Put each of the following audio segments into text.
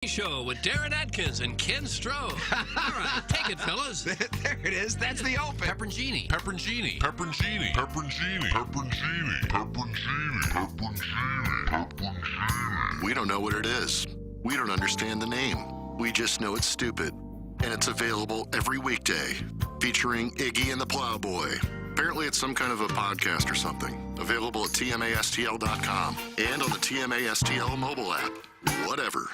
Show with Darren Atkins and Ken Stroh. All right, take it, fellas. There it is. That's the open. Pepperoncini. Pepperoncini. Pepperoncini. Pepperoncini. Pepperoncini. Pepperoncini. Pepperoncini. We don't know what it is. We don't understand the name. We just know it's stupid. And it's available every weekday, featuring Iggy and the Plowboy. Apparently it's some kind of a podcast or something. Available at tmastl.com and on the TMASTL mobile app. Whatever.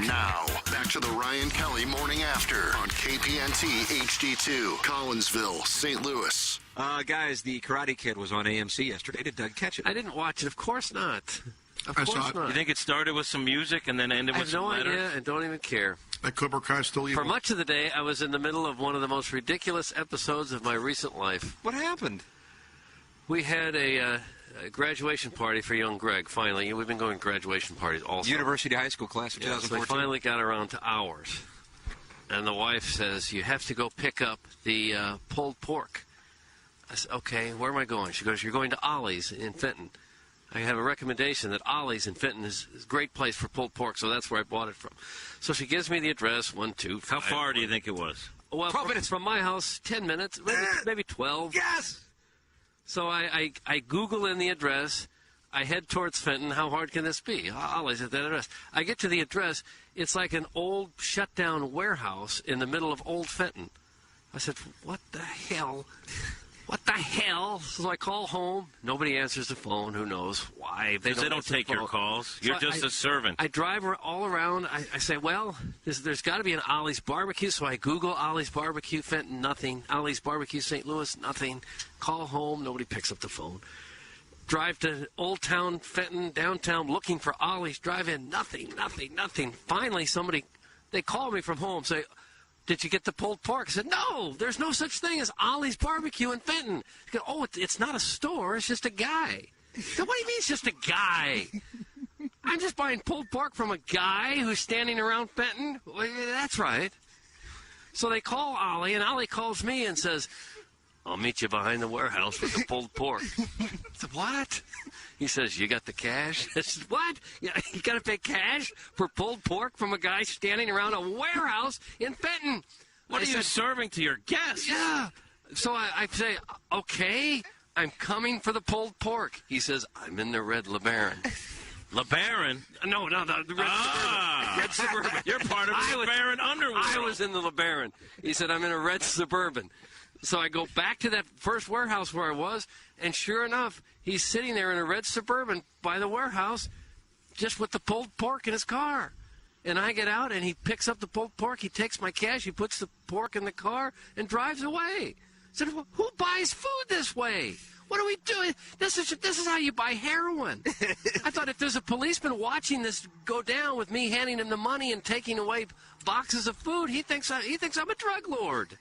Now, back to the Ryan Kelly Morning After on KPNT HD2, Collinsville, St. Louis. Guys, the Karate Kid was on AMC yesterday. Did Doug catch it? I didn't watch it. Of course not. Of I course saw it. not. You think it started with some music and then ended I with have some no letters? idea and don't even care. That Cobra Kai still evil. For much of the day, I was in the middle of one of the most ridiculous episodes of my recent life. What happened? We had a graduation party for young Greg, finally. We've been going to graduation parties all summer. University High School class of Yeah, so 2014. we finally got around to ours. And the wife says, you have to go pick up the pulled pork. I said, okay, where am I going? She goes, you're going to Ollie's in Fenton. I have a recommendation that Ollie's in Fenton is a great place for pulled pork, so that's where I bought it from. So she gives me the address, 125. How far do you think it was? Well, 12 minutes. from my house, 10 minutes, maybe 12. Yes! So I Google in the address. I head towards Fenton. How hard can this be? Ollie's at that address. I get to the address. It's like an old shut-down warehouse in the middle of Old Fenton. I said, what the hell? What the hell? So I call home. Nobody answers the phone. Who knows why? Because they don't answer the take your phone. calls. You're So just a servant. I drive all around. I say, well, there's got to be an Ollie's Barbecue. So I Google Ollie's Barbecue, Fenton, nothing. Ollie's Barbecue, St. Louis, nothing. Call home. Nobody picks up the phone. Drive to Old Town, Fenton, downtown, looking for Ollie's. Drive in, nothing. Finally, they call me from home, say, did you get the pulled pork? I said, no, there's no such thing as Ollie's Barbecue in Fenton. They go, oh, it's not a store, it's just a guy. I said, what do you mean it's just a guy? I'm just buying pulled pork from a guy who's standing around Fenton? Well, yeah, that's right. So they call Ollie, and Ollie calls me and says, I'll meet you behind the warehouse with the pulled pork. I said, what? He says, you got the cash? I said, what? You got to pay cash for pulled pork from a guy standing around a warehouse in Fenton? What are you serving to your guests? Yeah. So I say, okay, I'm coming for the pulled pork. He says, I'm in the red LeBaron. LeBaron? No, the red Suburban. Red Suburban. You're part of the LeBaron underworld. I was in the LeBaron. He said, I'm in a red Suburban. So I go back to that first warehouse where I was, and sure enough, he's sitting there in a red Suburban by the warehouse just with the pulled pork in his car. And I get out, and he picks up the pulled pork. He takes my cash. He puts the pork in the car and drives away. I said, well, who buys food this way? What are we doing? This is how you buy heroin. I thought if there's a policeman watching this go down with me handing him the money and taking away boxes of food, he thinks I'm a drug lord.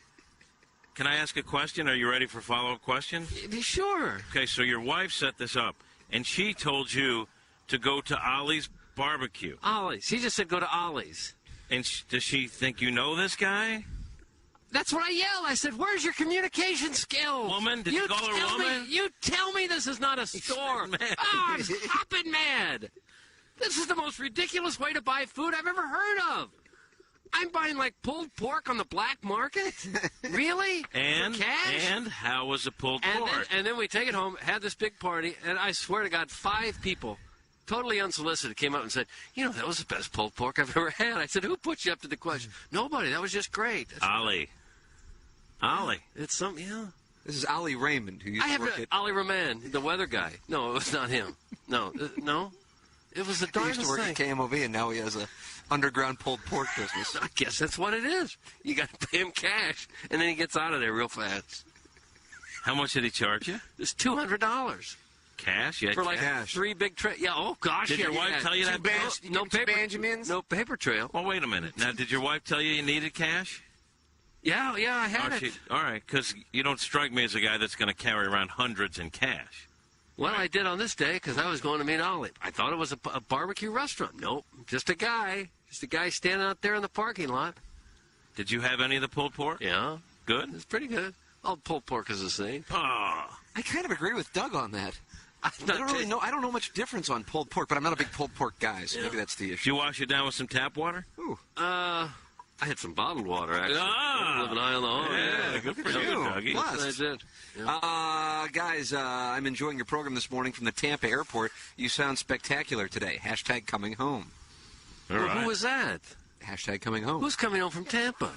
Can I ask a question? Are you ready for a follow-up question? Sure. Okay, so your wife set this up, and she told you to go to Ollie's Barbecue. Ollie's. She just said go to Ollie's. And does she think you know this guy? That's what I yelled. I said, where's your communication skills? Woman? Did you call her woman? You tell me this is not a store. mad. Oh, I'm hopping mad. This is the most ridiculous way to buy food I've ever heard of. I'm buying, like, pulled pork on the black market? Really? And For cash? And how was the pulled pork? And then we take it home, had this big party, and I swear to God, 5 people, totally unsolicited, came up and said, that was the best pulled pork I've ever had. I said, who put you up to the question? Nobody. That was just great. Ollie. It's something, yeah. This is Ollie Raymond, who used to work at... Ollie Raman, the weather guy. No, it was not him. No. It was the He darndest used to work thing. at KMOV, and now he has a underground pulled pork business. I guess that's what it is. You got to pay him cash, and then he gets out of there real fast. How much did he charge you? It's $200 Cash? You had for like cash. 3 big trays. Yeah. Oh gosh. Did yeah, your wife tell you that? No paper. Benjamins? No paper trail. Well, wait a minute. Now, did your wife tell you needed cash? Yeah. I had it. All right, because you don't strike me as a guy that's going to carry around hundreds in cash. Well, I did on this day because I was going to meet Ollie. I thought it was a barbecue restaurant. Nope, just a guy. Just a guy standing out there in the parking lot. Did you have any of the pulled pork? Yeah. Good? It's pretty good. All pulled pork is the same. Oh. I kind of agree with Doug on that. I don't really know. I don't know much difference on pulled pork, but I'm not a big pulled pork guy, so maybe that's the Did issue. you wash it down with some tap water? Ooh. I had some bottled water, actually. Ah! Living high on the hog. Yeah, good for you, Dougie. Blessed. I did. Yeah. Guys, I'm enjoying your program this morning from the Tampa airport. You sound spectacular today. Hashtag coming home. All right. Who was that? Hashtag coming home. Who's coming home from Tampa?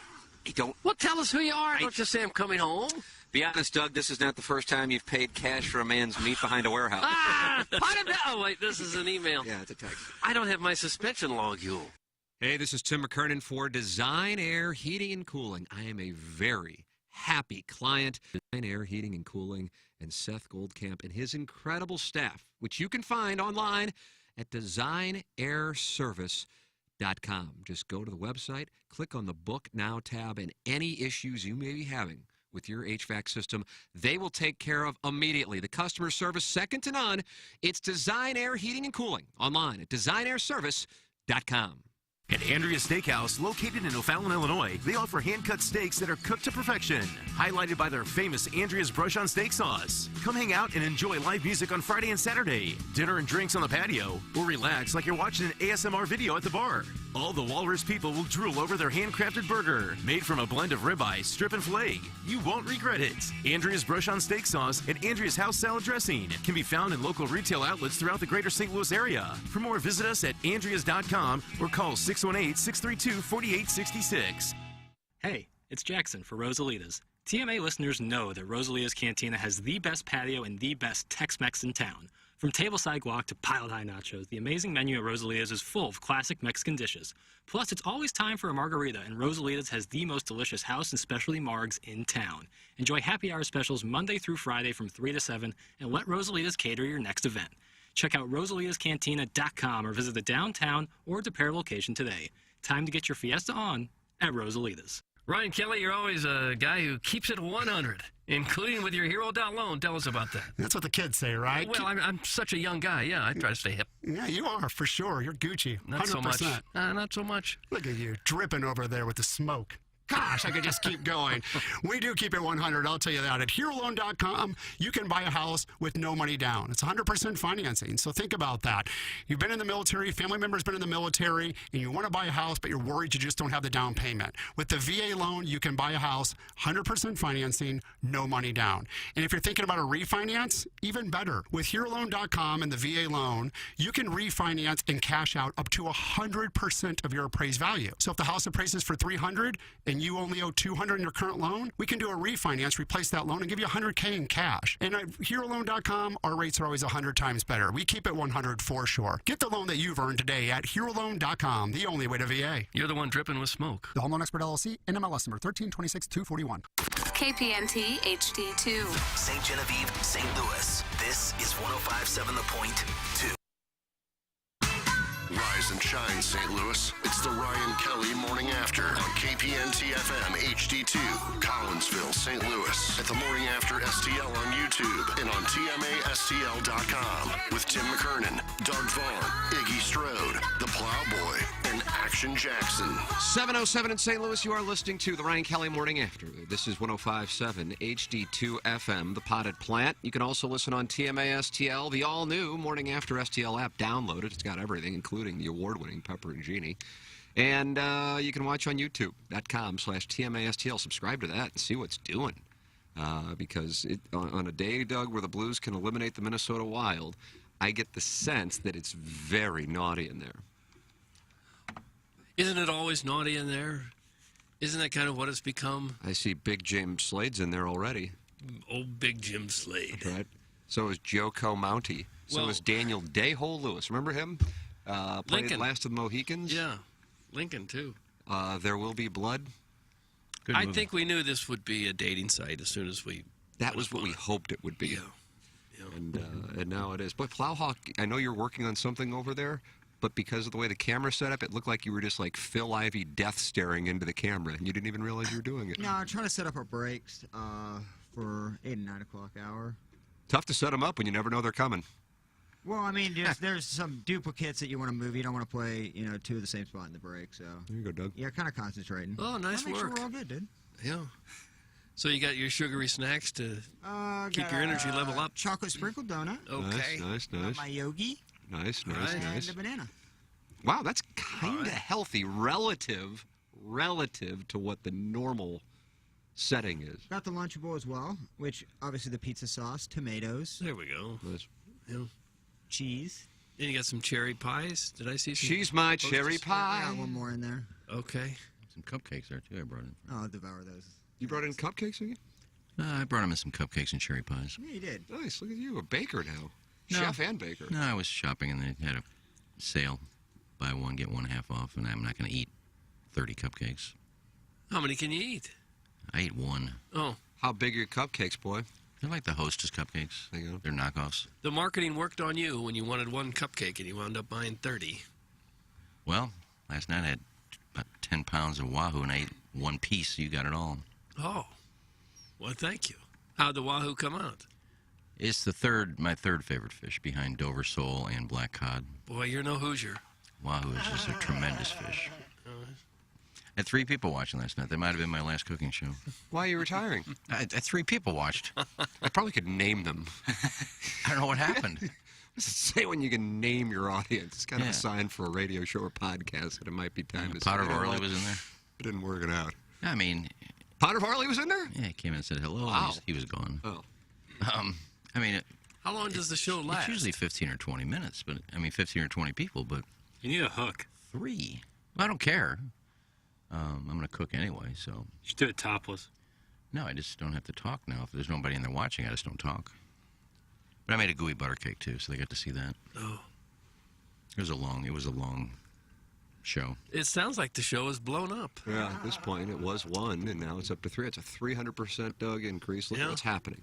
Don't Well, tell us who you are. Don't just say I'm coming home. be honest, Doug. This is not the first time you've paid cash for a man's meat behind a warehouse. Oh, wait, this is an email. Yeah, it's a text. I don't have my suspension log, Yule. Hey, this is Tim McKernan for Design Air Heating and Cooling. I am a very happy client. Design Air Heating and Cooling and Seth Goldcamp and his incredible staff, which you can find online at designairservice.com. Just go to the website, click on the Book Now tab, and any issues you may be having with your HVAC system, they will take care of immediately. The customer service, second to none. It's Design Air Heating and Cooling online at designairservice.com. At Andrea's Steakhouse, located in O'Fallon, Illinois, they offer hand-cut steaks that are cooked to perfection, highlighted by their famous Andrea's Brush on Steak Sauce. Come hang out and enjoy live music on Friday and Saturday, dinner and drinks on the patio, or relax like you're watching an ASMR video at the bar. All the Walrus people will drool over their handcrafted burger, made from a blend of ribeye, strip, and filet. You won't regret it. Andrea's Brush on Steak Sauce and Andrea's House Salad Dressing can be found in local retail outlets throughout the greater St. Louis area. For more, visit us at andreas.com or call 618-632-4866. Hey, it's Jackson for Rosalita's. TMA listeners know that Rosalita's Cantina has the best patio and the best Tex-Mex in town. From tableside guac to piled-high nachos, the amazing menu at Rosalita's is full of classic Mexican dishes. Plus, it's always time for a margarita, and Rosalita's has the most delicious house and specialty margs in town. Enjoy happy hour specials Monday through Friday from 3 to 7, and let Rosalita's cater your next event. Check out rosalitascantina.com or visit the downtown or DePere location today. Time to get your fiesta on at Rosalita's. Ryan Kelly, you're always a guy who keeps it 100, including with your hero.loan. Tell us about that. That's what the kids say, right? Well, I'm such a young guy. Yeah, I try to stay hip. Yeah, you are, for sure. You're Gucci. Not 100%. so much. Not so much. Look at you, dripping over there with the smoke. Gosh, I could just keep going. We do keep it 100, I'll tell you that. At HeroLoan.com, you can buy a house with no money down. It's 100% financing, so think about that. You've been in the military, family member's been in the military, and you want to buy a house, but you're worried you just don't have the down payment. With the VA loan, you can buy a house, 100% financing, no money down. And if you're thinking about a refinance, even better. With HeroLoan.com and the VA loan, you can refinance and cash out up to 100% of your appraised value. So if the house appraises for $300 and you only owe $200 in your current loan, we can do a refinance, replace that loan, and give you $100K in cash. And at HeroLoan.com, our rates are always 100 times better. We keep it 100 for sure. Get the loan that you've earned today at HeroLoan.com, the only way to VA. You're the one dripping with smoke. The Home Loan Expert LLC, NMLS number 1326241. KPNT HD2. St. Genevieve, St. Louis. This is 105.7 The Point 2. Rise and shine, St. Louis. It's the Ryan Kelly Morning After on KPNT FM HD2, Collinsville, St. Louis. At the Morning After STL on YouTube and on TMASTL.com with Tim McKernan, Doug Vaughn, Iggy Strode, The Plowboy, and Action Jackson. 7:07 in St. Louis, you are listening to the Ryan Kelly Morning After. This is 105.7 HD2 FM, the Potted Plant. You can also listen on TMASTL, the all-new Morning After STL app. Download it. It's got everything, including the award-winning Pepper and Genie. And you can watch on YouTube.com/TMASTL. Subscribe to that and see what's doing. Because on a day, Doug, where the Blues can eliminate the Minnesota Wild, I get the sense that it's very naughty in there. Isn't it always naughty in there? Isn't that kind of what it's become? I see Big Jim Slade's in there already. Oh, Big Jim Slade. Right. So is Joko Mounty. So is Daniel Day-Hole Lewis. Remember him? Played Lincoln. Last of the Mohicans. Yeah, Lincoln, too. There Will Be Blood. I think we knew this would be a dating site as soon as we... That was what we hoped it would be. Yeah. And now it is. But Plowhawk, I know you're working on something over there, but because of the way the camera set up, it looked like you were just like Phil Ivey death staring into the camera, and you didn't even realize you were doing it. No, I'm trying to set up our breaks for 8 and 9 o'clock hour. Tough to set them up when you never know they're coming. Well, I mean, there's some duplicates that you want to move. You don't want to play, two of the same spot in the break. So there you go, Doug. Yeah, kind of concentrating. Oh, nice Make work. sure we're all good, dude. Yeah. So you got your sugary snacks to keep your energy level up? Chocolate sprinkled donut. Okay. Nice. My yogi. Nice. And a banana. Wow, that's kind of healthy relative to what the normal setting is. Got the Lunchable as well, which obviously the pizza sauce, tomatoes. There we go. Nice. Yeah. Cheese. And you got some cherry pies. Did I see some? She's my cherry I pie. got one more in there. Okay. Some cupcakes there, too, I brought in. Oh, I'll devour those. You brought in cupcakes again? I brought him in some cupcakes and cherry pies. Yeah, you did. Nice. Look at you, a baker now. No. Chef and baker. No, I was shopping and they had a sale. Buy one, get one half off, and I'm not going to eat 30 cupcakes. How many can you eat? I ate one. Oh. How big are your cupcakes, boy? They're like the Hostess cupcakes. They're knockoffs. The marketing worked on you when you wanted one cupcake and you wound up buying 30. Well, last night I had about 10 pounds of Wahoo and I ate one piece, so you got it all. Oh. Well, thank you. How'd the Wahoo come out? It's my third favorite fish behind Dover sole and black cod. Boy, you're no Hoosier. Wahoo is just a tremendous fish. I had 3 people watching last night. That might have been my last cooking show. Why are you retiring? 3 people watched. I probably could name them. I don't know what happened. What does it say when you can name your audience? It's kind of a sign for a radio show or podcast that it might be time to Potter Varley was in there. It didn't work it out. I mean... Potter Varley was in there? Yeah, he came in and said hello. Wow. He was gone. Oh. I mean... How long does the show last? It's usually 15 or 20 minutes, but... 15 or 20 people, but... You need a hook. 3. Well, I don't care. I'm going to cook anyway, so... You should do it topless. No, I just don't have to talk now. If there's nobody in there watching, I just don't talk. But I made a gooey butter cake, too, so they got to see that. Oh. It was a long show. It sounds like the show is blown up. Yeah, at this point, it was 1, and now it's up to 3. It's a 300%, Doug, increase. Look at what's happening.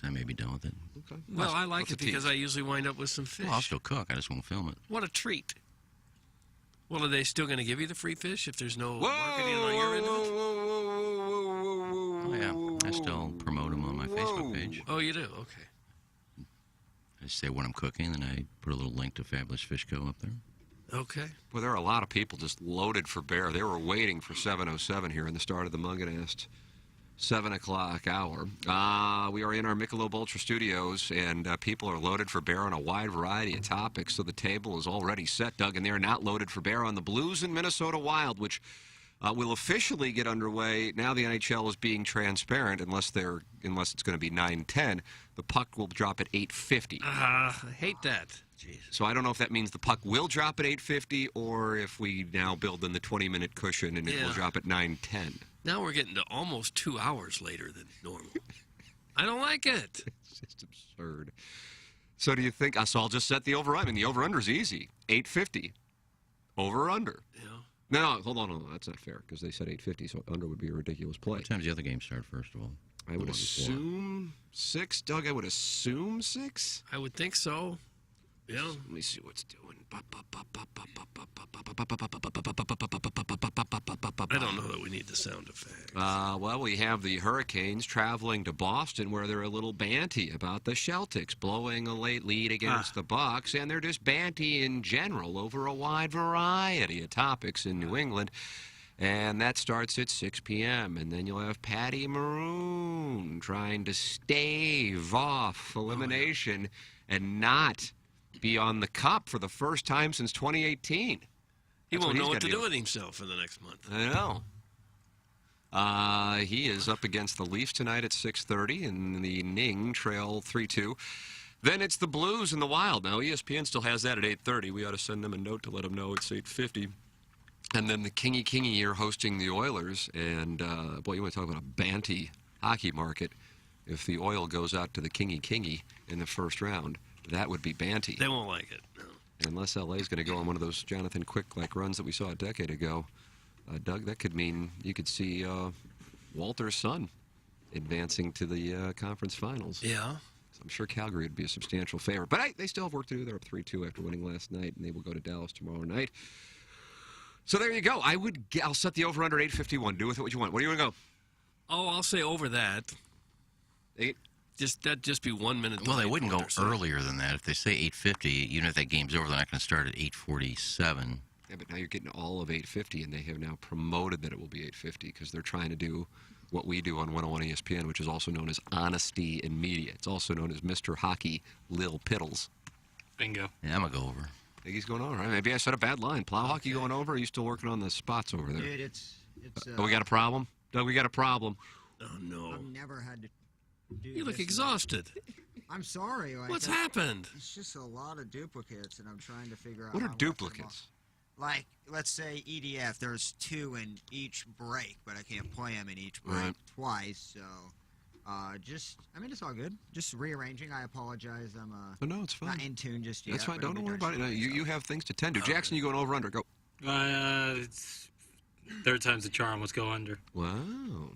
I may be done with it. Okay. Well, I like it because I usually wind up with some fish. Well, I'll still cook. I just won't film it. What a treat. Well, are they still going to give you the free fish if there's no marketing on your end of it? Oh, yeah. I still promote them on my Facebook page. Oh, you do? Okay. I just say what I'm cooking, and I put a little link to Fabulous Fish Co. up there. Okay. Well, there are a lot of people just loaded for bear. They were waiting for 7:07 here in the start of the Munganast 7 o'clock hour. We are in our Michelob Ultra studios, and people are loaded for bear on a wide variety of topics, so the table is already set, Doug, and they are not loaded for bear on the Blues and Minnesota Wild, which will officially get underway. Now the NHL is being transparent, unless it's going to be 9:10. The puck will drop at 8:50. I hate that. Jeez. So I don't know if that means the puck will drop at 8:50 or if we now build in the 20-minute cushion and it will drop at 9:10. Now we're getting to almost 2 hours later than normal. I don't like it. It's just absurd. So do you think, so I'll just set the over. I mean, the over-under is easy. 8:50. Over or under? Yeah. No, hold on. That's not fair because they said 8:50, so under would be a ridiculous play. What time's the other game start, first of all? I would assume 6. Doug, I would assume 6? I would think so. Yeah. Let me see what's doing. I don't know that we need the sound effect. Well, we have the Hurricanes traveling to Boston where they're a little banty about the Celtics blowing a late lead against the Bucks, and they're just banty in general over a wide variety of topics in New England. And that starts at 6 p.m. And then you'll have Patty Maroon trying to stave off elimination and not be on the cup for the first time since 2018. He won't know what to do with himself for the next month. I know. He is up against the Leafs tonight at 6:30, and the Ning trail 3-2. Then it's the Blues and the Wild. Now, ESPN still has that at 8:30. We ought to send them a note to let them know it's 8:50. And then the Kingy are hosting the Oilers. And, boy, you want to talk about a banty hockey market. If the Oil goes out to the Kingy in the first round, that would be banty. They won't like it, no. Unless LA's going to go on one of those Jonathan Quick-like runs that we saw a decade ago. Doug, that could mean you could see Walter's son advancing to the conference finals. Yeah. So I'm sure Calgary would be a substantial favorite. But they still have work to do. They're up 3-2 after winning last night, and they will go to Dallas tomorrow night. So there you go. I'll set the over-under 8:51. Do with it what you want. What do you want to go? Oh, I'll say over that. 8? That'd just be 1 minute. Well, they wouldn't go earlier than that. If they say 8:50, even if that game's over, they're not going to start at 8:47. Yeah, but now you're getting all of 850, and they have now promoted that it will be 850 because they're trying to do what we do on 101 ESPN, which is also known as honesty in media. It's also known as Mr. Hockey Lil Piddles. Bingo. Yeah, I'm going to go over. I think he's going over, right? Maybe I said a bad line. Plow hockey going over, or are you still working on the spots over there? Dude, it's Oh, we got a problem? Doug, we got a problem. Oh, no. I've never had to do You look this. exhausted. I'm sorry. Like, What's happened? It's just a lot of duplicates, and I'm trying to figure out What are how to work them all. duplicates? Like, let's say EDF, there's 2 in each break, but I can't play them in each break Right. twice, so... it's all good. Just rearranging. I apologize. I'm Oh, no, it's fine. not in tune just yet. That's fine. but it'll Don't be worry done about it. No, shortly, you have things to tend to. Jackson, you going over under? Go. It's third time's the charm. Let's go under. Wow.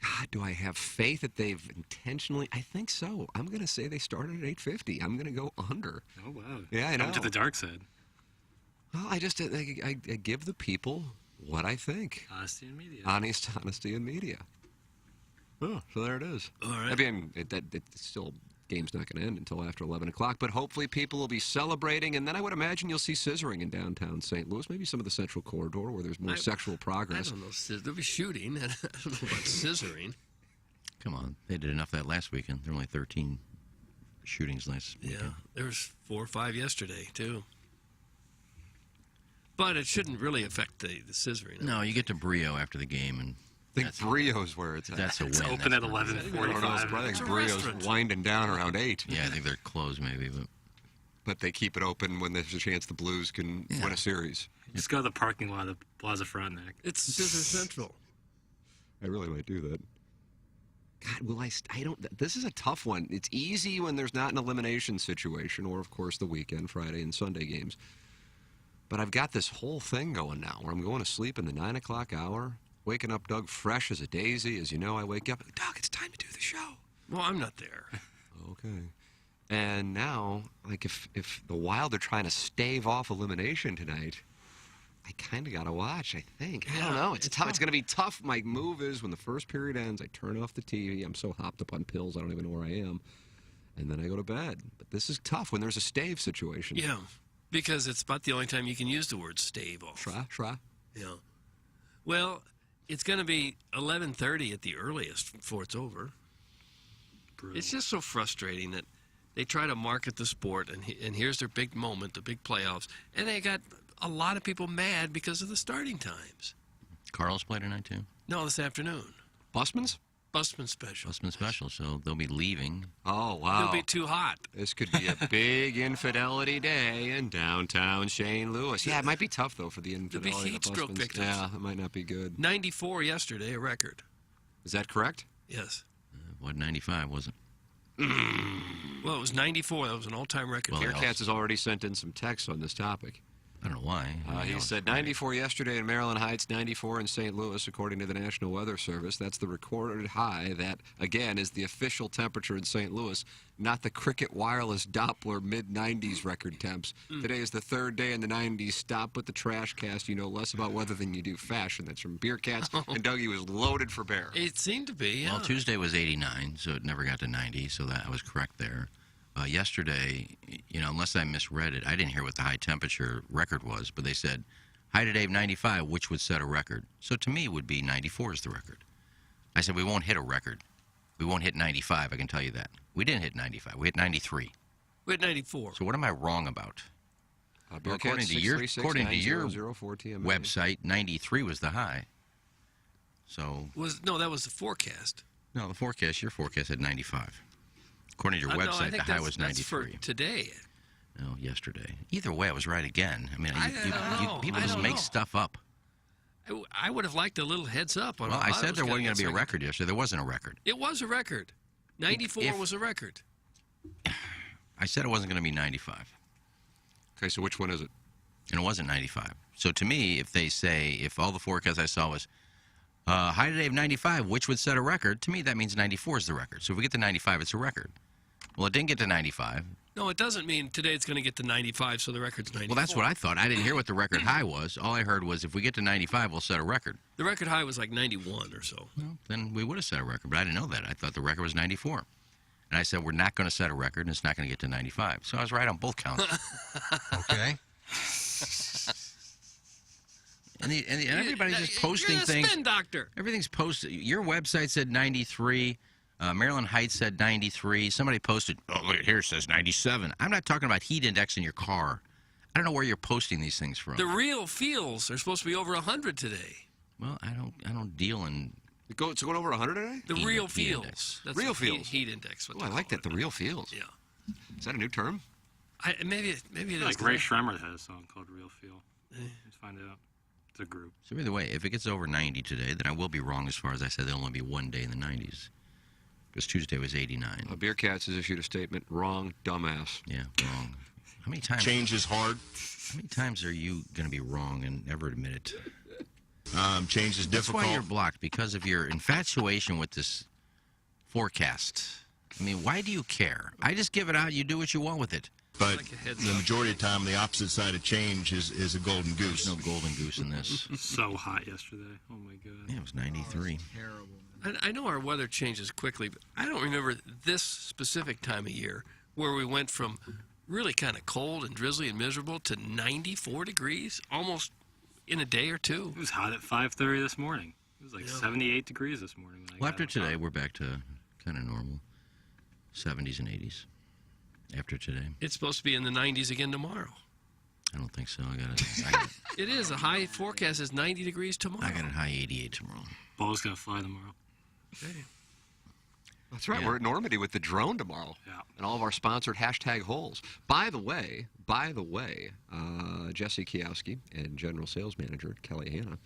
God, do I have faith that they've intentionally? I think so. I'm going to say they started at 850. I'm going to go under. Oh, wow. Yeah, I know. Come to the dark side. Well, I give the people what I think. Honesty in media. Honesty in media. Oh, so there it is. All right. I mean, still, game's not going to end until after 11 o'clock, but hopefully people will be celebrating, and then I would imagine you'll see scissoring in downtown St. Louis, maybe some of the Central Corridor where there's more sexual progress. I don't know. There'll be shooting. I don't know about scissoring. Come on. They did enough of that last weekend. There were only 13 shootings last weekend. Yeah, there was 4 or 5 yesterday, too. But it shouldn't really affect the scissoring. No, you get to Brio after the game, and I think Brio's where it's at. that's a win. It's open at 11:45. I think Brio's winding down around 8. Yeah, I think they're closed maybe, but they keep it open when there's a chance the Blues can win a series. Just go to the parking lot of Plaza Frontenac. It's Scissor Central. I really might do that. God, I don't. This is a tough one. It's easy when there's not an elimination situation, or of course the weekend, Friday and Sunday games. But I've got this whole thing going now, where I'm going to sleep in the 9 o'clock hour, waking up Doug fresh as a daisy. As you know, I wake up, Doug, it's time to do the show. Well, I'm not there. Okay. And now, like, if the Wild are trying to stave off elimination tonight, I kind of got to watch, I think. I don't know. It's tough. It's going to be tough. My move is when the first period ends, I turn off the TV. I'm so hopped up on pills, I don't even know where I am. And then I go to bed. But this is tough when there's a stave situation. Yeah, because it's about the only time you can use the word stave off. Try. Yeah. Well, it's going to be 11:30 at the earliest before it's over. Brutal. It's just so frustrating that they try to market the sport, and here's their big moment, the big playoffs, and they got a lot of people mad because of the starting times. Carl's played tonight, too? No, this afternoon. Busman's? Busman special. Busman special, so they'll be leaving. Oh, wow. It'll be too hot. This could be a big infidelity day in downtown St. Louis. Yeah, it might be tough, though, for the infidelity. There'll be heat stroke Busmans. victims. Yeah, it might not be good. 94 yesterday, a record. Is that correct? Yes. What, 95, was it? Well, it was 94. That was an all-time record. Well, Bearcats has already sent in some texts on this topic. I don't know why. He said 94 yesterday in Maryland Heights, 94 in St. Louis, according to the National Weather Service. That's the recorded high. That, again, is the official temperature in St. Louis, not the Cricket Wireless Doppler mid-90s record temps. Today is the third day in the 90s. Stop with the trash cast. You know less about weather than you do fashion. That's from Bearcats, and Dougie was loaded for bear. It seemed to be, yeah. Well, Tuesday was 89, so it never got to 90, so that I was correct there. Yesterday, unless I misread it, I didn't hear what the high temperature record was, but they said high today of 95, which would set a record. So to me, it would be 94 is the record. I said, we won't hit a record. We won't hit 95, I can tell you that. We didn't hit 95. We hit 93. We hit 94. So what am I wrong about? According to your website, 93 was the high. So that was the forecast. No, your forecast had 95. According to your website, the high was 93. That's for today. No, yesterday. Either way, I was right again. I mean, people just make stuff up. I would have liked a little heads up. Well, I said there wasn't going to be a record yesterday. There wasn't a record. It was a record. 94 was a record. I said it wasn't going to be 95. Okay, so which one is it? And it wasn't 95. So to me, if all the forecasts I saw was high today of 95, which would set a record, to me that means 94 is the record. So if we get to 95, it's a record. Well, it didn't get to 95. No, it doesn't mean today it's going to get to 95, so the record's 94. Well, that's what I thought. I didn't hear what the record high was. All I heard was if we get to 95, we'll set a record. The record high was like 91 or so. Well, then we would have set a record, but I didn't know that. I thought the record was 94. And I said, we're not going to set a record, and it's not going to get to 95. So I was right on both counts. Okay. And everybody's just posting You're a things. spin doctor. Everything's posted. Your website said 93. Maryland Heights said 93. Somebody posted, oh, look, here it says 97. I'm not talking about heat index in your car. I don't know where you're posting these things from. The real feels are supposed to be over 100 today. Well, I don't deal in. It's going over 100 today? The real feels. That's Real the feels. Heat index. Oh, I like that. The real feels. Yeah. Is that a new term? Maybe it is. Like Ray Shremmer had a song called Real Feel. Let's find out. It's a group. So either way, if it gets over 90 today, then I will be wrong as far as I said there'll only be one day in the 90s. Because Tuesday was 89. Beer Cats has issued a statement. Wrong, dumbass. Yeah, wrong. How many times? Change is hard. How many times are you going to be wrong and never admit it? Change is difficult. That's why you're blocked, because of your infatuation with this forecast. I mean, why do you care? I just give it out. You do what you want with it. But the majority of the time, the opposite side of change is a golden goose. There's no golden goose in this. So hot yesterday. Oh, my God. Yeah, it was 93. Terrible. I know our weather changes quickly, but I don't remember this specific time of year where we went from really kind of cold and drizzly and miserable to 94 degrees almost in a day or two. It was hot at 5:30 this morning. It was like 78 degrees this morning. When I Well, got after up. today, we're back to kind of normal. 70s and 80s. After today. It's supposed to be in the 90s again tomorrow. I don't think so. I got It is. The high forecast is 90 degrees tomorrow. I got it high 88 tomorrow. Ball's going to fly tomorrow. Okay. That's right. Yeah. We're at Normandy with the drone tomorrow. Yeah. And all of our sponsored hashtag holes. By the way, Jesse Kiowski and General Sales Manager Kelly Hanna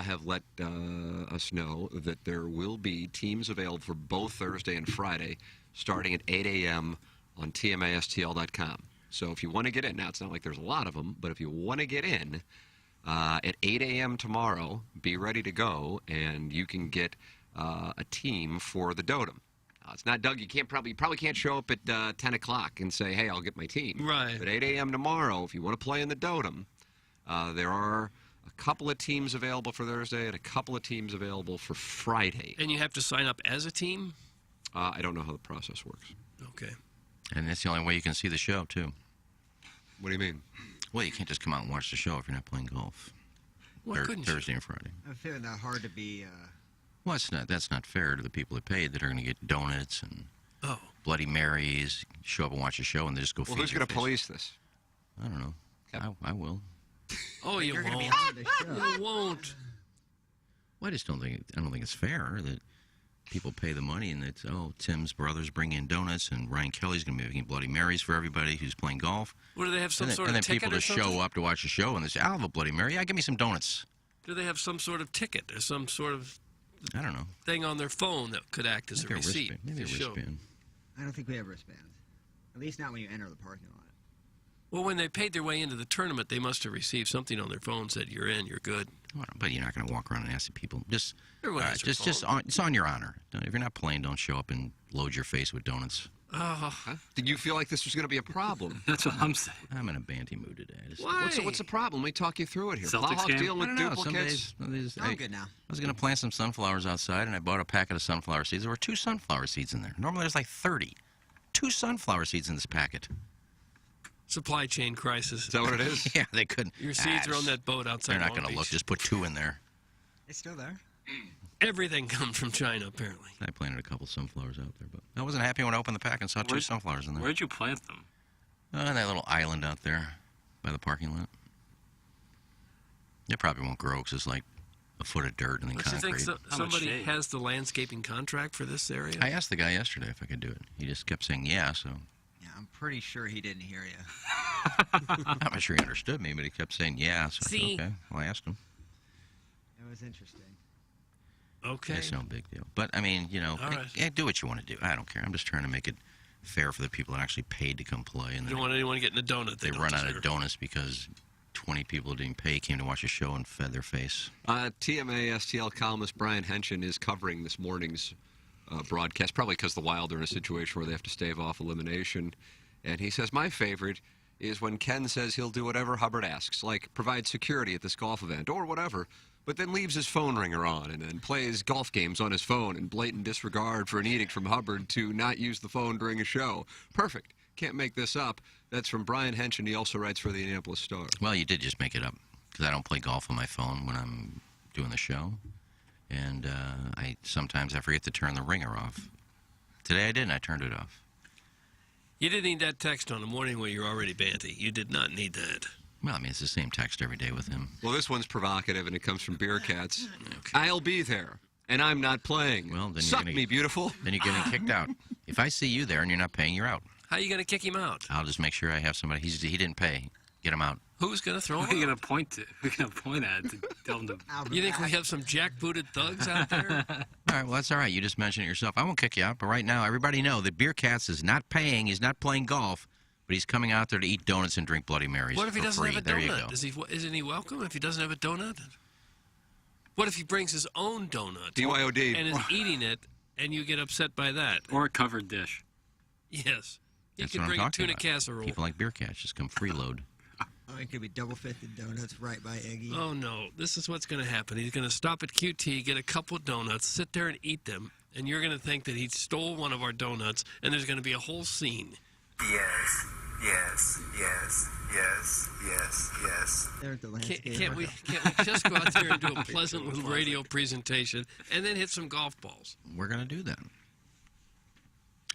have let us know that there will be teams available for both Thursday and Friday starting at 8 a.m. on TMASTL.com. So if you want to get in, now it's not like there's a lot of them, but if you want to get in at 8 a.m. tomorrow, be ready to go, and you can get a team for the Dotem. It's not Doug. You probably can't show up at 10 o'clock and say, hey, I'll get my team. Right. But 8 a.m. tomorrow, if you want to play in the Dotem, there are a couple of teams available for Thursday and a couple of teams available for Friday. And you have to sign up as a team? I don't know how the process works. Okay. And that's the only way you can see the show, too. What do you mean? Well, you can't just come out and watch the show if you're not playing golf. Why couldn't you? Thursday and Friday. I'm feeling that hard to be. Well, that's not fair to the people that paid that are going to get donuts and Bloody Marys, show up and watch the show, and they just go feed Well, who's your going to face. police this? I don't know. I will. Oh, you You're won't. going to be on the show. You won't. Well, I don't think it's fair that people pay the money and it's, Tim's brothers bring in donuts and Ryan Kelly's going to be making Bloody Marys for everybody who's playing golf. What, do they have some and sort then of ticket people or just something? show up to watch the show and they say, I'll have a Bloody Mary. Yeah, give me some donuts. Do they have some sort of ticket or some sort of I don't know. thing on their phone that could act as a receipt? Maybe a to show? wristband. I don't think we have wristbands. At least not when you enter the parking lot. Well, when they paid their way into the tournament, they must have received something on their phone said, you're in, you're good. Well, but you're not going to walk around and ask people. Just, Everyone has their it's on your honor. If you're not playing, don't show up and load your face with donuts. Did you feel like this was going to be a problem? That's what I'm saying. I'm in a banty mood today. Why? What's the problem? Let me talk you through it here. Celtics Plowhawk game? dealing with I don't know. duplicates. Some days, I'm good now. I was going to plant some sunflowers outside, and I bought a packet of sunflower seeds. There were 2 sunflower seeds in there. Normally, there's like 30. 2 sunflower seeds in this packet. Supply chain crisis. Is that what it is? Yeah, they couldn't. Your seeds are on that boat outside They're not Long going to look. Beach. Just put 2 in there. It's still there. Everything comes from China, apparently. I planted a couple sunflowers out there, but I wasn't happy when I opened the pack and saw 2 sunflowers in there. Where'd you plant them? On that little island out there by the parking lot. It probably won't grow because it's like a foot of dirt and then Don't you think concrete. somebody has the landscaping contract for this area? I asked the guy yesterday if I could do it. He just kept saying yeah, so Yeah, I'm pretty sure he didn't hear you. I'm not sure he understood me, but he kept saying yeah, so I said, See? okay. Well, I asked him. It was interesting. Okay. It's no big deal. But, I mean, All right. do what you want to do. I don't care. I'm just trying to make it fair for the people that actually paid to come play. And You don't want anyone getting a donut. they don't run out deserve. of donuts because 20 people who didn't pay came to watch a show and fed their face. TMA STL columnist Brian Henschen is covering this morning's broadcast, probably because the Wild are in a situation where they have to stave off elimination. And he says, my favorite is when Ken says he'll do whatever Hubbard asks, like provide security at this golf event or whatever, but then leaves his phone ringer on and then plays golf games on his phone in blatant disregard for an edict from Hubbard to not use the phone during a show. Perfect. Can't make this up. That's from Brian Hench, and he also writes for the Indianapolis Star. Well, you did just make it up, because I don't play golf on my phone when I'm doing the show. And sometimes I forget to turn the ringer off. Today I didn't. I turned it off. You didn't need that text on the morning when you're already banty. You did not need that. Well, I mean, it's the same text every day with him. Well, this one's provocative, and it comes from Beer Cats. Okay. I'll be there, and I'm not playing. Well, then Suck me, beautiful. Then you're getting kicked out. If I see you there and you're not paying, you're out. How are you going to kick him out? I'll just make sure I have somebody. He didn't pay. Get him out. Who's going to throw him out? Who are you going to point to? Who are you going to point at to tell him to... You think we have some jackbooted thugs out there? All right, well, that's all right. You just mentioned it yourself. I won't kick you out, but right now, everybody know that Beer Cats is not paying. He's not playing golf, but he's coming out there to eat donuts and drink Bloody Marys. What if he for doesn't free. have a There you go. donut? Isn't he welcome if he doesn't have a donut? What if he brings his own donut? BYOD. And is eating it, and you get upset by that? Or a covered dish. Yes. He That's could what I'm bring a talking tuna about. casserole. People like Beer Cats just come freeload. Oh, it could be double-fisted donuts right by Eggy. Oh, no. This is what's going to happen. He's going to stop at QT, get a couple of donuts, sit there and eat them, and you're going to think that he stole one of our donuts, and there's going to be a whole scene. Yes, yes, yes, yes, yes, yes. There's the landscape. Can't we just go out there and do a pleasant little radio presentation and then hit some golf balls? We're going to do that.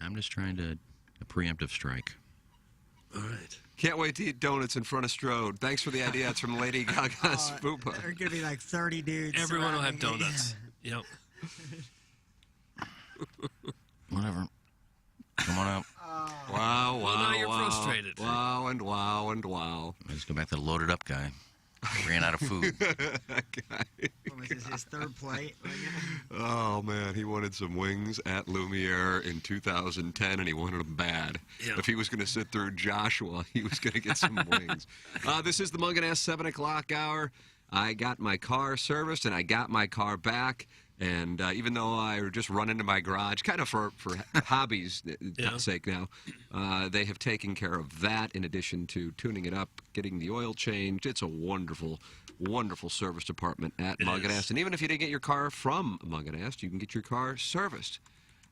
I'm just trying to a preemptive strike. All right. Can't wait to eat donuts in front of Strode. Thanks for the idea. It's from Lady Gaga's Fupa. There's going to be like 30 dudes. Everyone will have surrounding it. donuts. Yep. Whatever. Come on up. Wow, wow, Well, now you're wow. frustrated. Wow and wow and wow. Let's go back to the loaded up guy. Ran out of food. What was this, his third plate? Oh, man, he wanted some wings at Lumiere in 2010, and he wanted them bad. Yeah. If he was going to sit through Joshua, he was going to get some wings. This is the Mug and Ass 7 o'clock hour. I got my car serviced, and I got my car back. And even though I just run into my garage, kind of for hobbies' sake now, they have taken care of that in addition to tuning it up, getting the oil changed. It's a wonderful, wonderful service department at Mug and Ass. And even if you didn't get your car from Mug and Ass, you can get your car serviced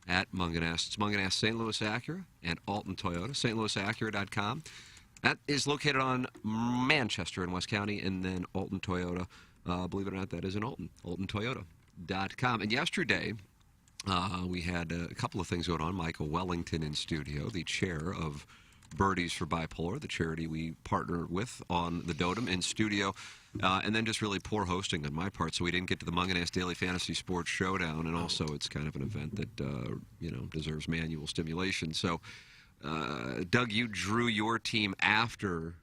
at Mug and Ass. It's Mug and Ass St. Louis Acura and Alton Toyota, stlouisacura.com. That is located on Manchester in West County, and then Alton Toyota. Believe it or not, that is in Alton, altontoyota.com. And yesterday, we had a couple of things going on. Michael Wellington in studio, the chair of Birdies for Bipolar, the charity we partner with on the Dotem, in studio. And then just really poor hosting on my part, so we didn't get to the Mug and Ass Daily Fantasy Sports Showdown. And also, it's kind of an event that, deserves manual stimulation. So, Doug, you drew your team after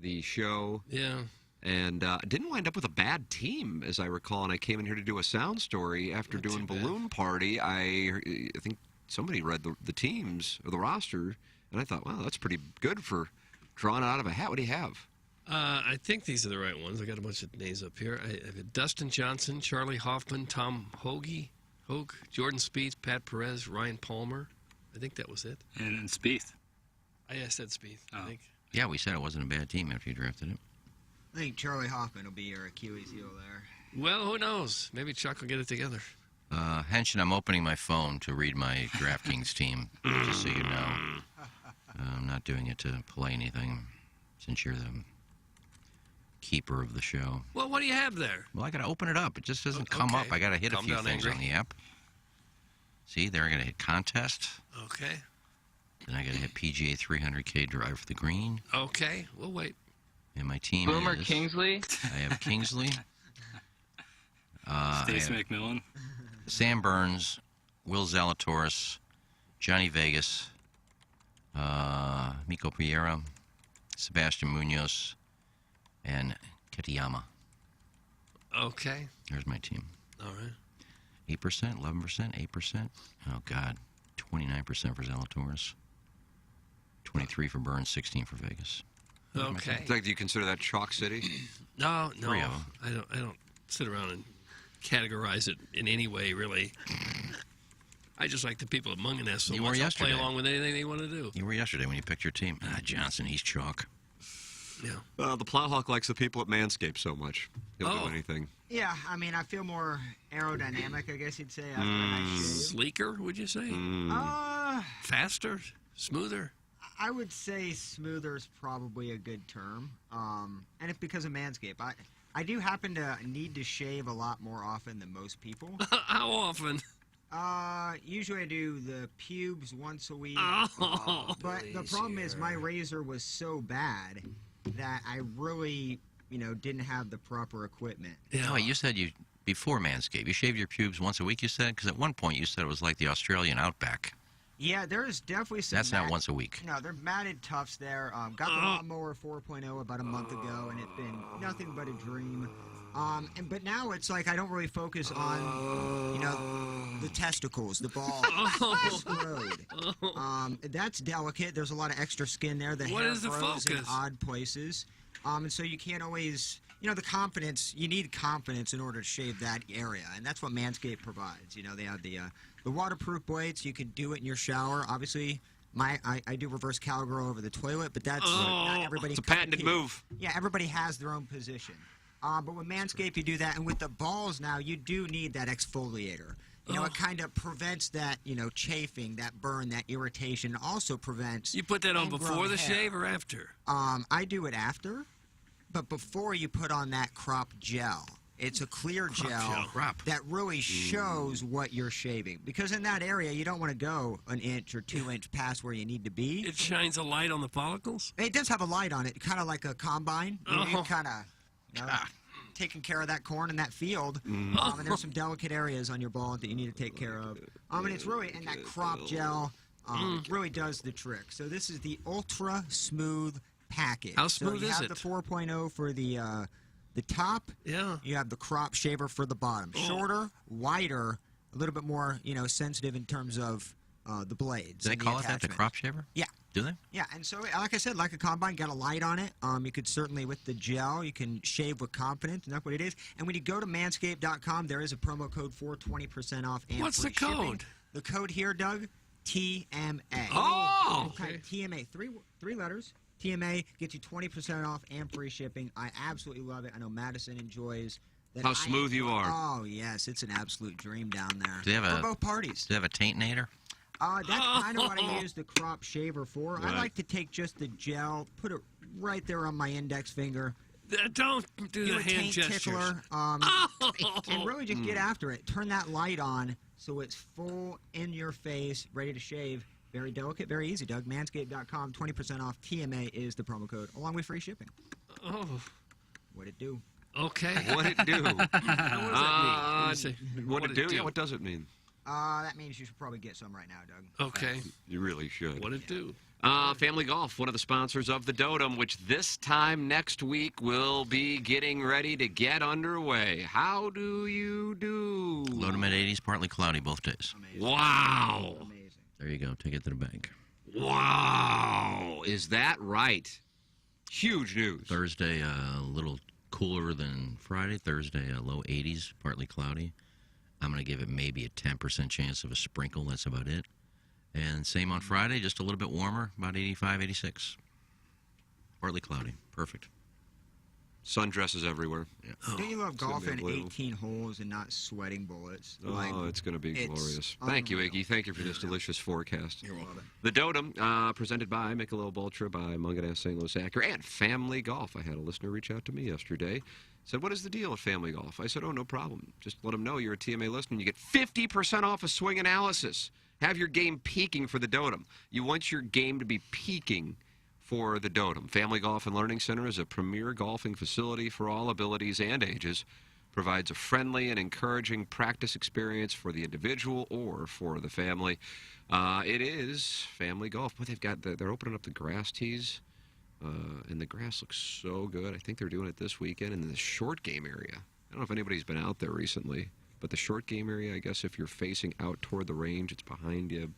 the show. Yeah. And didn't wind up with a bad team, as I recall. And I came in here to do a sound story after doing Balloon Party. I think somebody read the teams or the roster, and I thought, wow, that's pretty good for drawing out of a hat. What do you have? I think these are the right ones. I got a bunch of names up here. I have Dustin Johnson, Charlie Hoffman, Tom Hogue, Jordan Spieth, Pat Perez, Ryan Palmer. I think that was it. And Spieth. I said Spieth, I think. Yeah, we said it wasn't a bad team after you drafted it. I think Charlie Hoffman will be your Achilles heel there. Well, who knows? Maybe Chuck will get it together. Henshin, I'm opening my phone to read my DraftKings team, just so you know. I'm not doing it to play anything, since you're the keeper of the show. Well, what do you have there? Well, I got to open it up. It just doesn't come up. I got to hit a few things on the app. See, there I got to hit contest. Okay. Then I got to hit PGA 300K drive for the green. Okay, we'll wait. And my team Boomer is... Kingsley. I have Kingsley. Stacey McMillan. Sam Burns, Will Zalatoris, Johnny Vegas, Miko Piera, Sebastian Munoz, and Kitayama. Okay. There's my team. All right. 8%, 11%, 8%. Oh, God. 29% for Zalatoris. 23 for Burns, 16 for Vegas. Okay. Do you consider that Chalk City? No. Three of them. I don't sit around and categorize it in any way, really. I just like the people at Mug and Ass so You much. were I'll yesterday. play along with anything they want to do. You were yesterday when you picked your team. Johnson, he's chalk. Yeah. The Plowhawk likes the people at Manscaped so much. He'll do anything. Yeah, I mean, I feel more aerodynamic, I guess you'd say, after a nice shave. Sleeker, would you say? Faster? Smoother? I would say smoother is probably a good term, and it's because of Manscaped. I do happen to need to shave a lot more often than most people. How often? Usually I do the pubes once a week. But the please, problem is my razor was so bad that I really, didn't have the proper equipment. Yeah. You said before Manscaped, you shaved your pubes once a week, you said? Because at one point you said it was like the Australian outback. Yeah, there's definitely some. That's not once a week. No, they're matted tufts there. Got the lawnmower 4.0 about a month ago, and it's been nothing but a dream. But now it's like I don't really focus on, the testicles, the balls, the scrode. That's delicate. There's a lot of extra skin there. The hair is the grows in focus? odd places. And so you can't always, the confidence, you need confidence in order to shave that area. And that's what Manscaped provides. They have the waterproof blades. You can do it in your shower. Obviously, I do reverse cowgirl over the toilet, but that's not everybody. It's a patented move. Yeah, everybody has their own position. But with Manscaped, you do that. And with the balls now, you do need that exfoliator. It kind of prevents that, chafing, that burn, that irritation. It also prevents. You put that on before the hair. shave or after? I do it after, but before you put on that crop gel. It's a clear gel that really shows what you're shaving. Because in that area, you don't want to go an inch or 2 inch past where you need to be. It shines a light on the follicles? It does have a light on it, kind of like a combine. You kind of, taking care of that corn in that field. And there's some delicate areas on your ball that you need to take care of. And it's really, and that crop gel really does the trick. So this is the Ultra Smooth Package. How smooth is it? You have the 4.0 for the top. Yeah. You have the crop shaver for the bottom. Shorter, wider, a little bit more, sensitive in terms of the blades. Do they call it that, the crop shaver? Yeah. Do they? Yeah, and so, like I said, like a combine, got a light on it. You could certainly, with the gel, you can shave with confidence, and that's what it is. And when you go to manscaped.com, there is a promo code for 20% off and What's free the code? shipping. The code here, Doug, TMA. Oh! Okay, TMA, three letters. TMA gets you 20% off and free shipping. I absolutely love it. I know Madison enjoys that. How smooth you are. Oh, yes. It's an absolute dream down there. Do they have for both parties. Do they have a taintinator? That's kind of what I use the crop shaver for. I like to take just the gel, put it right there on my index finger. Don't do the hand gestures. Tickler, and really just get after it. Turn that light on so it's full in your face, ready to shave. Very delicate, very easy, Doug. Manscaped.com, 20% off. TMA is the promo code, along with free shipping. Oh. What'd it do? Okay. What'd it do? What does that mean? What'd it do? Yeah, what does it mean? That means you should probably get some right now, Doug. Okay. You really should. What'd it do? Family Golf, one of the sponsors of the Dotem, which this time next week will be getting ready to get underway. How do you do? Low to mid-80s, partly cloudy both days. Amazing. Wow. Amazing. There you go. Take it to the bank. Wow. Is that right? Huge news. Thursday, a little cooler than Friday. Thursday, low 80s, partly cloudy. I'm going to give it maybe a 10% chance of a sprinkle. That's about it. And same on Friday, just a little bit warmer, about 85, 86. Partly cloudy. Perfect. Sundresses everywhere. Yeah. Don't you love It's gonna be golfing unbelievable. 18 holes and not sweating bullets? Oh, it's going to be glorious. Thank you, Iggy. Thank you for this delicious forecast. You're welcome. The Dotem, presented by Michelob Ultra, by Munganess St. Louis Acura, and Family Golf. I had a listener reach out to me yesterday. Said, what is the deal at Family Golf? I said, oh, no problem. Just let them know you're a TMA listener. You get 50% off a swing analysis. Have your game peaking for the Dotem. You want your game to be peaking for the Dotem. Family Golf and Learning Center is a premier golfing facility for all abilities and ages. Provides a friendly and encouraging practice experience for the individual or for the family. It is Family Golf. But they're opening up the grass tees. And the grass looks so good. I think they're doing it this weekend in the short game area. I don't know if anybody's been out there recently, but the short game area, I guess if you're facing out toward the range, it's behind you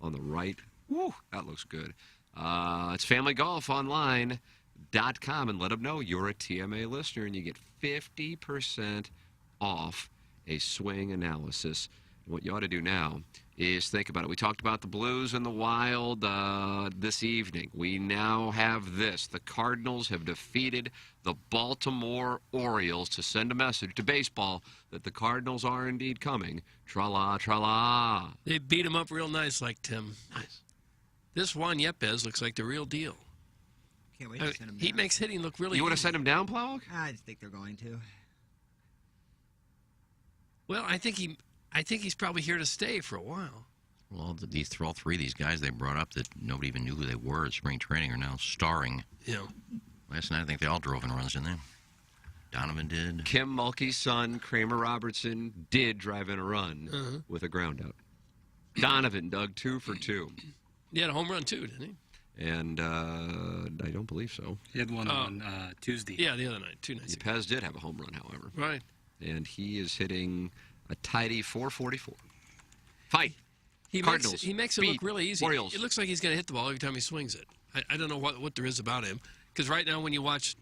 on the right. Woo, that looks good. It's familygolfonline.com, and let them know you're a TMA listener, and you get 50% off a swing analysis. And what you ought to do now is think about it. We talked about the Blues and the Wild this evening. We now have this. The Cardinals have defeated the Baltimore Orioles to send a message to baseball that the Cardinals are indeed coming. Tra-la, tra-la. They beat him up real nice, like Tim. Nice. This Juan Yepes looks like the real deal. Can't wait to send him He down. makes hitting look really You want to easy. send him down, Plowhawk? I just think they're going to. Well, I think he's probably here to stay for a while. Well, all three of these guys they brought up that nobody even knew who they were at spring training are now starring. Yeah. Last night, I think they all drove in runs, didn't they? Donovan did. Kim Mulkey's son, Kramer Robertson, did drive in a run with a ground out. Donovan dug 2 for 2. He had a home run, too, didn't he? And I don't believe so. He had one on Tuesday. Yeah, the other night, 2 nights ago. Yepes did have a home run, however. Right. And he is hitting a tidy 444. Fight. He makes it look really easy. Orioles. It looks like he's going to hit the ball every time he swings it. I don't know what there is about him. Because right now, when you watch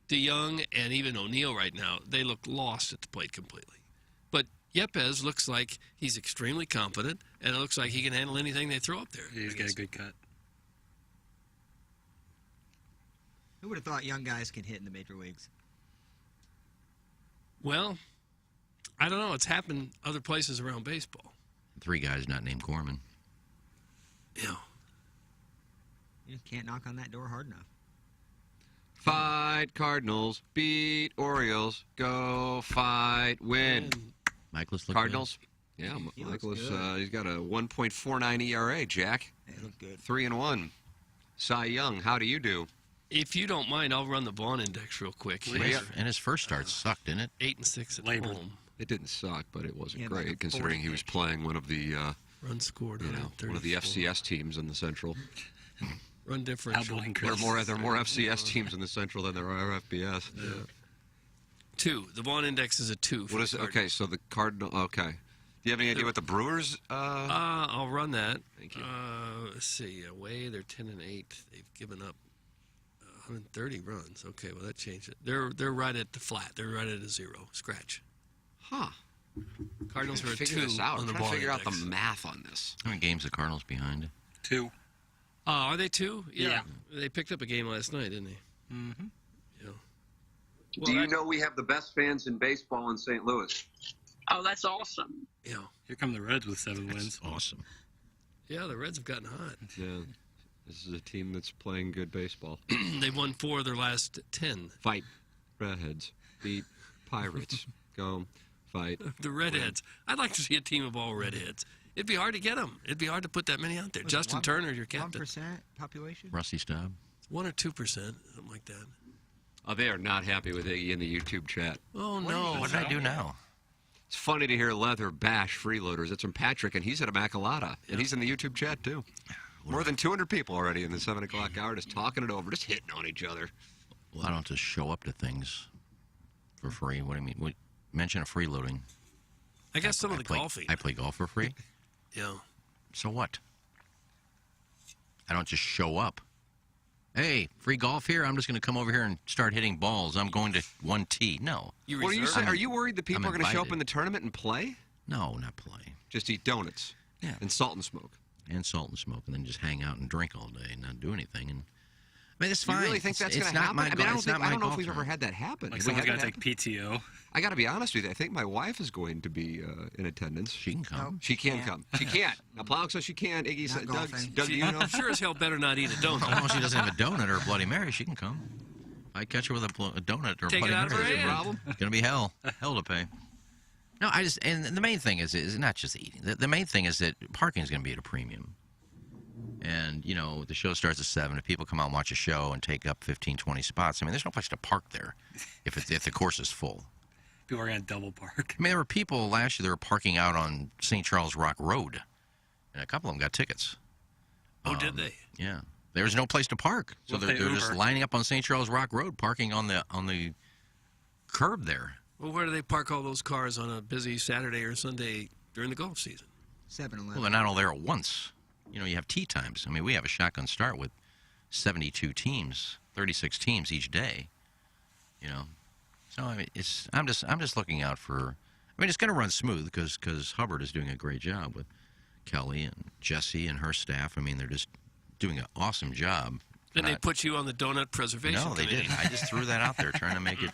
DeYoung and even O'Neill right now, they look lost at the plate completely. But Yepes looks like he's extremely confident, and it looks like he can handle anything they throw up there. He's got a good cut. Who would have thought young guys can hit in the major leagues? Well, I don't know. It's happened other places around baseball. 3 guys not named Gorman. Yeah. You can't knock on that door hard enough. Fight Cardinals, beat Orioles, go fight, win. Michaelis looked Cardinals. Yeah, Michaelis. He's got a 1.49 ERA. Jack. They look good. 3-1. Cy Young. How do you do? If you don't mind, I'll run the Vaughn Index real quick. And his first start sucked, didn't it? 8 and 6 at home. It didn't suck, but it wasn't Yeah, great like a considering he was playing one of the Runs scored. one of the FCS teams in the Central. Run differential. There are more FCS teams in the Central than there are FBS. Yeah. 2. The Vaughn Index is a 2. What is it? Okay, so the Cardinal. Okay. Do you have any idea what the Brewers? I'll run that. Thank you. Let's see. Away, they're 10 and 8. They've given up 130 runs. Okay, well that changed it. They're right at the flat. They're right at a 0 scratch. Huh. Cardinals are at 2 figure this out. on the I'm trying Vaughn to figure out Index. the math on this. How many games the Cardinals behind? 2. Are they 2? Yeah. They picked up a game last night, didn't they? Mm-hmm. Yeah. Do you know we have the best fans in baseball in St. Louis? Oh, that's awesome. Yeah. Here come the Reds with 7 wins. Awesome. Yeah, the Reds have gotten hot. Yeah. This is a team that's playing good baseball. They've won 4 of their last 10. Fight. Redheads. Beat Pirates. Go. Fight. The Redheads. I'd like to see a team of all Redheads. It'd be hard to get them. It'd be hard to put that many out there. Justin Turner, your captain. 1% population? Rusty Staub. 1 or 2%, something like that. Oh, they are not happy with Iggy in the YouTube chat. Oh, no. What did I do now? It's funny to hear Leather bash freeloaders. It's from Patrick, and he's at Immaculata, and he's in the YouTube chat, too. More than 200 people already in the 7 o'clock hour just talking it over, just hitting on each other. Well, I don't just show up to things for free. What do you mean? Mention a freeloading. I guess some of the golfing. I play golf for free. Yeah. So what? I don't just show up. Hey, free golf here? I'm just going to come over here and start hitting balls. I'm going to 1 tee. No. What are you saying? Are you worried that people are going to show up in the tournament and play? No, not play. Just eat donuts. Yeah. And salt and smoke. And salt and smoke, and then just hang out and drink all day and not do anything. And I mean, it's fine. You really think that's going to happen? I mean, I don't know if we've ever had that happen. Like someone's got to take PTO. I got to be honest with you. I think my wife is going to be in attendance. She can come. She can come. She can't. Now, Plow says she can't. Iggy said, Doug, do you know? Sure as hell better not eat a donut. Well, she doesn't have a donut or a Bloody Mary. She can come. If I catch her with a donut or a Take it Bloody out of her Mary, hand. it's going to be hell to pay. No, and the main thing is not just eating. The main thing is that parking is going to be at a premium. And, you know, the show starts at 7. If people come out and watch a show and take up 15, 20 spots, I mean, there's no place to park there if the course is full. People are going to double park. I mean, there were people last year that were parking out on St. Charles Rock Road, and a couple of them got tickets. Oh, did they? Yeah. There was no place to park. So Well, they're they just Uber. lining up on St. Charles Rock Road, parking on the curb there. Well, where do they park all those cars on a busy Saturday or Sunday during the golf season? 7-Eleven. Well, they're not all there at once. You know, you have tee times. I mean, we have a shotgun start with 72 teams, 36 teams each day. You know, so I mean, I'm just looking out for. I mean, it's going to run smooth because Hubbard is doing a great job with Kelly and Jesse and her staff. I mean, they're just doing an awesome job. And they put you on the donut preservation No, they committee. didn't. I just threw that out there, trying to make it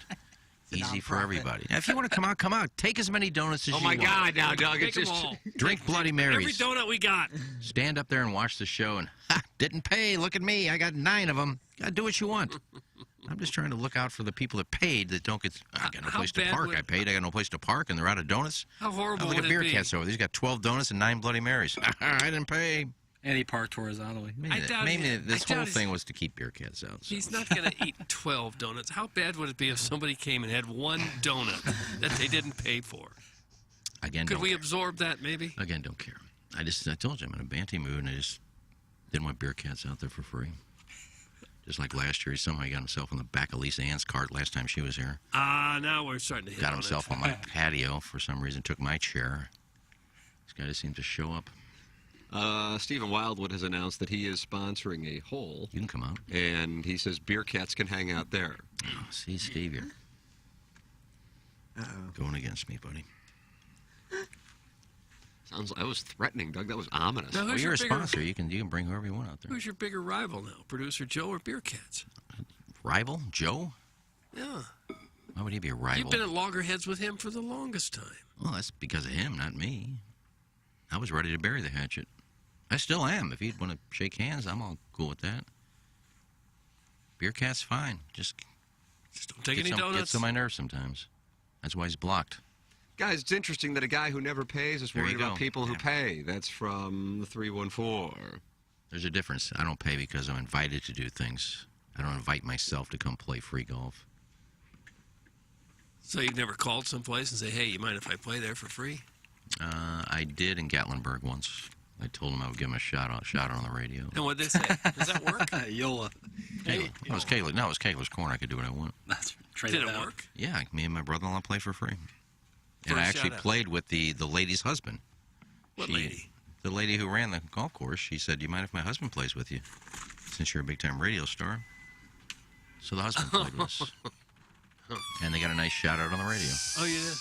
easy for everybody. Now, if you want to come out, come out. Take as many donuts as you want. Oh, my God, now, Doug. Take It's them just... all. Drink Bloody Marys. Every donut we got. Stand up there and watch the show and Didn't pay. Look at me. I got 9 of them. Gotta do what you want. I'm just trying to look out for the people that paid that don't get. I got no place to park. I paid. I got no place to park, and they're out of donuts. How horrible Look would at it Beer be? Cats over there. He's got 12 donuts and 9 Bloody Marys. I didn't pay. And he parked horizontally. Maybe this whole thing was to keep Beer Cats out. So. He's not going to eat 12 donuts. How bad would it be if somebody came and had 1 donut that they didn't pay for? Again, Could we absorb that, maybe? Again, don't care. I told you I'm in a banty mood, and I just didn't want Beer Cats out there for free. Just like last year, he somehow got himself on the back of Lisa Ann's cart last time she was here. Now we're starting to hit Got on himself it. on my patio for some reason, took my chair. This guy just seems to show up. Stephen Wildwood has announced that he is sponsoring a hole. You can come out. And he says Beer Cats can hang out there. Oh, see, Steve, you're going against me, buddy. That was threatening, Doug. That was ominous. Now, Well, you're a sponsor. You can bring whoever you want out there. Who's your bigger rival now? Producer Joe or Beer Cats? Rival? Joe? Yeah. Why would he be a rival? You've been at loggerheads with him for the longest time. Well, that's because of him, not me. I was ready to bury the hatchet. I still am. If he'd want to shake hands, I'm all cool with that. Beer Cat's fine. Just don't take any donuts. Gets on my nerves sometimes. That's why he's blocked. Guys, it's interesting that a guy who never pays is There worried you go. about people who pay. That's from the 314. There's a difference. I don't pay because I'm invited to do things. I don't invite myself to come play free golf. So you've never called someplace and say, hey, you mind if I play there for free? I did in Gatlinburg once. I told him I would give him a shout out on the radio. And what did they say? Does that work? Yola. It was Kayla's Corner. I could do what I want. Did it work? Yeah, me and my brother-in-law play for free. For And a I actually shout-out. played with the lady's husband. What lady? The lady who ran the golf course. She said, do you mind if my husband plays with you? Since you're a big-time radio star. So the husband played with us. And they got a nice shout-out on the radio. Oh, you did?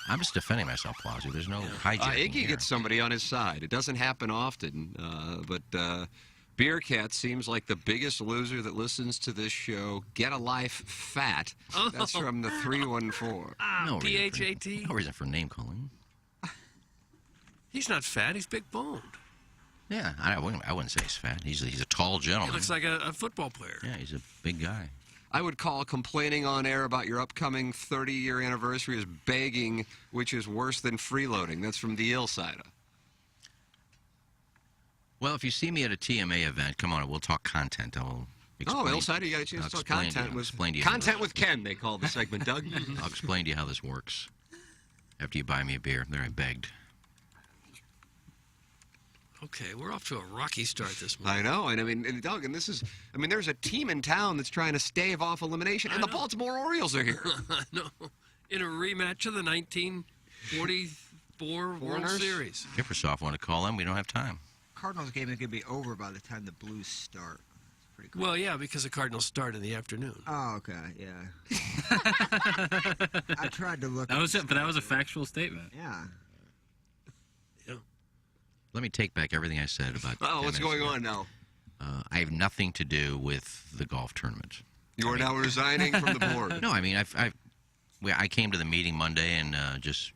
I'm just defending myself, Plowsy. There's no hijacking Iggy here. gets somebody on his side. It doesn't happen often, but Beer Cat seems like the biggest loser that listens to this show. Get a life fat. That's from the 314. P-H-A-T? No reason for name calling. He's not fat. He's big boned. Yeah, I wouldn't say he's fat. He's a tall He gentleman. looks like a football player. Yeah, he's a big guy. I would call complaining on air about your upcoming 30-year anniversary as begging, which is worse than freeloading. That's from the Illsider. Well, if you see me at a TMA event, come on, we'll talk content. I'll explain. Illsider, you got a chance to talk content. Explain to you Content with Ken, they call the segment, Doug. I'll explain to you how this works. After you buy me a beer, there I begged. Okay, we're off to a rocky start this morning. I know, and I mean, Doug, and this is, I mean, there's a team in town that's trying to stave off elimination, and the Baltimore Orioles are here. I know. In a rematch of the 1944 World Series. Kippersoff want to call in. We don't have time. Cardinals game is going to be over by the time the Blues start. It's pretty cool. Well, yeah, because the Cardinals start in the afternoon. Oh, okay, yeah. I tried to look. That was it, but that was a factual statement. Yeah. Let me take back everything I said about. Oh, what's going on now? I have nothing to do with the golf tournament. You are now resigning from the board. No, I mean, I came to the meeting Monday and just,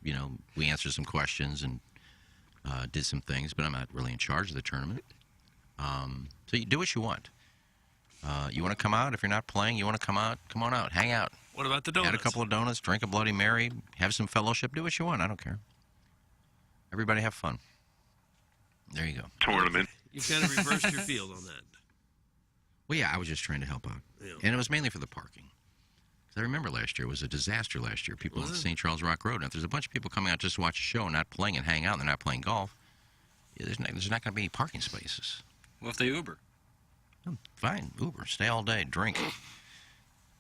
we answered some questions and did some things, but I'm not really in charge of the tournament. So you do what you want. You want to come out? If you're not playing, you want to come out? Come on out. Hang out. What about the donuts? Add a couple of donuts, drink a Bloody Mary, have some fellowship. Do what you want. I don't care. Everybody have fun. There you go. Tournament. You've kind of reversed your field on that. Well, yeah, I was just trying to help out. Yeah. And it was mainly for the parking. Because I remember last year, it was a disaster last year. People on St. Charles Rock Road. And if there's a bunch of people coming out just to watch a show and not playing and hang out and they're not playing golf, there's not going to be any parking spaces. Well, if they Uber? Oh, fine, Uber. Stay all day. Drink.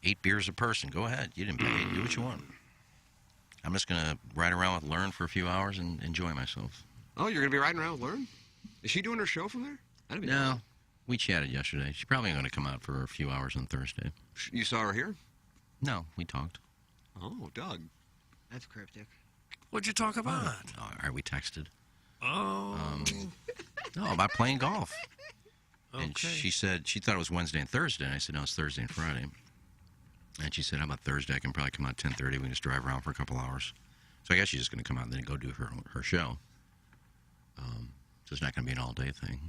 8 beers a person. Go ahead. You didn't pay. Do what you want. I'm just going to ride around with Learn for a few hours and enjoy myself. Oh, you're going to be riding around with Learn? Is she doing her show from there? That'd be No. We chatted yesterday. She's probably going to come out for a few hours on Thursday. You saw her here? No, we talked. Oh, Doug. That's cryptic. What'd you talk about? All right, we texted. Oh. No, about playing golf. Okay. And she said she thought it was Wednesday and Thursday, and I said, no, it's Thursday and Friday. And she said, how about Thursday? I can probably come out at 10:30. We can just drive around for a couple hours. So I guess she's just going to come out and then go do her show. So it's not going to be an all-day thing.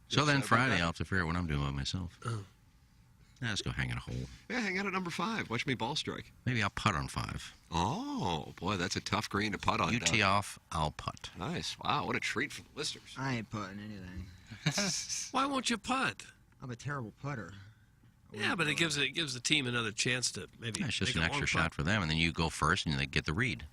So then Friday, I'll have to figure out what I'm doing by myself. Oh. Let's go hang in a hole. Yeah, hang out at number 5. Watch me ball strike. Maybe I'll putt on 5. Oh, boy, that's a tough green to putt on. You tee off, I'll putt. Nice. Wow, what a treat for the listeners. I ain't putting anything. Why won't you putt? I'm a terrible putter. Yeah, but it gives the team another chance to maybe. Yeah, it's just make an a long extra shot for them, and then you go first, and they get the read.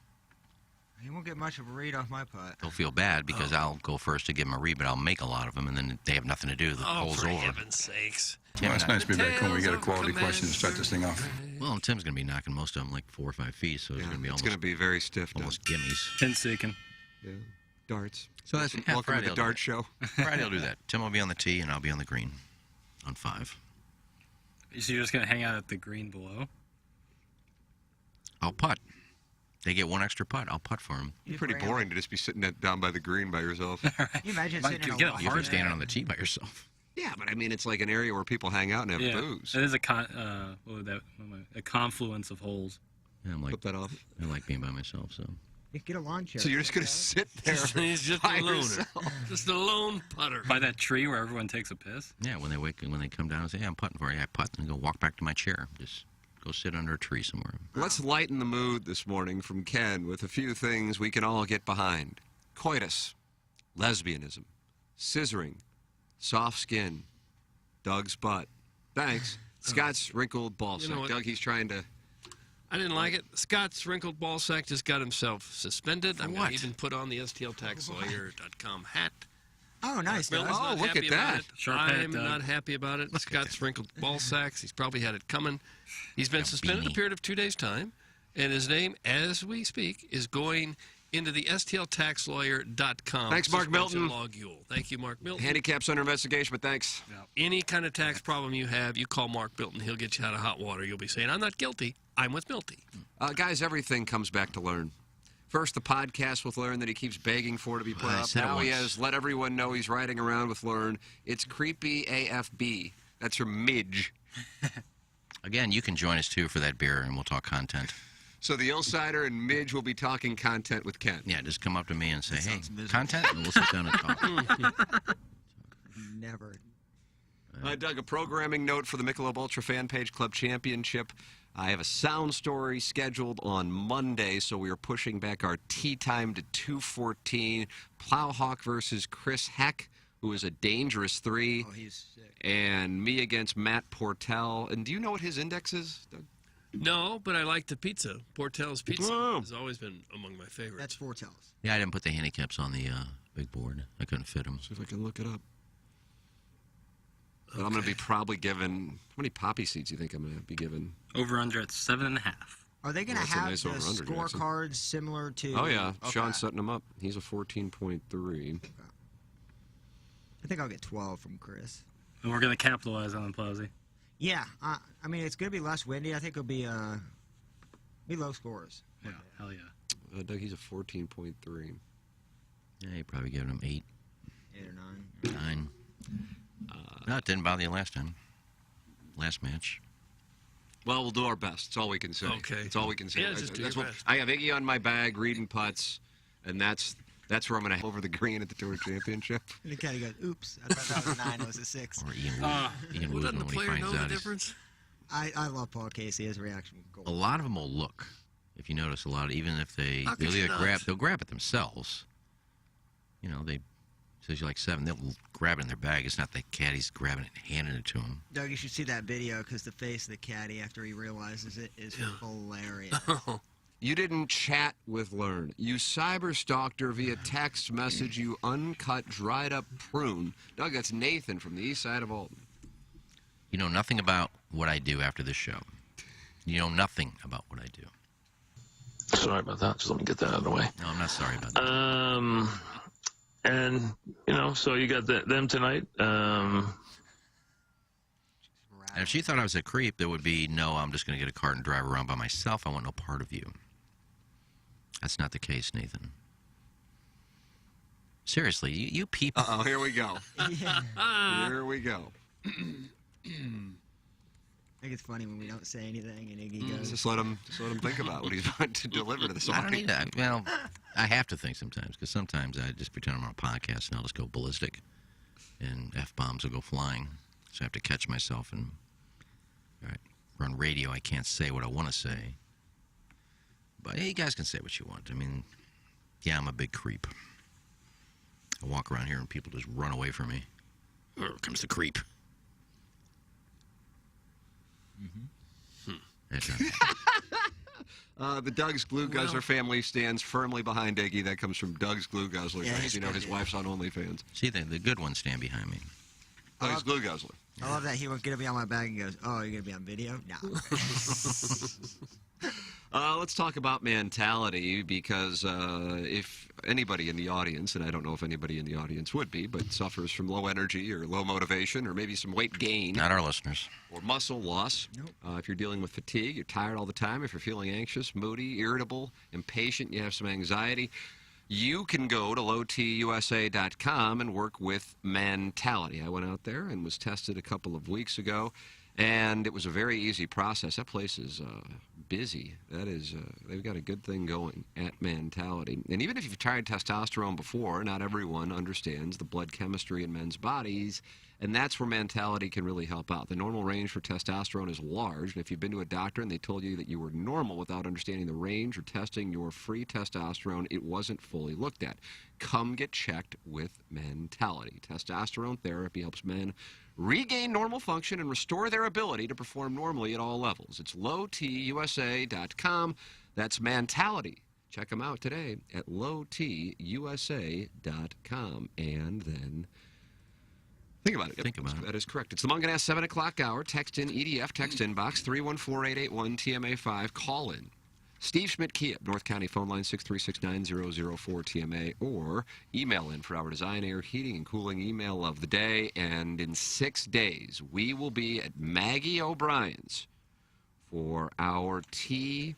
You won't get much of a read off my putt. They'll feel bad because I'll go first to give them a read, but I'll make a lot of them, and then they have nothing to do. The hole's for over. heaven's sakes. Well, it's nice to be back home. We got a quality question to start this thing off. Well, and Tim's going to be knocking most of them like 4 or 5 feet, so it's going to be almost. It's going to be very stiff. Almost gimmies. Pinseeking. Yeah. Darts. So that's welcome Friday to the dart show. Friday will do that. Tim will be on the tee, and I'll be on the green on 5. So you're just going to hang out at the green below? I'll putt. They get one extra putt. I'll putt for them. It's pretty boring to just be sitting down by the green by yourself. Can you imagine sitting in a You can stand on the tee by yourself. Yeah, but I mean, it's like an area where people hang out and have booze. It is a confluence of holes. Yeah, I'm like, Flip that off. I like being by myself, so. You get a lawn chair. So you're just going to sit there. He's just by a loner. yourself. Just a lone putter. By that tree where everyone takes a piss? Yeah, when they come down and say, "Hey, I'm putting for you," I putt and go walk back to my chair. Just go sit under a tree somewhere. Let's lighten the mood this morning from Ken with a few things we can all get behind. Coitus, lesbianism, scissoring, soft skin, Doug's butt. Thanks. Scott's wrinkled ball sack. You know what? Doug, he's trying to... I didn't like it. Scott's wrinkled ball sack just got himself suspended. I'm going to even put on the STLTaxLawyer.com hat. Oh, nice. Bill's Oh, not look happy at about that. it. Sharp hat, I'm Doug. not happy about it. Scott's wrinkled ball sacks. He's probably had it coming. He's been suspended a period of 2 days' time, and his name, as we speak, is going into the STLTaxLawyer.com. Thanks, Mark Milton. Logule. Thank you, Mark Milton. Handicap's under investigation, but thanks. Any kind of tax problem you have, you call Mark Milton. He'll get you out of hot water. You'll be saying, I'm not guilty. I'm with Milty. Guys, everything comes back to Learn. First, the podcast with Learn that he keeps begging for to be put up. Now he has let everyone know he's riding around with Learn. It's creepy AFB. That's from Midge. Again, you can join us, too, for that beer, and we'll talk content. So the Illsider and Midge will be talking content with Ken. Yeah, just come up to me and say, hey, content, and we'll sit down and talk. Never. Doug, a programming note for the Michelob Ultra Fan Page Club Championship. I have a sound story scheduled on Monday, so we are pushing back our tee time to 2:14. Plowhawk versus Chris Heck, who is a dangerous 3. Oh, he's sick. And me against Matt Portell. And do you know what his index is, Doug? No, but I like the pizza. Portell's Pizza has always been among my favorites. That's Portell's. Yeah, I didn't put the handicaps on the big board. I couldn't fit them. See if I can look it up. But I'm going to be probably given... How many poppy seeds do you think I'm going to be given? Over under at 7.5. Are they going to That's a have nice the over-under, Jackson. scorecards similar to... Oh, yeah. Okay. Sean's setting them up. He's a 14.3. I think I'll get 12 from Chris. And we're going to capitalize on it, Plowsy. Yeah. I mean, it's going to be less windy. I think it'll be low scores. Yeah, hell yeah. Doug, he's a 14.3. Yeah, you're probably giving them 8. 8 or 9. 9. No, it didn't bother you last time. Last match. Well, we'll do our best. That's all we can say. Okay. That's all we can say. Yeah, just do your best. I have Iggy on my bag, reading putts, and that's where I'm going to over the green at the Tour Championship. And the caddy goes, oops, I thought that was a 9, it was a 6. Or Ian Well, Wood doesn't the when he player finds know the out. difference? I love Paul Casey. His reaction was A gold. lot of them will look. If you notice, a lot, even if How could you not? they'll grab it themselves. You know, they says you're like 7, they'll grab it in their bag. It's not the caddy's grabbing it and handing it to them. Doug, you should see that video because the face of the caddy after he realizes it is hilarious. You didn't chat with Learn. You cyber-stalked her via text message, you uncut, dried-up prune. Doug, that's Nathan from the east side of Alton. You know nothing about what I do after this show. You know nothing about what I do. Sorry about that. Just let me get that out of the way. No, I'm not sorry about that. And, so you got them tonight. And if she thought I was a creep, there would be, no, I'm just going to get a cart and drive around by myself. I want no part of you. That's not the case, Nathan. Seriously, you people. Uh-oh, here we go. Here we go. I think it's funny when we don't say anything and Iggy goes. Just let him think about what he's about to deliver to the I don't audience. need that. Well, I have to think sometimes, because sometimes I just pretend I'm on a podcast and I'll just go ballistic. and F-bombs will go flying. So I have to catch myself and, all right, we're on radio. I can't say what I want to say. But hey, you guys can say what you want. I mean, yeah, I'm a big creep. I walk around here and people just run away from me. Here comes the creep. The Doug's Glue Guzzler family stands firmly behind Iggy. That comes from Doug's Glue Guzzler. Yeah, As you know, his wife's on OnlyFans. See, the good ones stand behind me. Doug's Glue Guzzler. I love that he was going to be on my bag and goes, oh, you're going to be on video? No. Let's talk about mentality, because if anybody in the audience, and I don't know if anybody in the audience would be, but suffers from low energy or low motivation or maybe some weight gain. Not our listeners. Or muscle loss. Nope. If you're dealing with fatigue, you're tired all the time, if you're feeling anxious, moody, irritable, impatient, you have some anxiety, you can go to lowtusa.com and work with mentality. I went out there and was tested a couple of weeks ago, and it was a very easy process. That place is busy. That is, they've got a good thing going at mentality. And even if you've tried testosterone before, not everyone understands the blood chemistry in men's bodies, and that's where mentality can really help out. The normal range for testosterone is large, and if you've been to a doctor and they told you that you were normal without understanding the range or testing your free testosterone, it wasn't fully looked at. Come get checked with mentality. Testosterone therapy helps men regain normal function and restore their ability to perform normally at all levels. It's lowtusa.com. That's mentality. Check them out today at lowtusa.com. And then think about it. Think about it. That is correct. It's the Mungan Ass 7 o'clock hour. Text in EDF. Text inbox 314-881-TMA5. Call in. Steve Schmidt Kia, North County phone line 636-9004-TMA, or email in for our design, air, heating, and cooling email of the day. And in 6 days, we will be at Maggie O'Brien's for our TMA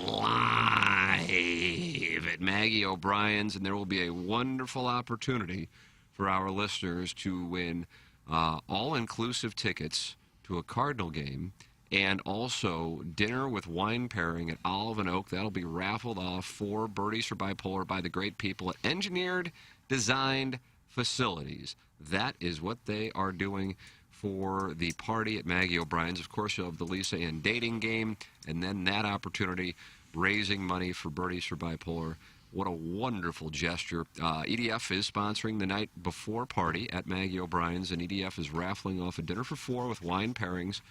Live at Maggie O'Brien's, and there will be a wonderful opportunity for our listeners to win all-inclusive tickets to a Cardinal game, and also dinner with wine pairing at Olive and Oak. That'll be raffled off for Birdies for Bipolar by the great people at Engineered Designed Facilities. That is what they are doing for the party at Maggie O'Brien's. Of course, you'll have the Lisa Ann dating game, and then that opportunity, raising money for Birdies for Bipolar. What a wonderful gesture. EDF is sponsoring the night before party at Maggie O'Brien's, and EDF is raffling off a dinner for four with wine pairings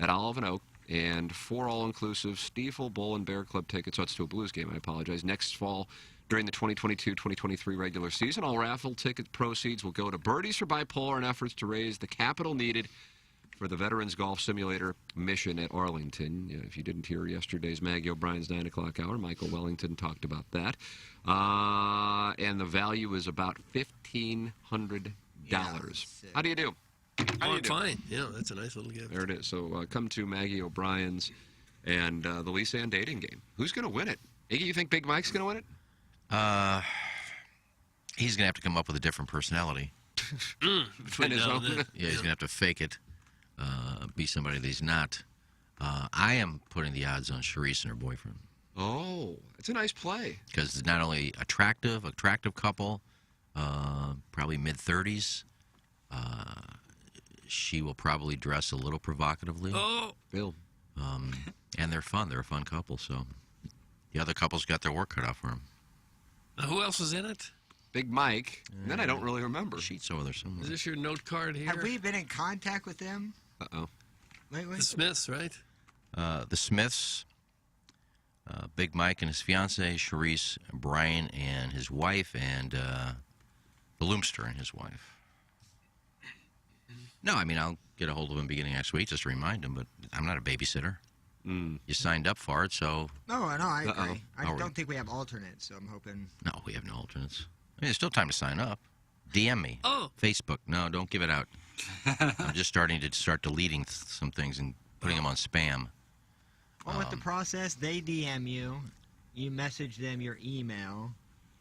at Olive and Oak, and 4 all-inclusive Stiefel, Bull, and Bear Club tickets. So it's to a Blues game, I apologize. Next fall, during the 2022-2023 regular season, all raffle ticket proceeds will go to Birdies for Bipolar in efforts to raise the capital needed for the Veterans Golf Simulator mission at Arlington. If you didn't hear yesterday's Maggie O'Brien's 9 o'clock hour, Michael Wellington talked about that. And the value is about $1,500. How do you do? Oh, fine. Yeah, that's a nice little gift. There it is. So come to Maggie O'Brien's and the Lisa Ann dating game. Who's going to win it? Iggy, you think Big Mike's going to win it? He's going to have to come up with a different personality. Between his own. Yeah, he's going to have to fake it, be somebody that he's not. I am putting the odds on Charisse and her boyfriend. Oh, it's a nice play. Because it's not only attractive couple, probably mid-30s. She will probably dress a little provocatively. Oh, Bill. And they're fun. They're a fun couple. So the other couple's got their work cut out for them. Who else is in it? Big Mike. And then I don't really remember. Sheets over there somewhere. Is this your note card here? Have we been in contact with them? Uh-oh. Lately? The Smiths, right? The Smiths, Big Mike and his fiancée, Charisse, Brian and his wife, and the Loomster and his wife. No, I mean, I'll get a hold of him beginning next week just to remind him, but I'm not a babysitter. You signed up for it, so... No, I agree. I don't think we have alternates, so I'm hoping... No, we have no alternates. I mean, there's still time to sign up. DM me. Oh. Facebook. No, don't give it out. I'm just starting to deleting some things and putting them on spam. Well, with the process, they DM you, you message them your email,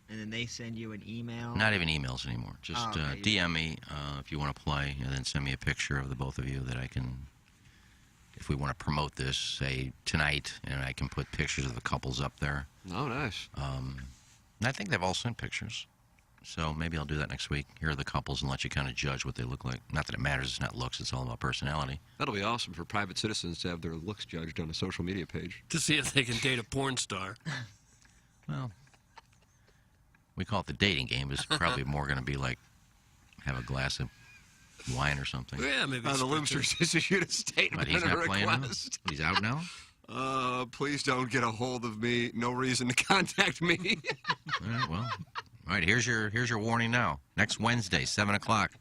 and then they send you an email. Not even emails anymore. Just DM me if you want to play, and then send me a picture of the both of you that I can, if we want to promote this, say, tonight, and I can put pictures of the couples up there. Oh, nice. And I think they've all sent pictures. So maybe I'll do that next week. Here are the couples and let you kind of judge what they look like. Not that it matters. It's not looks. It's all about personality. That'll be awesome for private citizens to have their looks judged on a social media page. To see if they can date a porn star. Well, we call it the dating game. It's probably more going to be like have a glass of wine or something. Yeah, maybe. The Loomsters issued a statement. But he's not playing now? Request. He's out now? Please don't get a hold of me. No reason to contact me. All right, well. All right, here's your warning now. Next Wednesday, 7 o'clock,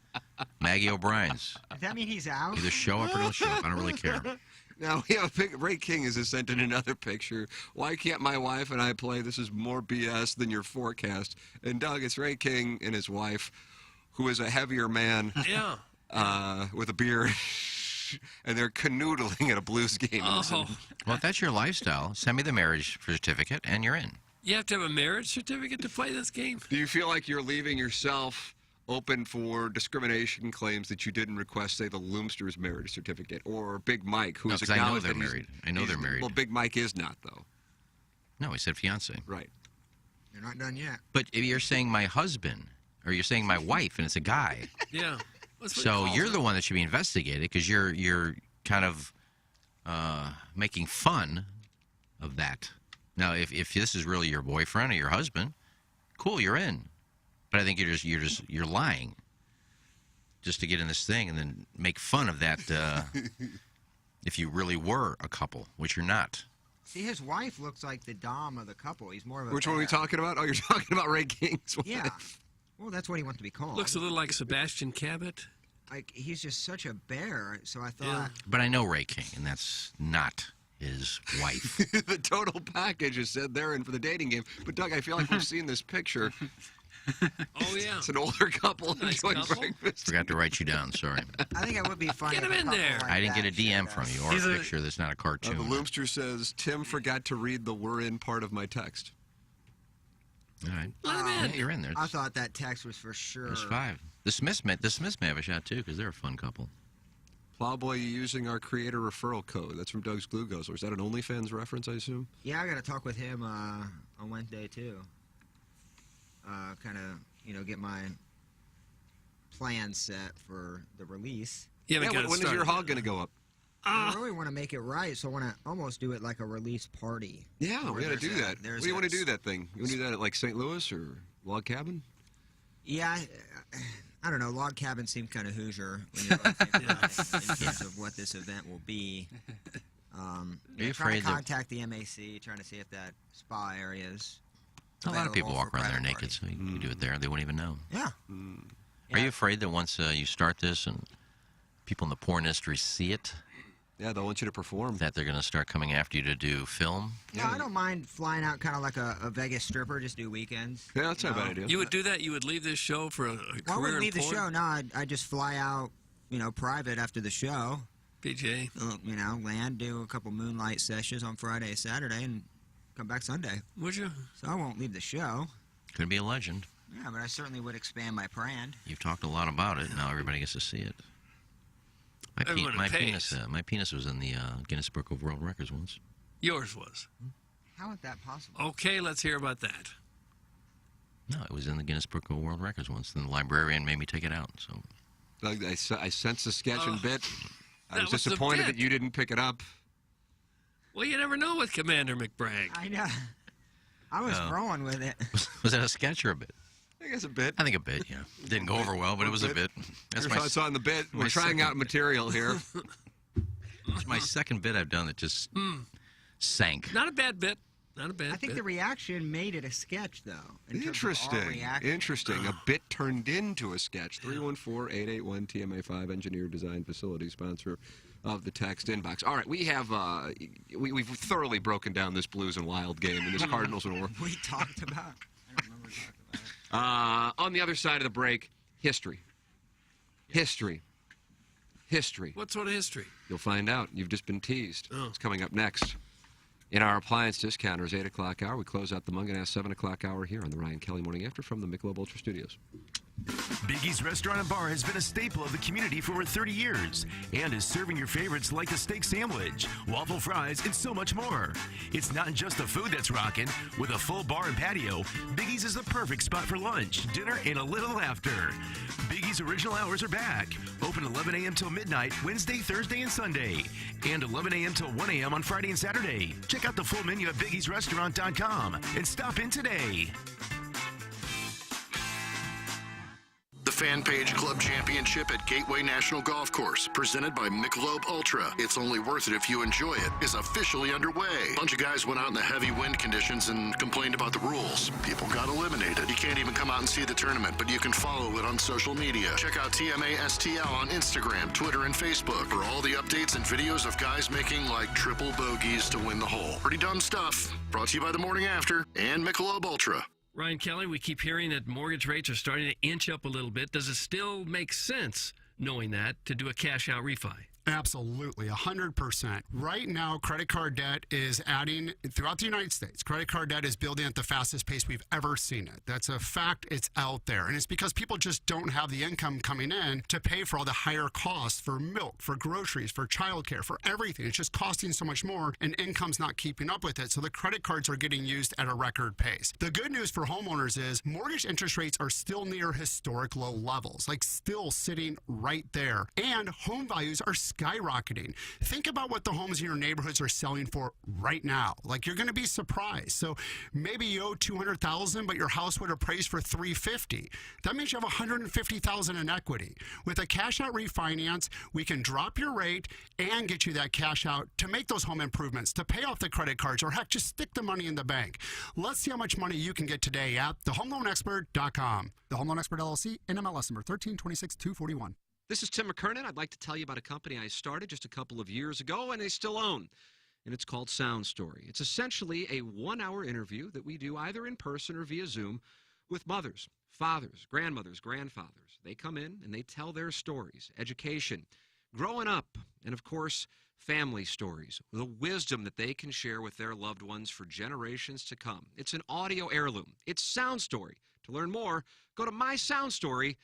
Maggie O'Brien's. Does that mean he's out? Either show up or don't show up. I don't really care. Now, we have Ray King has sent in another picture. Why can't my wife and I play This Is More BS Than Your Forecast? And, Doug, it's Ray King and his wife, who is a heavier man with a beard, and they're canoodling at a Blues game. Oh. Well, if that's your lifestyle, send me the marriage certificate, and you're in. You have to have a marriage certificate to play this game? Do you feel like you're leaving yourself open for discrimination claims that you didn't request, say, the Loomsters marriage certificate, or Big Mike, who's acknowledged I know they're married. I know they're married. Well, Big Mike is not, though. No, he said fiance. Right. You're not done yet. But if you're saying my husband, or you're saying my wife, and it's a guy. Yeah. So you're the one that should be investigated because you're kind of making fun of that. Now, if this is really your boyfriend or your husband, cool, you're in. But I think you're lying just to get in this thing and then make fun of that if you really were a couple, which you're not. See, his wife looks like the dom of the couple. He's more of a Which one are we talking about? Oh, you're talking about Ray King's wife. Yeah. Well, that's what he wants to be called. Looks a little like Sebastian Cabot. Like, he's just such a bear, so I thought... Yeah. But I know Ray King, and that's not his wife. The total package is said they're in for the dating game. But, Doug, I feel like we've seen this picture. Oh, yeah. It's an older couple Nice enjoying couple. breakfast. Forgot to write you down, sorry. I think it would be funny. Get him if a in couple there. like I didn't get a that DM showed from up. you or a picture that's not a cartoon. The Loomster says, Tim forgot to read the "we're in" part of my text. All right. Let him in. Yeah, you're in there. I thought that text was for sure. There's 5. The Smiths may have a shot, too, because they're a fun couple. Plowboy, you using our creator referral code. That's from Doug's Glue Guzzler. Is that an OnlyFans reference, I assume? Yeah, I got to talk with him on Wednesday, too. Kind of, get my plan set for the release. Yeah, when is your hog going to go up? I really want to make it right, so I want to almost do it like a release party. Yeah, we got to do that. Where do you want to do that thing? You want to do that at like St. Louis or Log Cabin? Yeah, I don't know. Log Cabin seemed kind of Hoosier when you're thinking about it, in terms of what this event will be. Are you trying afraid to contact the MAC, trying to see if that spa area is a lot of people available walk for around there private naked, so you can do it there. They won't even know. Yeah. Are you afraid that once you start this and people in the porn industry see it, yeah, they'll want you to perform, that they're going to start coming after you to do film? No, I don't mind flying out kind of like a Vegas stripper, just do weekends. Yeah, that's not a bad idea. You would do that? You would leave this show for a Well, I career wouldn't in leave the porn? show. No, I'd just fly out, private after the show. BJ. Land, do a couple moonlight sessions on Friday, Saturday, and come back Sunday. Would you? So I won't leave the show. Could be a legend. Yeah, but I certainly would expand my brand. You've talked a lot about it. Now everybody gets to see it. My penis was in the Guinness Book of World Records once. Yours was. How is that possible? Okay, let's hear about that. No, it was in the Guinness Book of World Records once. Then the librarian made me take it out. So Doug, I sensed the sketch and bit. I was was the disappointed bit. that you didn't pick it up. Well, you never know with Commander McBragg. I know. I was rolling with it. was that a sketch or a bit? I guess a bit. I think a bit, yeah. Didn't go over well, but it was a bit. That's my thoughts on the bit. We're trying out material here. It's my second bit I've done that just sank. Not a bad bit. Not a bad bit. I think the reaction made it a sketch, though. Interesting. A bit turned into a sketch. 314-881-TMA5, Engineer Design Facility, sponsor of the text inbox. All right, we have we've thoroughly broken down this Blues and Wild game in this Cardinals and Orioles. We talked about. I don't remember talking about it. On the other side of the break, history. History. What sort of history? You'll find out. You've just been teased. Oh. It's coming up next. In our appliance discounters, 8 o'clock hour, we close out the Munganass 7 o'clock hour here on the Ryan Kelly Morning After from the Michelob Ultra Studios. Biggie's Restaurant and Bar has been a staple of the community for over 30 years and is serving your favorites like the steak sandwich, waffle fries, and so much more. It's not just the food that's rocking. With a full bar and patio, Biggie's is the perfect spot for lunch, dinner, and a little laughter. Biggie's original hours are back. Open 11 a.m. till midnight, Wednesday, Thursday, and Sunday. And 11 a.m. till 1 a.m. on Friday and Saturday. Check out the full menu at biggiesrestaurant.com and stop in today. The Fan Page Club Championship at Gateway National Golf Course, presented by Michelob Ultra. It's only worth it if you enjoy it, is officially underway. A bunch of guys went out in the heavy wind conditions and complained about the rules. People got eliminated. You can't even come out and see the tournament, but you can follow it on social media. Check out TMA STL on Instagram, Twitter, and Facebook for all the updates and videos of guys making like triple bogeys to win the hole. Pretty dumb stuff. Brought to you by The Morning After and Michelob Ultra. Ryan Kelly, we keep hearing that mortgage rates are starting to inch up a little bit. Does it still make sense, knowing that, to do a cash-out refi? Absolutely, 100%. Right now, credit card debt is adding throughout the United States. Credit card debt is building at the fastest pace we've ever seen it. That's a fact. It's out there. And it's because people just don't have the income coming in to pay for all the higher costs for milk, for groceries, for childcare, for everything. It's just costing so much more, and income's not keeping up with it. So the credit cards are getting used at a record pace. The good news for homeowners is mortgage interest rates are still near historic low levels, like still sitting right there. And home values are skyrocketing. Think about what the homes in your neighborhoods are selling for right now. Like, you're going to be surprised. So maybe you owe $200,000, but your house would appraise for $350,000. That means you have $150,000 in equity. With a cash out refinance, we can drop your rate and get you that cash out to make those home improvements, to pay off the credit cards, or heck, just stick the money in the bank. Let's see how much money you can get today at thehomeloanexpert.com. The Home Loan Expert LLC, NMLS number 1326241. This is Tim McKernan. I'd like to tell you about a company I started just a couple of years ago and I still own. And it's called Sound Story. It's essentially a 1-hour interview that we do either in person or via Zoom with mothers, fathers, grandmothers, grandfathers. They come in and they tell their stories, education, growing up, and of course, family stories, the wisdom that they can share with their loved ones for generations to come. It's an audio heirloom. It's Sound Story. To learn more, go to mysoundstory.com.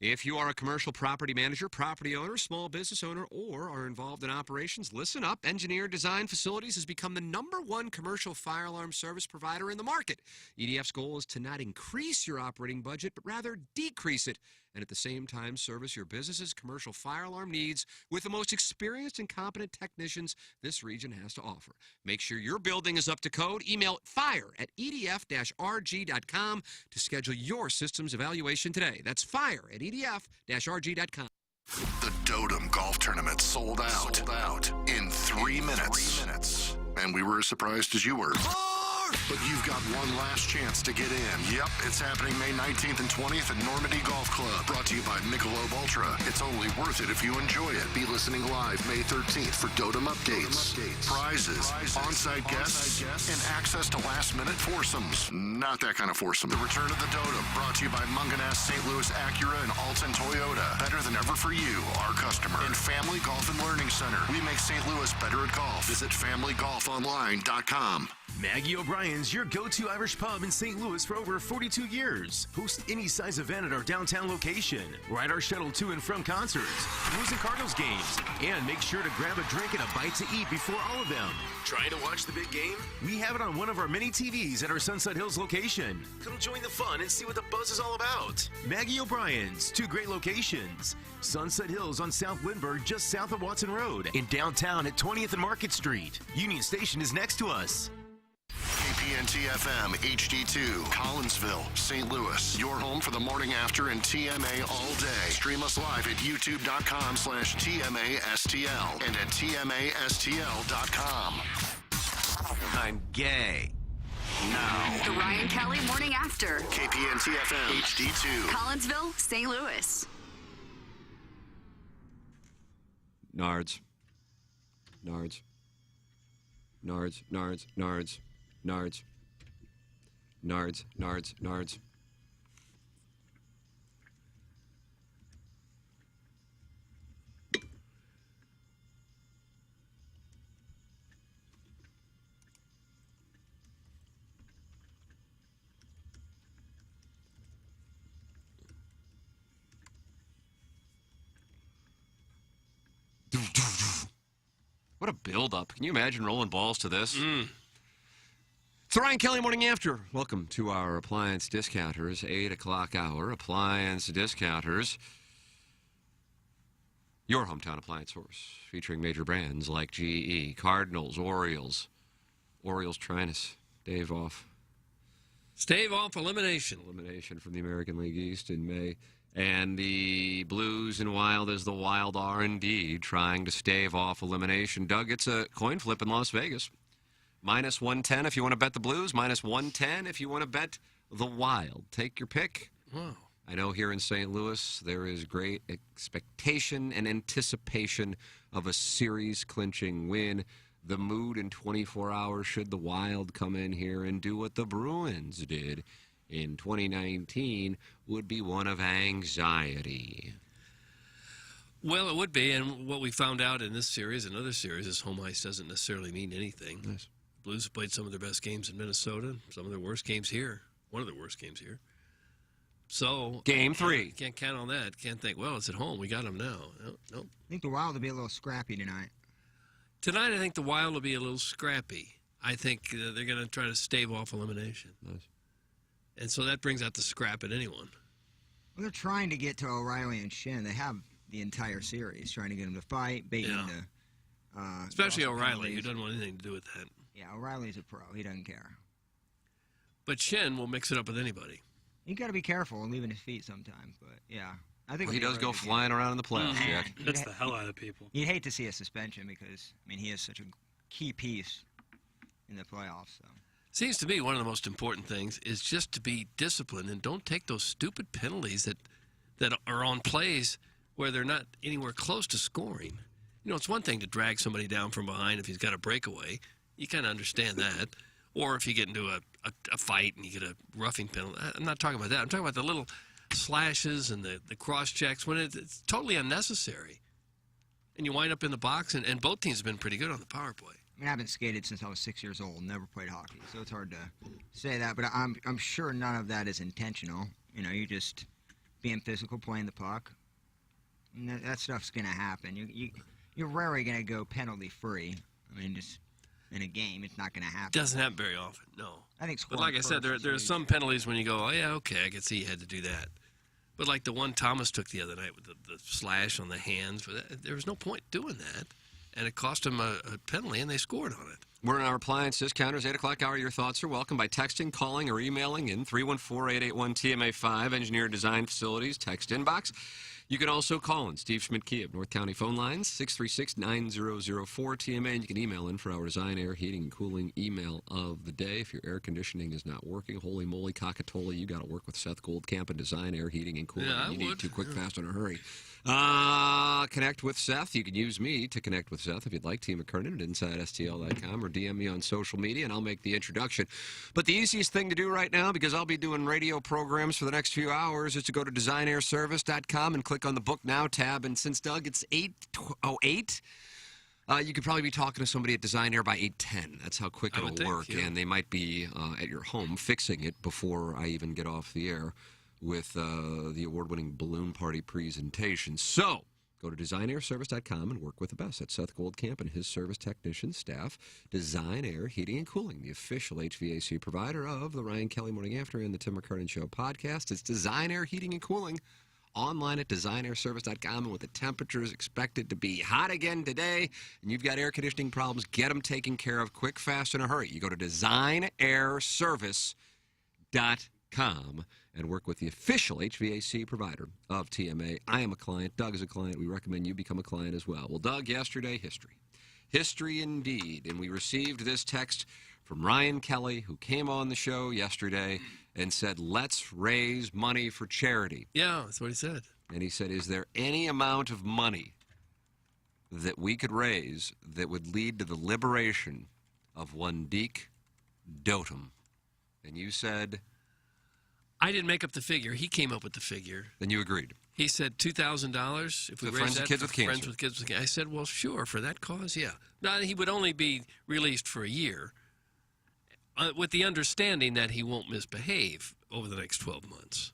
If you are a commercial property manager, property owner, small business owner, or are involved in operations, listen up. Engineer Design Facilities has become the #1 commercial fire alarm service provider in the market. EDF's goal is to not increase your operating budget, but rather decrease it, and at the same time service your business's commercial fire alarm needs with the most experienced and competent technicians this region has to offer. Make sure your building is up to code. Email fire@edf-rg.com to schedule your systems evaluation today. That's fire@edf-rg.com. The Dotem Golf Tournament sold out in 3 minutes. And we were as surprised as you were. But you've got one last chance to get in. Yep, it's happening May 19th and 20th at Normandy Golf Club. Brought to you by Michelob Ultra. It's only worth it if you enjoy it. Be listening live May 13th for Dotem updates, prizes, on-site guests, and access to last-minute foursomes. Not that kind of foursome. The return of the Dotem, brought to you by Munganess, St. Louis Acura, and Alton Toyota. Better than ever for you, our customer. And Family Golf and Learning Center. We make St. Louis better at golf. Visit familygolfonline.com. Maggie O'Brien's, your go-to Irish pub in St. Louis for over 42 years. Host any size event at our downtown location. Ride our shuttle to and from concerts, Blues and Cardinals games, and make sure to grab a drink and a bite to eat before all of them. Trying to watch the big game? We have it on one of our many TVs at our Sunset Hills location. Come join the fun and see what the buzz is all about. Maggie O'Brien's, 2 great locations. Sunset Hills on South Lindbergh, just south of Watson Road, and downtown at 20th and Market Street. Union Station is next to us. KPNT-FM HD2, Collinsville, St. Louis. Your home for the morning after and TMA all day. Stream us live at youtube.com/TMASTL and at TMASTL.com. I'm gay. Now. The Ryan Kelly Morning After. KPNT-FM HD2. Collinsville, St. Louis. Nards. Nards. Nards, nards, nards. Nards. Nards, nards, nards. What a build-up. Can you imagine rolling balls to this? It's the Ryan Kelly Morning After. Welcome to our Appliance Discounters, 8 o'clock hour. Appliance Discounters, your hometown appliance source, featuring major brands like GE, Cardinals, Orioles trying to stave off elimination from the American League East in May. And the Blues and Wild, as the Wild are indeed, trying to stave off elimination. Doug, it's a coin flip in Las Vegas. Minus 110 if you want to bet the Blues. Minus 110 if you want to bet the Wild. Take your pick. Wow. I know here in St. Louis there is great expectation and anticipation of a series-clinching win. The mood in 24 hours should the Wild come in here and do what the Bruins did in 2019 would be one of anxiety. Well, it would be, and what we found out in this series and other series is home ice doesn't necessarily mean anything. Nice. Blues have played some of their best games in Minnesota, some of their worst games here. One of their worst games here. So Game 3. Can't count on that. Can't think, well, it's at home. We got them now. Nope. I think the Wild will be a little scrappy tonight. Tonight, I think the Wild will be a little scrappy. I think they're going to try to stave off elimination. Nice. And so that brings out the scrap at anyone. Well, they're trying to get to O'Reilly and Shin. They have the entire series, trying to get them to fight, baiting the... Especially O'Reilly, who doesn't want anything to do with that. Yeah, O'Reilly's a pro. He doesn't care. But Shin will mix it up with anybody. You got to be careful in leaving his feet sometimes, but yeah. I think he does go flying around in the playoffs. That's the hell out of people. You'd hate to see a suspension because, I mean, he is such a key piece in the playoffs. So. Seems to me one of the most important things is just to be disciplined and don't take those stupid penalties that are on plays where they're not anywhere close to scoring. You know, it's one thing to drag somebody down from behind if he's got a breakaway. You kind of understand that. Or if you get into a fight and you get a roughing penalty. I'm not talking about that. I'm talking about the little slashes and the cross-checks when it's totally unnecessary. And you wind up in the box, and both teams have been pretty good on the power play. I mean, I've been skated since I was 6 years old, never played hockey, so it's hard to say that. But I'm sure none of that is intentional. You know, you're just being physical, playing the puck. And that stuff's going to happen. You're rarely going to go penalty-free. I mean, just in a game, it's not going to happen. Doesn't happen very often, no. I think but like I said, there are some penalties when you go, oh, yeah, okay, I can see you had to do that. But like the one Thomas took the other night with the slash on the hands, there was no point doing that. And it cost him a penalty, and they scored on it. We're in our Appliance Discounters, 8 o'clock hour. Your thoughts are welcome by texting, calling, or emailing in 314-881-TMA5, Engineer Design Facilities, text inbox. You can also call in Steve Schmidt Kia, North County phone lines, 636-9004-TMA, and you can email in for our Design Air Heating and Cooling email of the day. If your air conditioning is not working, holy moly, cockatoli, you got to work with Seth Goldcamp and Design Air Heating and Cooling. Yeah, you need to quick, fast, in a hurry. Connect with Seth. You can use me to connect with Seth if you'd like. T. McKernan at InsideSTL.com or DM me on social media, and I'll make the introduction. But the easiest thing to do right now, because I'll be doing radio programs for the next few hours, is to go to DesignAirService.com and click on the Book Now tab. And since, Doug, it's 8:08, you could probably be talking to somebody at Design Air by 8:10. That's how quick it'll work. And they might be at your home fixing it before I even get off the air with the award-winning balloon party presentation. So go to DesignAirService.com and work with the best. That's Seth Goldcamp and his service technician staff. Design Air Heating and Cooling, the official HVAC provider of the Ryan Kelly Morning After and the Tim McKernan Show podcast. It's Design Air Heating and Cooling. Online at DesignAirService.com, and with the temperatures expected to be hot again today, and you've got air conditioning problems, get them taken care of quick, fast, in a hurry. You go to DesignAirService.com and work with the official HVAC provider of TMA. I am a client. Doug is a client. We recommend you become a client as well. Well, Doug, yesterday, history. History indeed. And we received this text from Ryan Kelly, who came on the show yesterday and said, let's raise money for charity. Yeah, that's what he said. And he said, is there any amount of money that we could raise that would lead to the liberation of one Deke Dotum? And you said... I didn't make up the figure. He came up with the figure. Then you agreed. He said $2,000 if we raise that for Friends with Kids with Cancer. I said, well, sure, for that cause, yeah. Now, he would only be released for a year with the understanding that he won't misbehave over the next 12 months.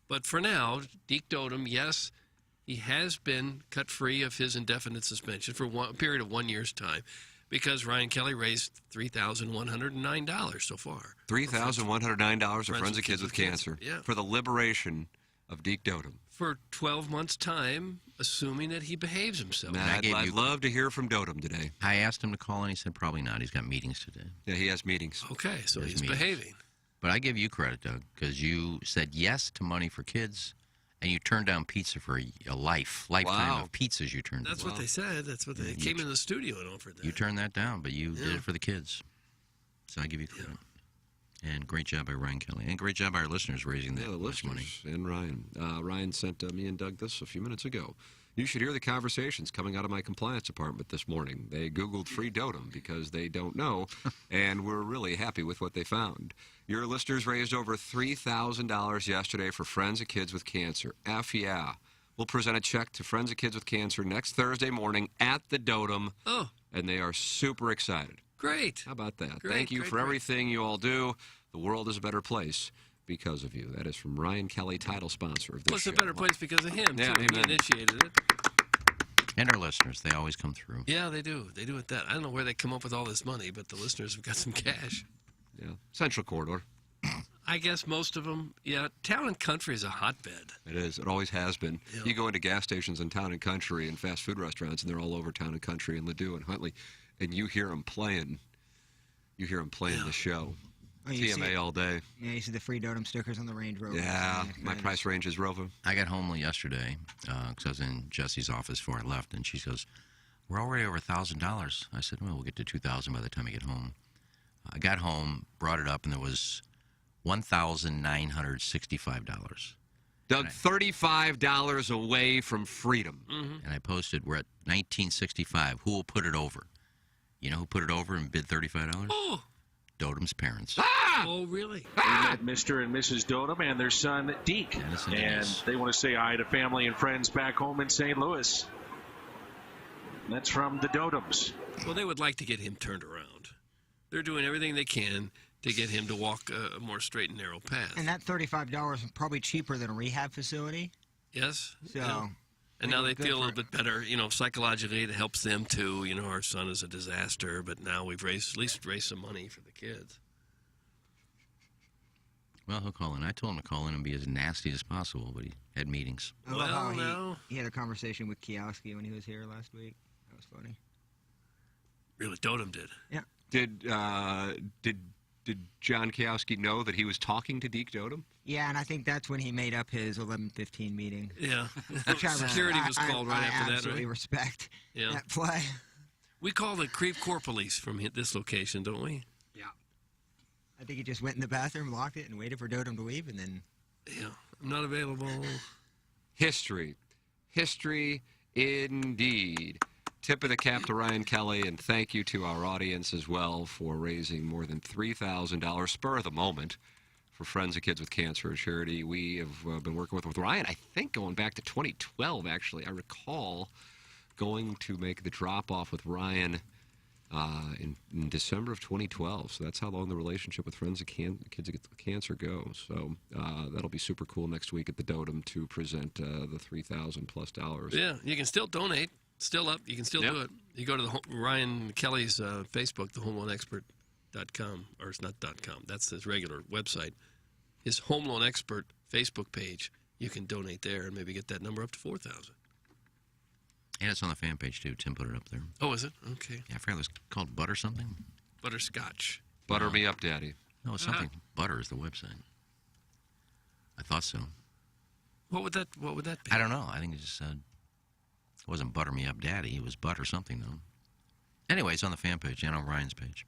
But for now, Deke Dotum, yes, He has been cut free of his indefinite suspension for a period of 1 year's time because Ryan Kelly raised $3,109 so far. $3,109 for Friends of Kids with Cancer. Yeah. For the liberation of Deke Dotem. For 12 months' time, assuming that he behaves himself. I'd love to hear from Dotem today. I asked him to call, and he said probably not. He's got meetings today. Yeah, he has meetings. Okay, so There's he's meetings. behaving. But I give you credit, Doug, because you said yes to money for kids, and you turned down pizza for a lifetime of pizzas you turned down. That's what they said. That's what they came in the studio and offered that. You turned that down, but you did it for the kids. So I give you credit. And great job by Ryan Kelly. And great job by our listeners raising that much money. And Ryan. Ryan sent me and Doug this a few minutes ago. You should hear the conversations coming out of my compliance department this morning. They Googled free Dotem because they don't know, and we're really happy with what they found. Your listeners raised over $3,000 yesterday for Friends of Kids with Cancer. F yeah. We'll present a check to Friends of Kids with Cancer next Thursday morning at the Dotem. Oh. And they are super excited. Great. How about that? Great, Thank you great, for great. everything you all do. The world is a better place because of you. That is from Ryan Kelly, title sponsor of this Well, it's show. a better place because of him, Yeah, too. He amen. initiated it. And our listeners, they always come through. Yeah, they do. They do it that. I don't know where they come up with all this money, but the listeners have got some cash. Yeah, Central Corridor. I guess most of them, town and country is a hotbed. It is. It always has been. Yeah. You go into gas stations in town and country and fast food restaurants, and they're all over town and country and Ladue and Huntley, and you hear them playing. You hear them playing the show. Oh, you TMA see- all day. Yeah, you see the free Dotem stickers on the Range Rover. Yeah, my price range is Rover. I got home yesterday because I was in Jesse's office before I left, and she goes, "We're already over $1,000." I said, "Well, we'll get to $2,000 by the time I get home." I got home, brought it up, and there was $1,965. Doug, $35 away from freedom. And I posted, "We're at $1,965. Who will put it over?" You know who put it over and bid $35? Oh. Dotem's parents. Oh, really? We met Mr. and Mrs. Dotem and their son, Deke. And they want to say hi to family and friends back home in St. Louis. That's from the Dotems. Well, they would like to get him turned around. They're doing everything they can to get him to walk a more straight and narrow path. And that $35 is probably cheaper than a rehab facility. Yes. So. Yeah. And now they good feel a for- little bit better, psychologically. It helps them, too. Our son is a disaster, but now we've at least raised some money for the kids. Well, he'll call in. I told him to call in and be as nasty as possible, but he had meetings. I love how no. he had a conversation with Kioski when he was here last week. That was funny. Really, Dotem did. Yeah. Did John Kowski know that he was talking to Deke Dotem? Yeah, and I think that's when he made up his 11:15 meeting. Yeah. Which Security was called right after that, absolutely right? respect Yeah. that play. We call the Creve Coeur police from this location, don't we? Yeah. I think he just went in the bathroom, locked it, and waited for Dotem to leave, and then... Yeah. I'm not available. History. History indeed. Tip of the cap to Ryan Kelly, and thank you to our audience as well for raising more than $3,000, spur of the moment, for Friends of Kids with Cancer, a charity we have been working with Ryan, I think going back to 2012, actually. I recall going to make the drop-off with Ryan in December of 2012. So that's how long the relationship with Friends of Kids with Cancer goes. So that'll be super cool next week at the Dotem to present the $3,000+ Yeah, you can still donate. Still up. You can still do it. You go to the Ryan Kelly's Facebook, thehomeloanexpert.com, or it's not .com. That's his regular website. His Home Loan Expert Facebook page. You can donate there and maybe get that number up to $4,000. And it's on the fan page, too. Tim put it up there. Oh, is it? Okay. Yeah, I forgot it was called Butter something. Butterscotch. Butter me up, Daddy. No, it's something. Butter is the website. I thought so. What would that be? I don't know. I think it just said... It wasn't Butter Me Up Daddy. It was Butter something, though. Anyway, it's on the fan page and on Ryan's page.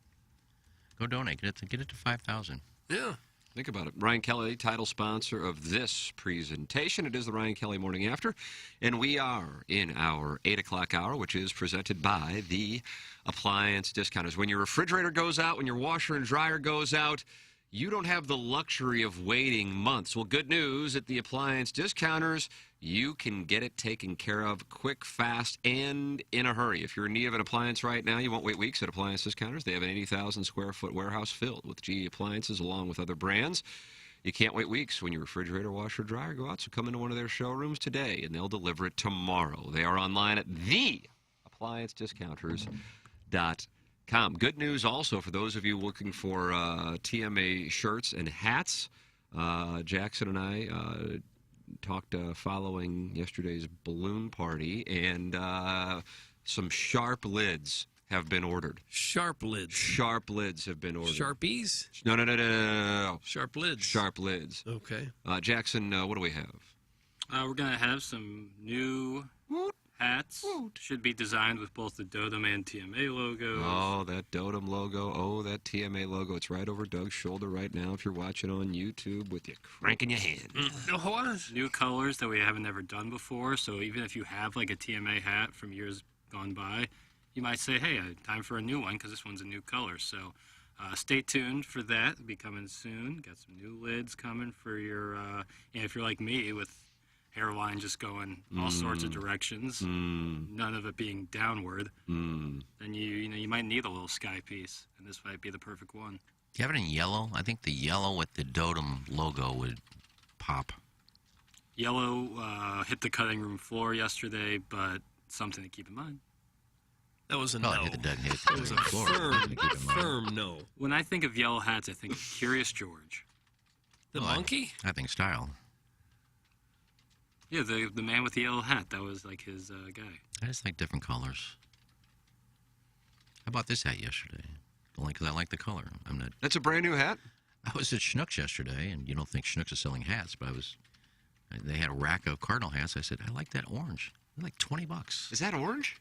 Go donate. Get it to 5,000. Yeah. Think about it. Ryan Kelly, title sponsor of this presentation. It is the Ryan Kelly Morning After, and we are in our 8 o'clock hour, which is presented by the Appliance Discounters. When your refrigerator goes out, when your washer and dryer goes out, you don't have the luxury of waiting months. Well, good news at the Appliance Discounters, you can get it taken care of quick, fast, and in a hurry. If you're in need of an appliance right now, you won't wait weeks at Appliance Discounters. They have an 80,000 square foot warehouse filled with GE appliances along with other brands. You can't wait weeks when your refrigerator, washer, dryer go out, so come into one of their showrooms today, and they'll deliver it tomorrow. They are online at theappliancediscounters.com. Good news also for those of you looking for TMA shirts and hats. Jackson and I talked following yesterday's balloon party, and some sharp lids have been ordered. Sharp lids. Sharp lids have been ordered. Sharpies? No. Sharp lids. Sharp lids. Okay. Jackson, what do we have? We're going to have some new hats. Should be designed with both the Dotem and TMA logos. Oh, that Dotem logo. Oh, that TMA logo. It's right over Doug's shoulder right now if you're watching on YouTube with you cranking your hand. New colors that we haven't ever done before. So even if you have like a TMA hat from years gone by, you might say, hey, time for a new one because this one's a new color. So stay tuned for that. It'll be coming soon. Got some new lids coming for your, if you're like me with hairline just going all sorts of directions, none of it being downward, then you might need a little sky piece, and this might be the perfect one. Do you have it in yellow? I think the yellow with the Dotem logo would pop. Yellow hit the cutting room floor yesterday, but something to keep in mind. That was a no. no. It was a firm no. When I think of yellow hats, I think of Curious George. The monkey? I think style. Yeah, the man with the yellow hat. That was like his guy. I just like different colors. I bought this hat yesterday. Only because I like the color. That's a brand new hat? I was at Schnucks yesterday, and you don't think Schnucks is selling hats, but they had a rack of Cardinal hats. I said, I like that orange. They're like $20. Is that orange?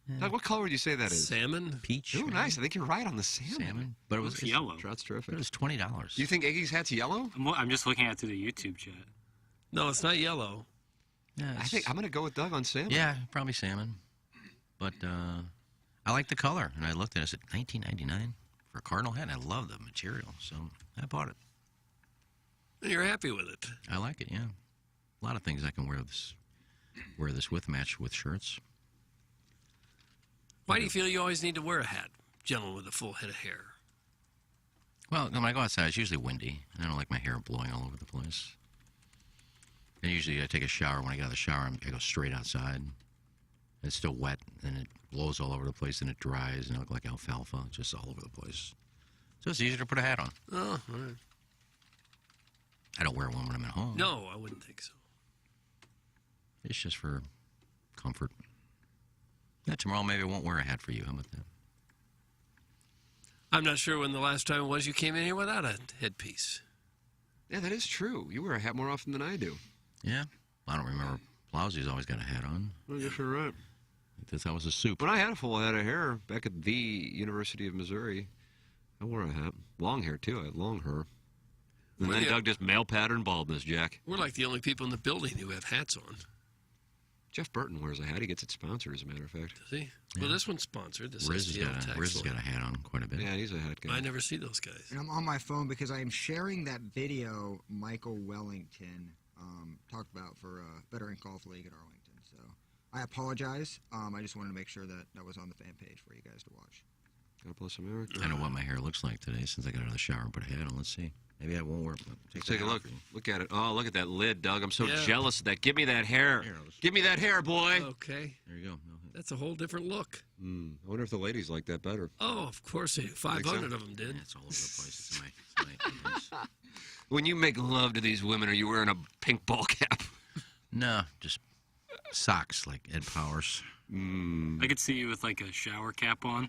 Yeah. Doug, what color would you say that is? Salmon? Peach. Oh, nice. I think you're right on the salmon. But it was yellow. That's terrific. It was $20. You think Iggy's hat's yellow? I'm just looking at it through the YouTube chat. No, it's not yellow. Yeah, I think I'm going to go with Doug on salmon. Yeah, probably salmon. But I like the color, and I looked at it. I said, $19.99 for a Cardinal hat. And I love the material, so I bought it. And you're happy with it? I like it. Yeah, a lot of things I can wear this with match with shirts. Why do you feel you always need to wear a hat, gentleman with a full head of hair? Well, when I go outside, it's usually windy. I don't like my hair blowing all over the place. And usually I take a shower. When I get out of the shower, I go straight outside. It's still wet, and it blows all over the place, and it dries, and I look like alfalfa, just all over the place. So it's easier to put a hat on. Oh, all right. I don't wear one when I'm at home. No, I wouldn't think so. It's just for comfort. Yeah, tomorrow maybe I won't wear a hat for you. How about that? I'm not sure when the last time it was you came in here without a headpiece. Yeah, that is true. You wear a hat more often than I do. Yeah. I don't remember. Plowsy's always got a hat on. I guess you're right. I thought that was a soup. When I had a full head of hair back at the University of Missouri, I wore a hat. Long hair, too. I had long hair. And then Doug just male pattern baldness, Jack. We're like the only people in the building who have hats on. Jeff Burton wears a hat. He gets it sponsored, as a matter of fact. Does he? Yeah. Well, this one's sponsored. This Riz has got a hat on quite a bit. Yeah, he's a hat guy. I never see those guys. And I'm on my phone because I am sharing that video Michael Wellington talked about for Veteran Golf League at Arlington. So I apologize. I just wanted to make sure that was on the fan page for you guys to watch. God bless America. I know what my hair looks like today since I got out of the shower and put a hat on. Let's see. Maybe I won't wear it. Let's take a look. Look at it. Oh, look at that lid, Doug. I'm so jealous of that. Give me that hair. Give me that hair, boy. Okay. There you go. That's a whole different look. I wonder if the ladies like that better. Oh, of course. 500 of them did. Yeah, it's all over the place. It's my When you make love to these women, are you wearing a pink ball cap? No, just socks like Ed Powers. I could see you with like a shower cap on.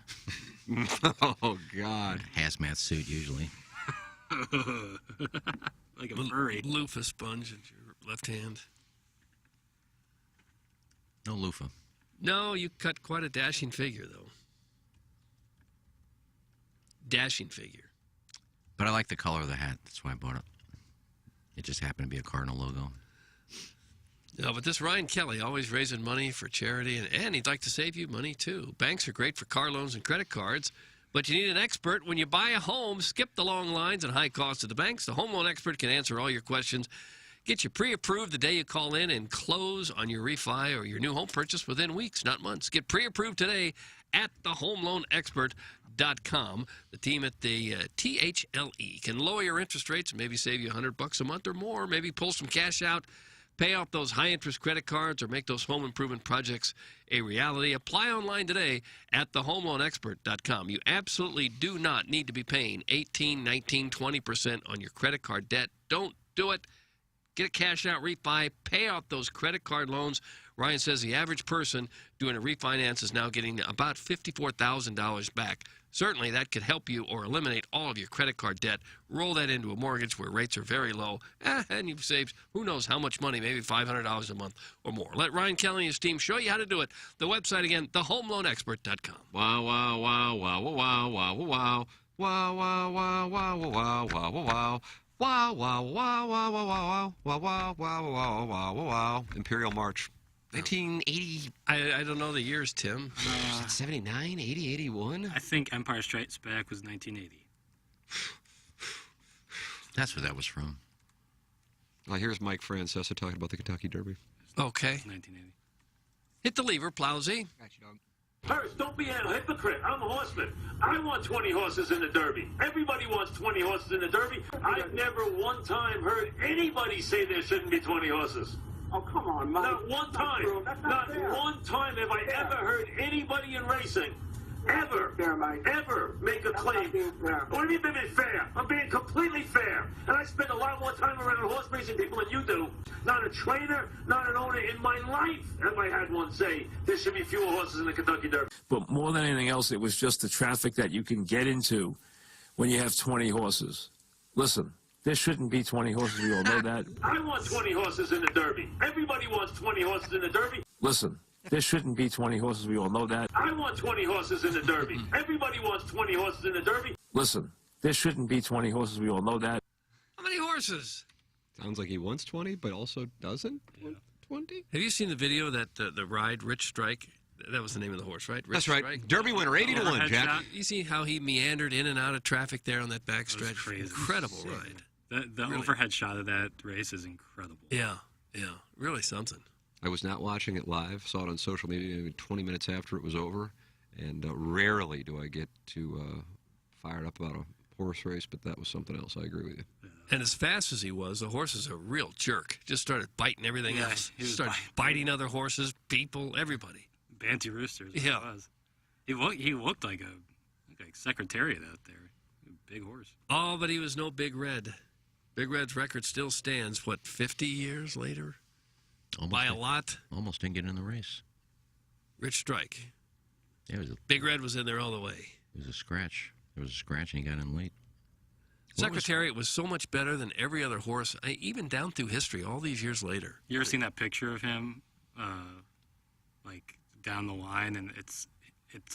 Oh, God. Hazmat suit, usually. Like a furry. Loofah sponge at your left hand. No loofah. No, you cut quite a dashing figure, though. Dashing figure. But I like the color of the hat. That's why I bought it. It just happened to be a Cardinal logo. No, but this Ryan Kelly, always raising money for charity, and he'd like to save you money, too. Banks are great for car loans and credit cards, but you need an expert. When you buy a home, skip the long lines and high costs at the banks. The home loan expert can answer all your questions. Get you pre-approved the day you call in and close on your refi or your new home purchase within weeks, not months. Get pre-approved today at thehomeloanexpert.com. The team at the THLE can lower your interest rates and maybe save you $100 a month or more, maybe pull some cash out, pay off those high-interest credit cards, or make those home improvement projects a reality. Apply online today at thehomeloanexpert.com. You absolutely do not need to be paying 18, 19, 20% on your credit card debt. Don't do it. Get a cash-out refi. Pay off those credit card loans. Ryan says the average person doing a refinance is now getting about $54,000 back. Certainly, that could help you or eliminate all of your credit card debt. Roll that into a mortgage where rates are very low, and you've saved who knows how much money, maybe $500 a month or more. Let Ryan Kelly and his team show you how to do it. The website again, thehomeloanexpert.com. Wow, wow, wow, wow, wow, wow, wow, wow, wow, wow, wow, wow, wow, wow, wow. Wow, wow, wow, wow, wow, wow, wow, wow, wow, wow, wow, wow. Imperial March. 1980. I don't know the years, Tim. 79, 80, 81? I think Empire Strikes Back was 1980. That's where that was from. Well, here's Mike Francesa talking about the Kentucky Derby. Okay. 1980. Hit the lever, Plowsy. First, don't be a hypocrite. I'm a horseman. I want 20 horses in the Derby. Everybody wants 20 horses in the Derby. I've never one time heard anybody say there shouldn't be 20 horses. Oh, come on, Mike. Not one time. Not one time have I ever heard anybody in racing ever make a claim. What do you mean being fair? I'm being completely fair. And I spend a lot more time around horse racing people than you do. Not a trainer, not an owner in my life have I had one say there should be fewer horses in the Kentucky Derby. But more than anything else, it was just the traffic that you can get into when you have 20 horses. Listen, there shouldn't be 20 horses. We all know that. I want 20 horses in the Derby. Everybody wants 20 horses in the Derby. Listen, there shouldn't be 20 horses. We all know that. I want 20 horses in the Derby. Everybody wants 20 horses in the Derby. Listen, there shouldn't be 20 horses. We all know that. How many horses? Sounds like he wants 20, but also doesn't want 20. Have you seen the video that the ride, Rich Strike? That was the name of the horse, right? Rich That's right. Strike? Derby winner, 80-1, Jack. You see how he meandered in and out of traffic there on that backstretch? Crazy. Incredible ride. The Really? overhead shot of that race is incredible. Yeah, really something. I was not watching it live. Saw it on social media maybe 20 minutes after it was over. And rarely do I get to fired up about a horse race, but that was something else. I agree with you. And as fast as he was, the horse is a real jerk. Just started biting everything else. He was Started biting other horses, people, everybody. Banty roosters. Yeah. He looked like a secretariat out there. A big horse. Oh, but he was no Big Red. Big Red's record still stands, 50 years later? By a lot. Almost didn't get in the race. Rich Strike. Yeah, Big Red was in there all the way. It was a scratch. There was a scratch, and he got in late. Secretariat was so much better than every other horse, even down through history, all these years later. You ever seen that picture of him, down the line, and it's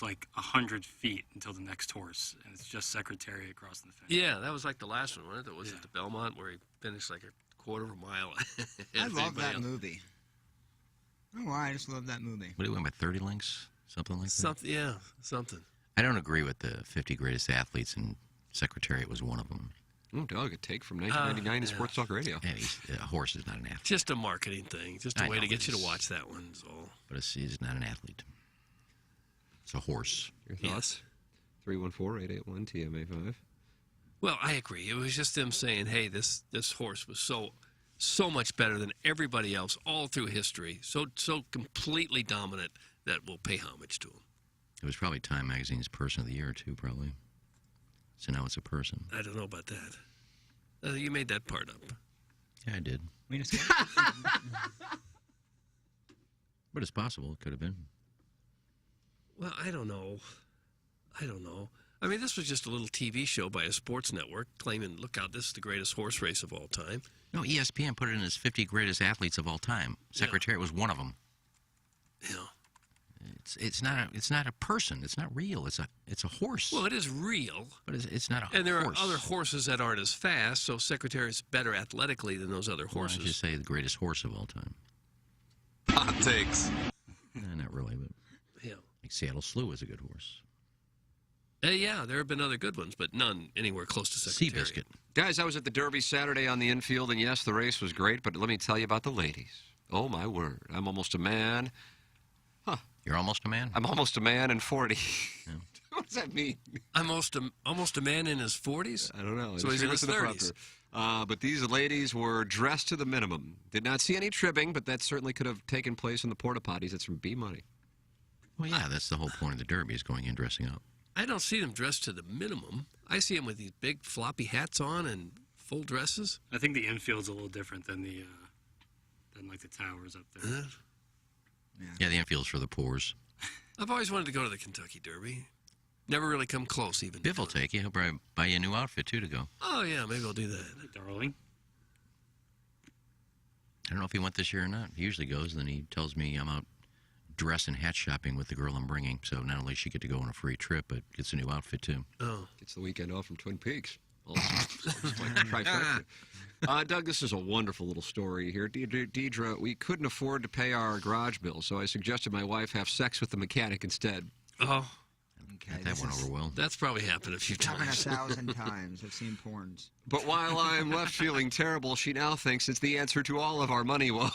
like 100 feet until the next horse, and it's just Secretariat across the fence. Yeah, that was like the last one, wasn't it? That was at the Belmont where he finished like a quarter of a mile. I love that movie. Oh, I just love that movie. What, he went by 30 lengths? Something like that? Something. I don't agree with the 50 greatest athletes, and Secretariat was one of them. Oh, Doug, a take from 1999 to Sports Talk Radio. Yeah, a horse is not an athlete. Just a marketing thing. Just a way to get you to watch that one. So. But he's not an athlete. It's a horse. Your thoughts? 314-881-TMA5. Well, I agree. It was just them saying, hey, this horse was so much better than everybody else all through history. So completely dominant that we'll pay homage to him. It was probably Time Magazine's Person of the Year, too, probably. So now it's a person. I don't know about that. You made that part up. Yeah, I did. But it's possible. It could have been. Well, I don't know. I mean, this was just a little TV show by a sports network claiming, look out, this is the greatest horse race of all time. No, ESPN put it in as 50 greatest athletes of all time. Secretariat was one of them. Yeah. It's not a person. It's not real. It's a horse. Well, it is real. But it's not a horse. And there are other horses that aren't as fast, so Secretariat's better athletically than those other horses. Well, I just say the greatest horse of all time. Hot takes. Not really, but like Seattle Slew is a good horse. Yeah, there have been other good ones, but none anywhere close to Secretariat. Seabiscuit. Guys, I was at the Derby Saturday on the infield, and yes, the race was great, but let me tell you about the ladies. Oh, my word. I'm almost a man. You're almost a man? I'm almost a man and 40. Yeah. What does that mean? I'm almost a man in his 40s? I don't know. So he's in his 30s. But these ladies were dressed to the minimum. Did not see any trimming, but that certainly could have taken place in the porta potties. It's from B Money. Well, yeah, that's the whole point of the Derby is going in dressing up. I don't see them dressed to the minimum. I see them with these big floppy hats on and full dresses. I think the infield's a little different than the towers up there. Yeah, the infield's for the pores. I've always wanted to go to the Kentucky Derby. Never really come close, even. Biff will take you. He'll probably buy you a new outfit, too, to go. Oh, yeah, maybe I'll do that. Darling. I don't know if he went this year or not. He usually goes, and then he tells me I'm out dress and hat shopping with the girl I'm bringing. So not only does she get to go on a free trip, but gets a new outfit, too. Oh. Gets the weekend off from Twin Peaks. Doug, this is a wonderful little story here. Deidre, we couldn't afford to pay our garage bill, so I suggested my wife have sex with the mechanic instead. Oh. Okay, that went over well. That's probably happened a few times. Happened 1,000 times. I've seen porns. But while I'm left feeling terrible, she now thinks it's the answer to all of our money woes.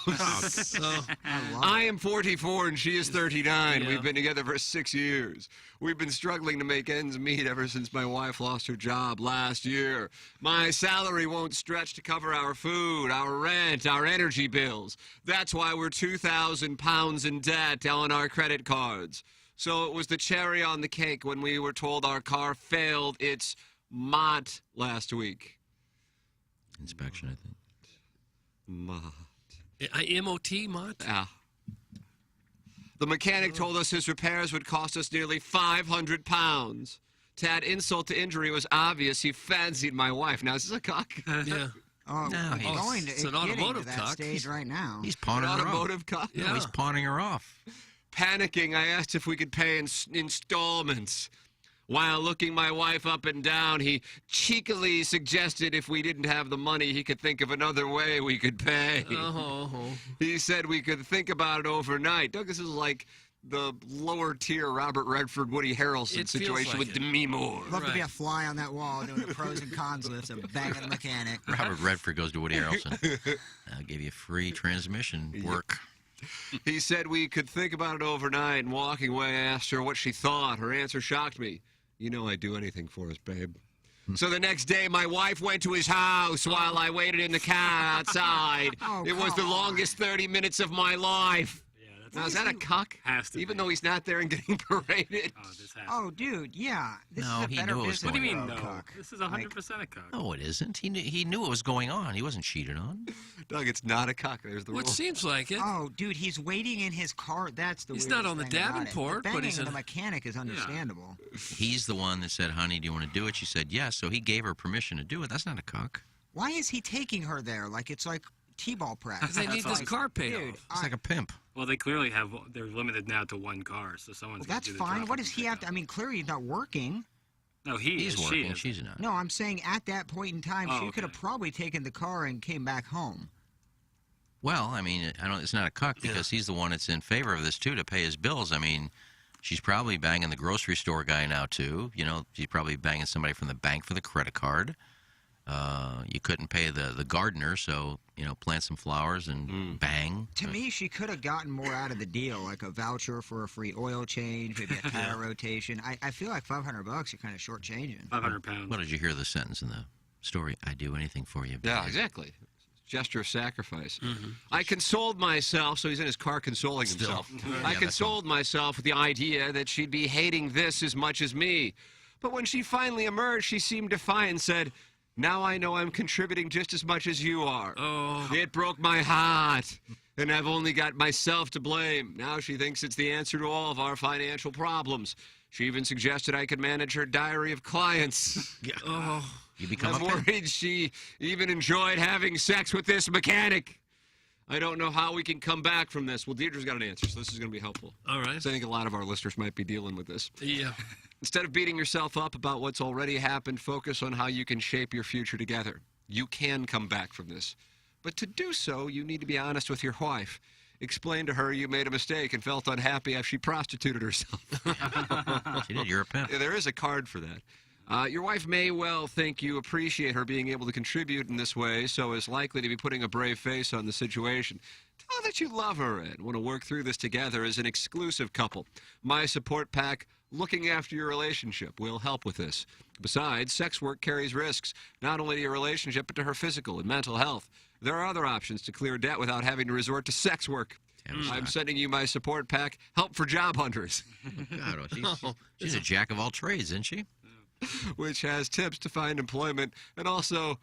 I am 44 and she is 39. Yeah. We've been together for 6 years. We've been struggling to make ends meet ever since my wife lost her job last year. My salary won't stretch to cover our food, our rent, our energy bills. That's why we're 2,000 pounds in debt on our credit cards. So it was the cherry on the cake when we were told our car failed its MOT last week. Inspection, I think. MOT. M-O-T, MOT? Yeah. The mechanic told us his repairs would cost us nearly 500 pounds. To add insult to injury, it was obvious he fancied my wife. Now, is this a cock? Yeah. Oh, No, he's going to, it's an getting automotive to that cock. stage right now. He's pawning her off. Automotive cock? Yeah. No, he's pawning her off. Panicking, I asked if we could pay in installments. While looking my wife up and down, he cheekily suggested if we didn't have the money, he could think of another way we could pay. He said we could think about it overnight. Doug, this is like the lower tier Robert Redford, Woody Harrelson situation with Demi Moore. Love to be a fly on that wall doing the pros and cons list of banging the mechanic. Robert Redford goes to Woody Harrelson. I'll give you free transmission work. He said we could think about it overnight, and walking away, I asked her what she thought. Her answer shocked me. You know I'd do anything for us, babe. So the next day, my wife went to his house while I waited in the car outside. It was the longest 30 minutes of my life. Now, is that a cuck? Has to Even be. though he's not there and getting paraded? Oh, dude, yeah. This No, is a he better knew it was business. What do you mean, model, no? cuck. This is 100% a cuck. No, it isn't. He knew what was going on. He wasn't cheated on. Doug, it's not a cuck. There's the Well, it rule. seems like it. Oh, dude, he's waiting in his car. That's the He's weirdest not on the thing about it. Davenport, The but he's banging in the mechanic is understandable. He's the one that said, honey, do you want to do it? She said, yes. So he gave her permission to do it. That's not a cuck. Why is he taking her there? Like it's like T-ball practice. They need this car paid Dude, off. It's like a pimp. Well, they clearly have. They're limited now to one car, so someone's. Well, that's do the fine. drop What off does and he pick have to? up. I mean, clearly he's not working. No, he's working. She is. She's not. No, I'm saying at that point in time, Oh, she okay. could have probably taken the car and came back home. Well, I mean, it's not a cuck because he's the one that's in favor of this, too, to pay his bills. I mean, she's probably banging the grocery store guy now, too. You know, she's probably banging somebody from the bank for the credit card. You couldn't pay the gardener, so, you know, plant some flowers and bang. To me, she could have gotten more out of the deal, like a voucher for a free oil change, maybe a tire rotation. I feel like $500 you're kind of shortchanging. 500 pounds. What did you hear the sentence in the story? I'd do anything for you. Yeah, exactly. Gesture of sacrifice. I consoled myself, so he's in his car consoling himself. I consoled myself with the idea that she'd be hating this as much as me. But when she finally emerged, she seemed defiant and said, now I know I'm contributing just as much as you are. Oh. It broke my heart, and I've only got myself to blame. Now she thinks it's the answer to all of our financial problems. She even suggested I could manage her diary of clients. Oh. You become I'm worried she even enjoyed having sex with this mechanic. I don't know how we can come back from this. Well, Deidre's got an answer, so this is going to be helpful. All right. So I think a lot of our listeners might be dealing with this. Yeah. Instead of beating yourself up about what's already happened, focus on how you can shape your future together. You can come back from this. But to do so, you need to be honest with your wife. Explain to her you made a mistake and felt unhappy after she prostituted herself. She did. You're a pimp. Yeah, there is a card for that. Your wife may well think you appreciate her being able to contribute in this way, so is likely to be putting a brave face on the situation. Tell her that you love her and want to work through this together as an exclusive couple. My support pack, Looking After Your Relationship, will help with this. Besides, sex work carries risks, not only to your relationship, but to her physical and mental health. There are other options to clear debt without having to resort to sex work. I'm sending you my support pack, Help for Job Hunters. God, she's a jack of all trades, isn't she? Which has tips to find employment, and also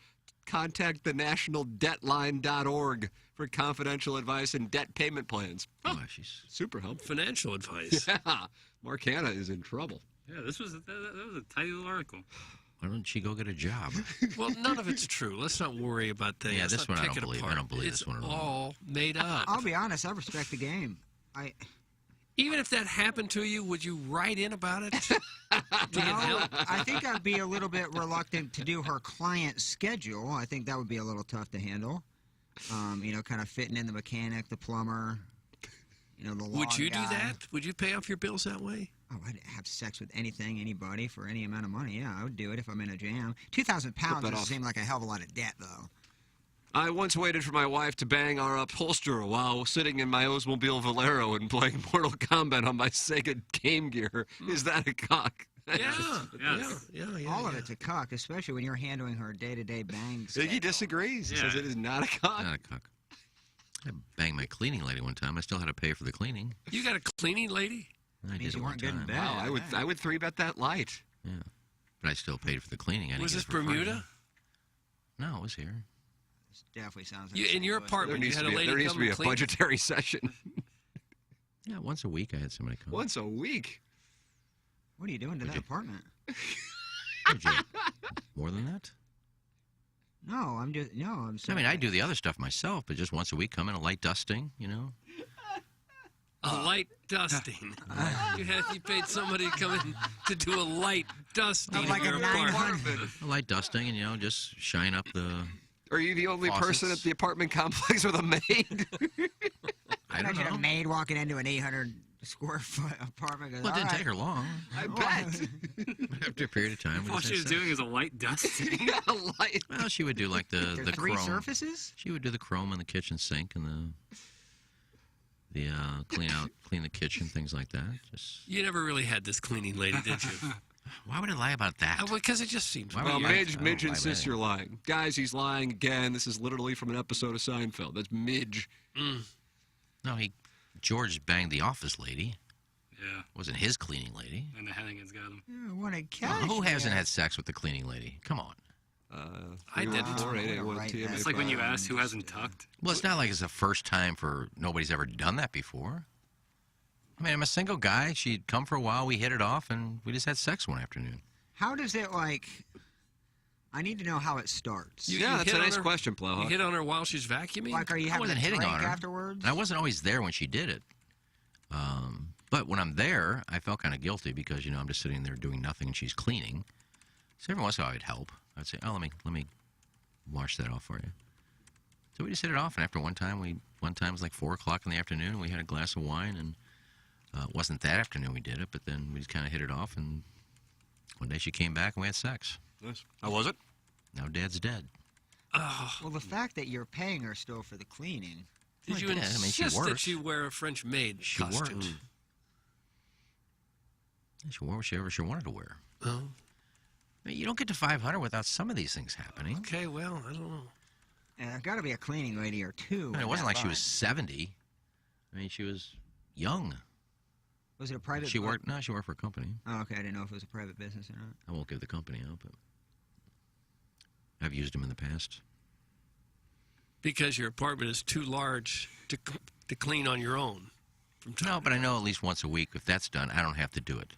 contact the nationaldebtline.org for confidential advice and debt payment plans. Oh, she's super helpful. Financial advice. Yeah, Mark Hanna is in trouble. Yeah, that was a tidy little article. Why don't she go get a job? Well, none of it's true. Let's not worry about things. Yeah, Let's this not one I pick don't it believe. apart. I don't believe It's this one at all. all made up. I'll be honest, I respect the game. Even if that happened to you, would you write in about it? To get help? I think I'd be a little bit reluctant to do her client schedule. I think that would be a little tough to handle. Kind of fitting in the mechanic, the plumber, the lawn Would you guy. do that? Would you pay off your bills that way? Oh, I'd have sex with anything, anybody, for any amount of money. Yeah, I would do it if I'm in a jam. 2,000 pounds doesn't seem like a hell of a lot of debt, though. I once waited for my wife to bang our upholsterer while sitting in my Oldsmobile Valero and playing Mortal Kombat on my Sega Game Gear. Is that a cock? Yeah. All of it's a cock, especially when you're handling her day-to-day bangs. He disagrees. He says it is not a cock. Not a cock. I banged my cleaning lady one time. I still had to pay for the cleaning. You got a cleaning lady? I did it one time. Wow, I would 3-bet that light. Yeah, but I still paid for the cleaning. Was this Bermuda? No, it was here. This definitely sounds like in your apartment, you had a lady There needs to be a clean? budgetary session. Yeah, once a week I had somebody come. Once a week? What are you doing to that apartment? More than that? No, I'm sorry. I mean, I do the other stuff myself, but just once a week, come in a light dusting, A light dusting. You paid somebody to come in to do a light dusting. Like in a your apartment. 900. A light dusting, and just shine up the. Are you the only faucets. person at the apartment complex with a maid? I don't Imagine know. a maid walking into an 800 square foot apartment. Goes, Well, it didn't "All take her long. I bet. After a period of time. we All just she was had sex. doing is a light dusting. A light. Well, she would do like the There's 3 chrome. surfaces? She would do the chrome in the kitchen sink and the clean the kitchen, things like that. Just You never really had this cleaning lady, did you? why would I lie about that? Because it just seems Why Well, would I- Midge I don't lie insists about you're lying. Guys, he's lying again. This is literally from an episode of Seinfeld. That's Midge. No, George banged the office lady. Yeah. Wasn't his cleaning lady. And the Hennigans got him. Yeah, what a Well, cash. who hasn't had sex with the cleaning lady? Come on. I did. It's like when you ask who hasn't tucked. Well, it's not like it's the first time for nobody's ever done that before. I mean, I'm a single guy. She'd come for a while. We hit it off, and we just had sex one afternoon. How does it, I need to know how it starts. Yeah, that's a nice question, Plowhawk. You hit on her while she's vacuuming? Like, are you I having wasn't a hitting drink on her. afterwards? And I wasn't always there when she did it. But when I'm there, I felt kind of guilty because, I'm just sitting there doing nothing and she's cleaning. So every once in a while I'd help. I'd say, oh, let me wash that off for you. So we just hit it off. And after one time it was like 4 o'clock in the afternoon, and we had a glass of wine. And it wasn't that afternoon we did it, but then we just kind of hit it off. And one day she came back and we had sex. Nice. How was it? Now Dad's dead. Well, the fact that you're paying her still for the cleaning. Did you Well, I did. I mean, she insist that worked. she wear a French maid costume? worked. She wore whatever she wanted to wear. Oh. I mean, you don't get to 500 without some of these things happening. Okay, well, I don't know. Yeah, there's got to be a cleaning lady or two. I mean, it wasn't in like that she was bunch. 70. I mean, she was young. Was it a private? She worked for a company. Oh, okay. I didn't know if it was a private business or not. I won't give the company out, but I've used them in the past. Because your apartment is too large to clean on your own. No, but I know at least once a week, if that's done, I don't have to do it.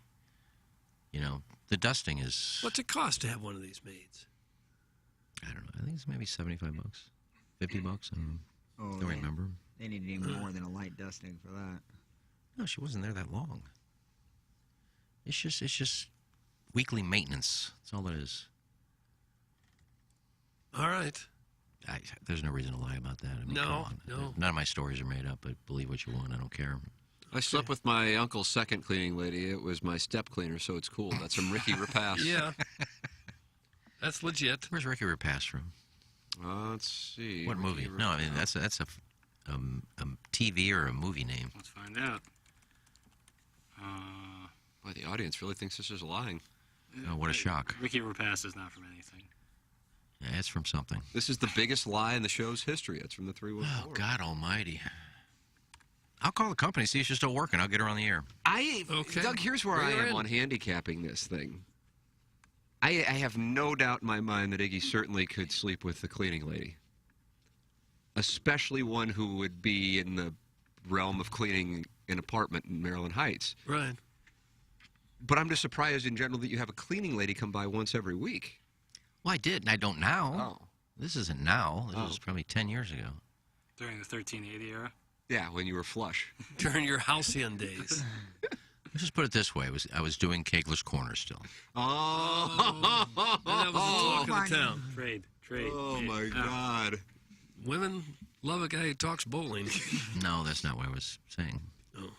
The dusting is... What's it cost to have one of these maids? I don't know. I think it's maybe $75, $50. I don't know. Oh, Don't remember. They need to do more than a light dusting for that. No, she wasn't there that long. It's just weekly maintenance. That's all it is. All right. There's no reason to lie about that. I mean, No, come on. no. None of my stories are made up, but believe what you want. I don't care. I slept with my uncle's second cleaning lady. It was my step cleaner, so it's cool. That's some Ricky Rapace. Yeah. That's legit. Where's Ricky Rapace from? Let's see. What movie? No, I mean that's a TV or a movie name. Let's find out. Boy, the audience really thinks this is lying. Oh, what a shock. Ricky Rapace is not from anything. Yeah, it's from something. This is the biggest lie in the show's history. It's from the 314. Oh, God almighty. I'll call the company, see if she's still working. I'll get her on the air. Doug, here's where I am on handicapping this thing. I have no doubt in my mind that Iggy certainly could sleep with the cleaning lady, especially one who would be in the realm of cleaning an apartment in Maryland Heights. Right. But I'm just surprised in general that you have a cleaning lady come by once every week. Well, I did, and I don't now. Oh. This isn't now. This was probably 10 years ago. During the 1380 era? Yeah, when you were flush. During your halcyon days. Let's just put it this way. I was doing Kegler's Corner still. Oh. And that was the talk of the town. Trade. Oh, my God. Women love a guy who talks bowling. No, that's not what I was saying. Oh.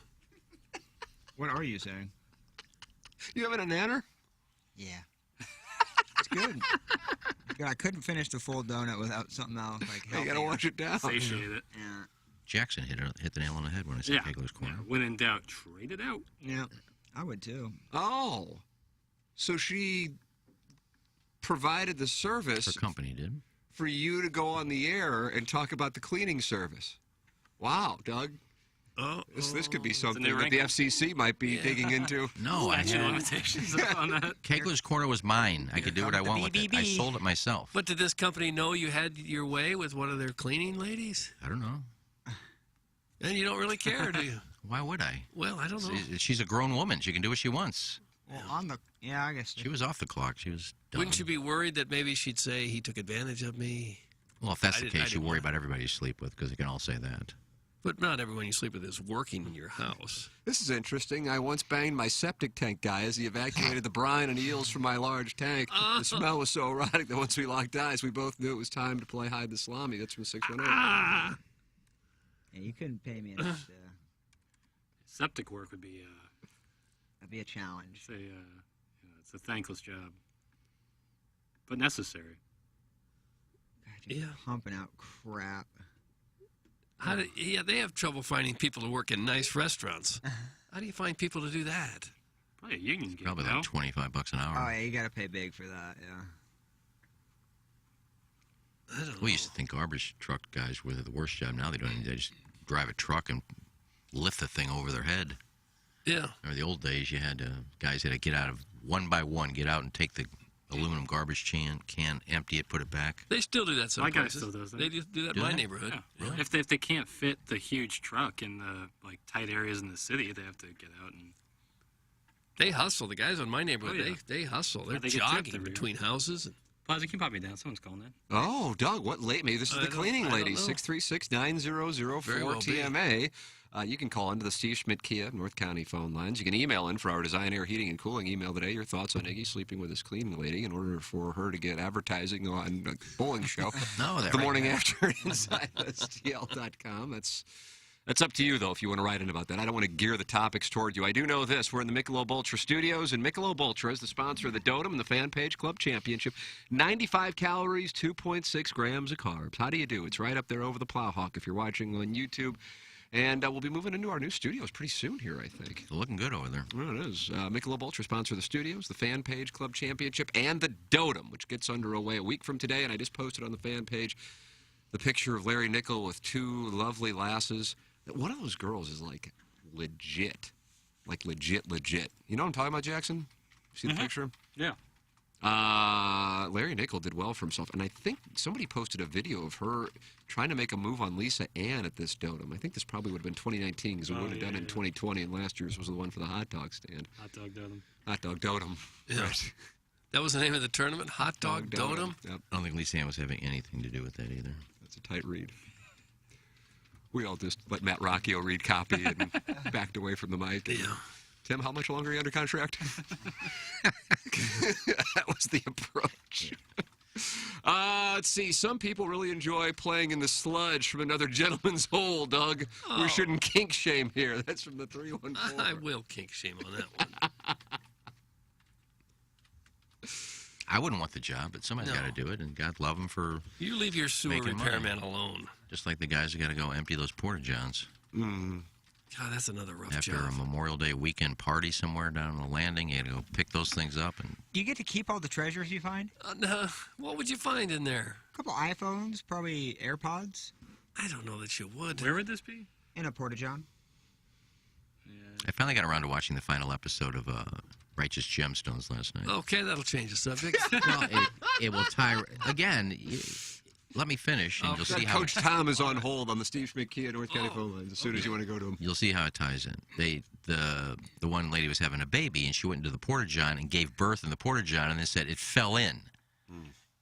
What are you saying? You having a nanner? Yeah. It's good. God, I couldn't finish the full donut without something else. You gotta wash it down. Satiate it. Yeah. Jackson hit the nail on the head when I said Kegler's Corner. Yeah. When in doubt, trade it out. Yeah, I would too. Oh. So she provided the service. Her company did. For you to go on the air and talk about the cleaning service. Wow, Doug. This could be something that the FCC might be digging into. No, I had limitations on that. Kegler's Corner was mine. I could do what I want with it. I sold it myself. But did this company know you had your way with one of their cleaning ladies? I don't know. And you don't really care, do you? Why would I? Well, I don't know. She's a grown woman. She can do what she wants. Well, I guess. She was off the clock. She was done. Wouldn't you be worried that maybe she'd say he took advantage of me? Well, if that's the case, you worry about everybody you sleep with because they can all say that. But not everyone you sleep with is working in your house. This is interesting. I once banged my septic tank guy as he evacuated the brine and eels from my large tank. The smell was so erotic that once we locked eyes, we both knew it was time to play hide the salami. That's from 618. Yeah, you couldn't pay me enough to... Septic work would be... That'd be a challenge. It's a thankless job. But necessary. God, you're pumping out crap. They have trouble finding people to work in nice restaurants. How do you find people to do that? Probably a union gig. Probably like $25 an hour. Oh, yeah, you got to pay big for that, yeah. I don't know. We used to think garbage truck guys were the worst job. Now they don't. They just drive a truck and lift the thing over their head. Yeah. Or the old days, you had guys had to get out of one by one, get out and take the aluminum garbage can, empty it, put it back. They still do that My guy sometimes. still does that. They do that in my neighborhood. Yeah. Really? If they can't fit the huge truck in the tight areas in the city, they have to get out and... They hustle. The guys in my neighborhood, they hustle. They're they get jogging tipped between houses. Pause, you can pop me down. Someone's calling in. Oh, Doug, what late? Maybe this is the cleaning lady. know. 636-9004-TMA. You can call into the Steve Schmidt Kia North County phone lines. You can email in for our Design Air Heating and Cooling email today. Your thoughts on Iggy sleeping with his cleaning lady in order for her to get advertising on a bowling show. The morning after inside STL.com. That's up to you, though, if you want to write in about that. I don't want to gear the topics toward you. I do know this. We're in the Michelob Ultra studios, and Michelob Ultra is the sponsor of the Dotem and the Fan Page Club Championship. 95 calories, 2.6 grams of carbs. How do you do? It's right up there over the Plowhawk if you're watching on YouTube. And we'll be moving into our new studios pretty soon here, I think. It's looking good over there. Well, it is. Michelob Ultra sponsor of the studios, the Fan Page Club Championship, and the Dotem, which gets underway a week from today. And I just posted on the fan page the picture of Larry Nickel with two lovely lasses. One of those girls is legit. Like legit. You know what I'm talking about, Jackson? See the picture? Yeah. Larry Nickel did well for himself, and I think somebody posted a video of her trying to make a move on Lisa Ann at this Dotem. I think this probably would have been 2019 because we would have done it in 2020, and last year's was the one for the hot dog stand. Hot dog Dotem. Hot dog Dotem. Yeah. Right. That was the name of the tournament? Hot Dog Dotem? Yep. I don't think Lisa Ann was having anything to do with that either. That's a tight read. We all just let Matt Rocchio read copy and backed away from the mic. Yeah. Tim, how much longer are you under contract? That was the approach. Let's see, some people really enjoy playing in the sludge from another gentleman's hole, Doug. Oh. We shouldn't kink shame here. That's from the 314. I will kink shame on that one. I wouldn't want the job, but somebody's No. got to do it, and God love them for You leave your sewer making money. repairman alone. Just like the guys who got to go empty those porta-johns. God, that's another rough After job. a Memorial Day weekend party somewhere down on the landing, you got to go pick those things up. And Do you get to keep all the treasures you find? No. What would you find in there? A couple iPhones, probably AirPods. I don't know that you would. Where would this be? In a porta-john. I finally got around to watching the final episode of Righteous Gemstones last night. Okay, that'll change the subject. Well, it will tie... Again, let me finish, and you'll see how... Coach Tom is on hold on the Steve Schmidt Kia North County phone lines as soon as you want to go to him. You'll see how it ties in. The one lady was having a baby, and she went into the porta-john and gave birth in the porta-john, and they said it fell in.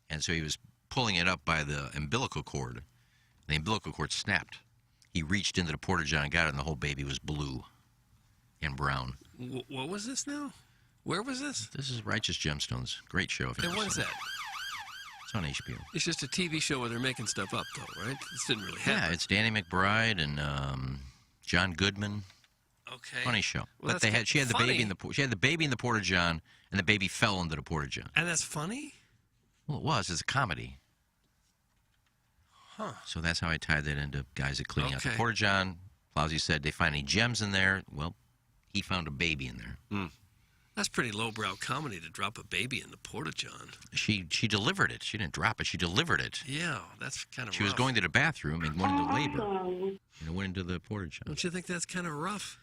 And so he was pulling it up by the umbilical cord. The umbilical cord snapped. He reached into the porta-john and got it, and the whole baby was blue and brown. What was this now? Where was this? This is Righteous Gemstones. Great show. And what is that? It's on HBO. It's just a TV show where they're making stuff up, though, right? This didn't really happen. Yeah, it's Danny McBride and John Goodman. Okay. Funny show. Well, But that's she had the funny. baby in the porta-john, and the baby fell into the porta-john. And that's funny? Well, it was. It's a comedy. Huh. So that's how I tied that into guys that cleaning out the Okay. porta-john. Lousy said they find any gems in there. Well, he found a baby in there. That's pretty lowbrow comedy to drop a baby in the porta-john. She delivered it. She didn't drop it. She delivered it. Yeah, that's kind of She was rough. going to the bathroom and went into labor. And it went into the porta-john. Don't you think that's kind of rough?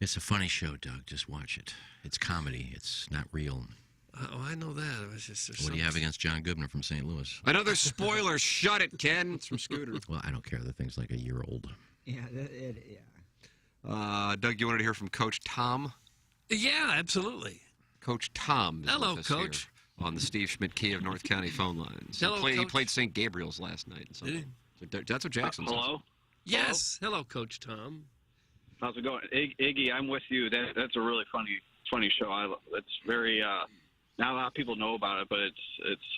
It's a funny show, Doug. Just watch it. It's comedy. It's not real. Oh, I know that. It was just, What do you have against John Goodman from St. Louis? Another spoiler. Shut it, Ken. It's from Scooter. Well, I don't care. The thing's like a year old. Yeah, Doug, you wanted to hear from Coach Tom? Yeah, absolutely. Coach Tom is Hello, with us Coach. here on the Steve Schmidt Key of North County phone lines. Hello, he Coach. played St. Gabriel's last night. So that's what Jackson says. Hello? Yes. Hello, Coach Tom. How's it going? Iggy, I'm with you. That's a really funny show. It's very not a lot of people know about it, but it's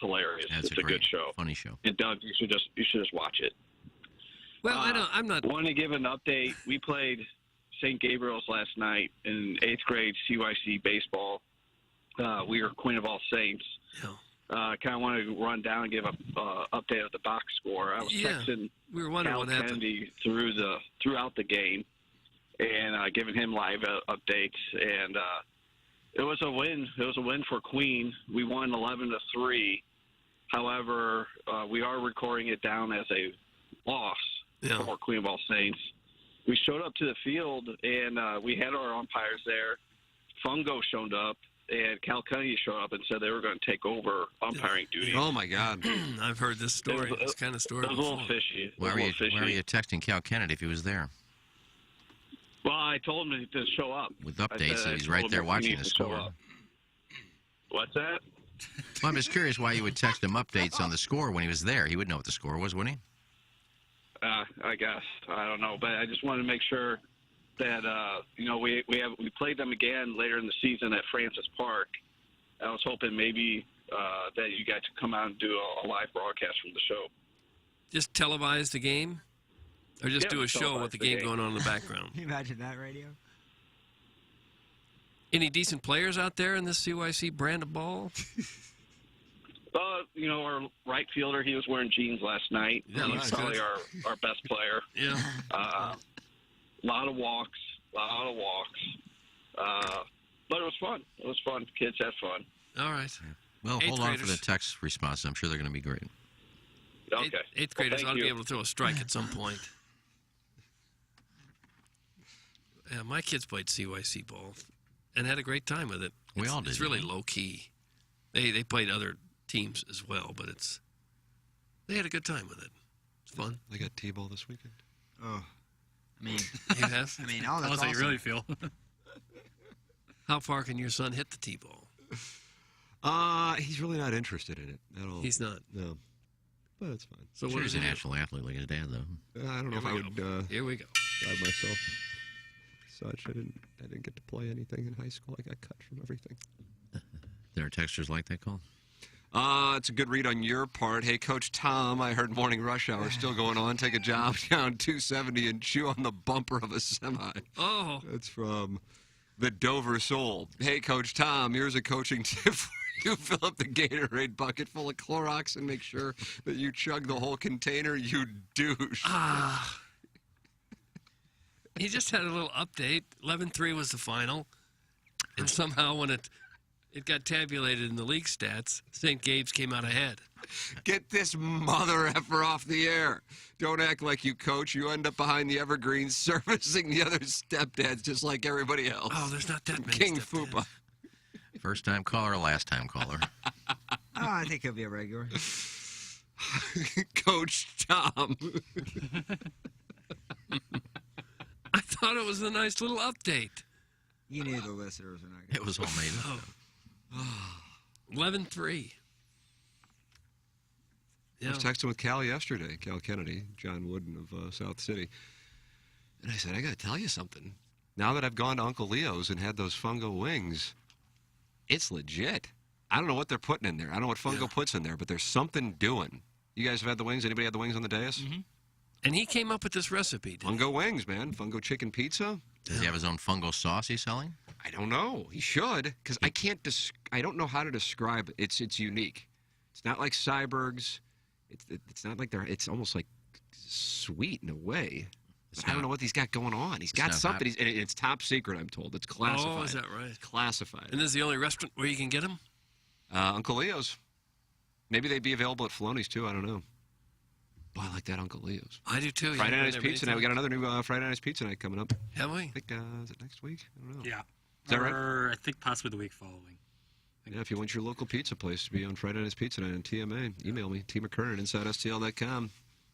hilarious. That's it's a good show. Funny show. And Doug, you should just watch it. Well, I'm not. Want to give an update? We played St. Gabriel's last night in 8th grade CYC baseball. We were Queen of All Saints. Kind of want to run down and give an update of the box score. I was texting we were wondering Cal what happened. Kennedy throughout the game and giving him live updates. And it was a win. It was a win for Queen. We won 11-3. However, we are recording it down as a loss for Queen of All Saints. We showed up to the field, and we had our umpires there. Fungo showed up, and Cal Kennedy showed up and said they were going to take over umpiring duty. Oh, my God. I've heard this story. This kind of story It was a little before. fishy. Why were you texting Cal Kennedy if he was there? Well, I told him to show up. With I updates, said, he's I right told there him he watching needs the to show score. up. What's that? Well, I'm just curious why you would text him updates on the score when he was there. He would know what the score was, wouldn't he? I guess I don't know, but I just wanted to make sure that we played them again later in the season at Francis Park. I was hoping maybe that you guys could come out and do a live broadcast from the show. Just televise the game, or just Yeah, do a show televise with the the game game. going on in the background. Can you imagine that radio? Any decent players out there in this CYC brand of ball? Our right fielder, he was wearing jeans last night. Yeah, He's that's probably good. our best player. Yeah. A lot of walks. But it was fun. It was fun. Kids had fun. All right. Well, Eighth hold on for the graders. text response. I'm sure they're going to be great. Okay. Eighth Well, graders thank ought to you. be able to throw a strike at some point. Yeah, my kids played CYC ball and had a great time with it. We all did, It's really yeah. low key. They played other teams as well, but they had a good time with it. It's fun. I got T-ball this weekend. Oh. I mean, You have? I mean, oh, that's That's how you awesome. really feel. How far can your son hit the T-ball? He's really not interested in it at all. He's not. No. But it's fine. So Sure, what he's does a he do? natural athlete like his dad, though. I don't know if I would Here we go. drive myself such. I didn't get to play anything in high school. I got cut from everything. There are textures like that call? It's a good read on your part. Hey, Coach Tom, I heard morning rush hour still going on. Take a job down 270 and chew on the bumper of a semi. Oh. That's from the Dover Soul. Hey, Coach Tom, here's a coaching tip for you. Fill up the Gatorade bucket full of Clorox and make sure that you chug the whole container, you douche. He just had a little update. 11-3 was the final. And somehow when it got tabulated in the league stats, St. Gabe's came out ahead. Get this mother effer off the air. Don't act like you coach. You end up behind the evergreens servicing the other stepdads just like everybody else. Oh, there's not that many King stepdads. Fupa. First-time caller, last-time caller. I think he'll be a regular. Coach Tom. I thought it was a nice little update. You knew the listeners were not going to. It was all made up. 11-3. I was texting with Cal yesterday, Cal Kennedy, John Wooden of South City. And I said, I got to tell you something. Now that I've gone to Uncle Leo's and had those fungo wings, it's legit. I don't know what they're putting in there. I don't know what fungo puts in there, but there's something doing. You guys have had the wings? Anybody had the wings on the dais? Mm-hmm. And he came up with this recipe, didn't Fungo wings, man. Fungo chicken pizza. Does he have his own fungo sauce he's selling? I don't know. He should, because I don't know how to describe it. It's unique. It's not like Cyberg's. It's not like it's almost like sweet in a way. I don't know what he's got going on. He's got something. It's top secret, I'm told. It's classified. Oh, is that right? It's classified. And this is the only restaurant where you can get them? Uncle Leo's. Maybe they'd be available at Filoni's, too. I don't know. Boy, I like that Uncle Leo's. I do, too. Friday Night's Pizza Night. We got another new Friday Night's Pizza Night coming up. Have we? I think, is it next week? I don't know. Yeah. Is that right? I think possibly the week following. Yeah, if you want your local pizza place to be on Friday Night's Pizza Night on TMA, email me, tmckernan, InsideSTL.com.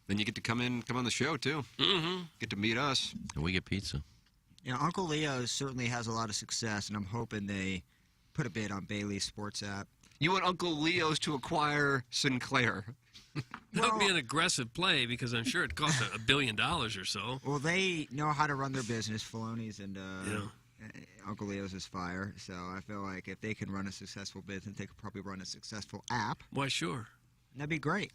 Then you get to come on the show, too. Mm-hmm. Get to meet us. And we get pizza. Yeah, Uncle Leo's certainly has a lot of success, and I'm hoping they put a bid on Bailey's Sports app. You want Uncle Leo's to acquire Sinclair. That would be an aggressive play because I'm sure it costs $1 billion or so. Well, they know how to run their business, Filoni's and Uncle Leo's is fire. So I feel like if they can run a successful business, they could probably run a successful app. Why, sure. That'd be great.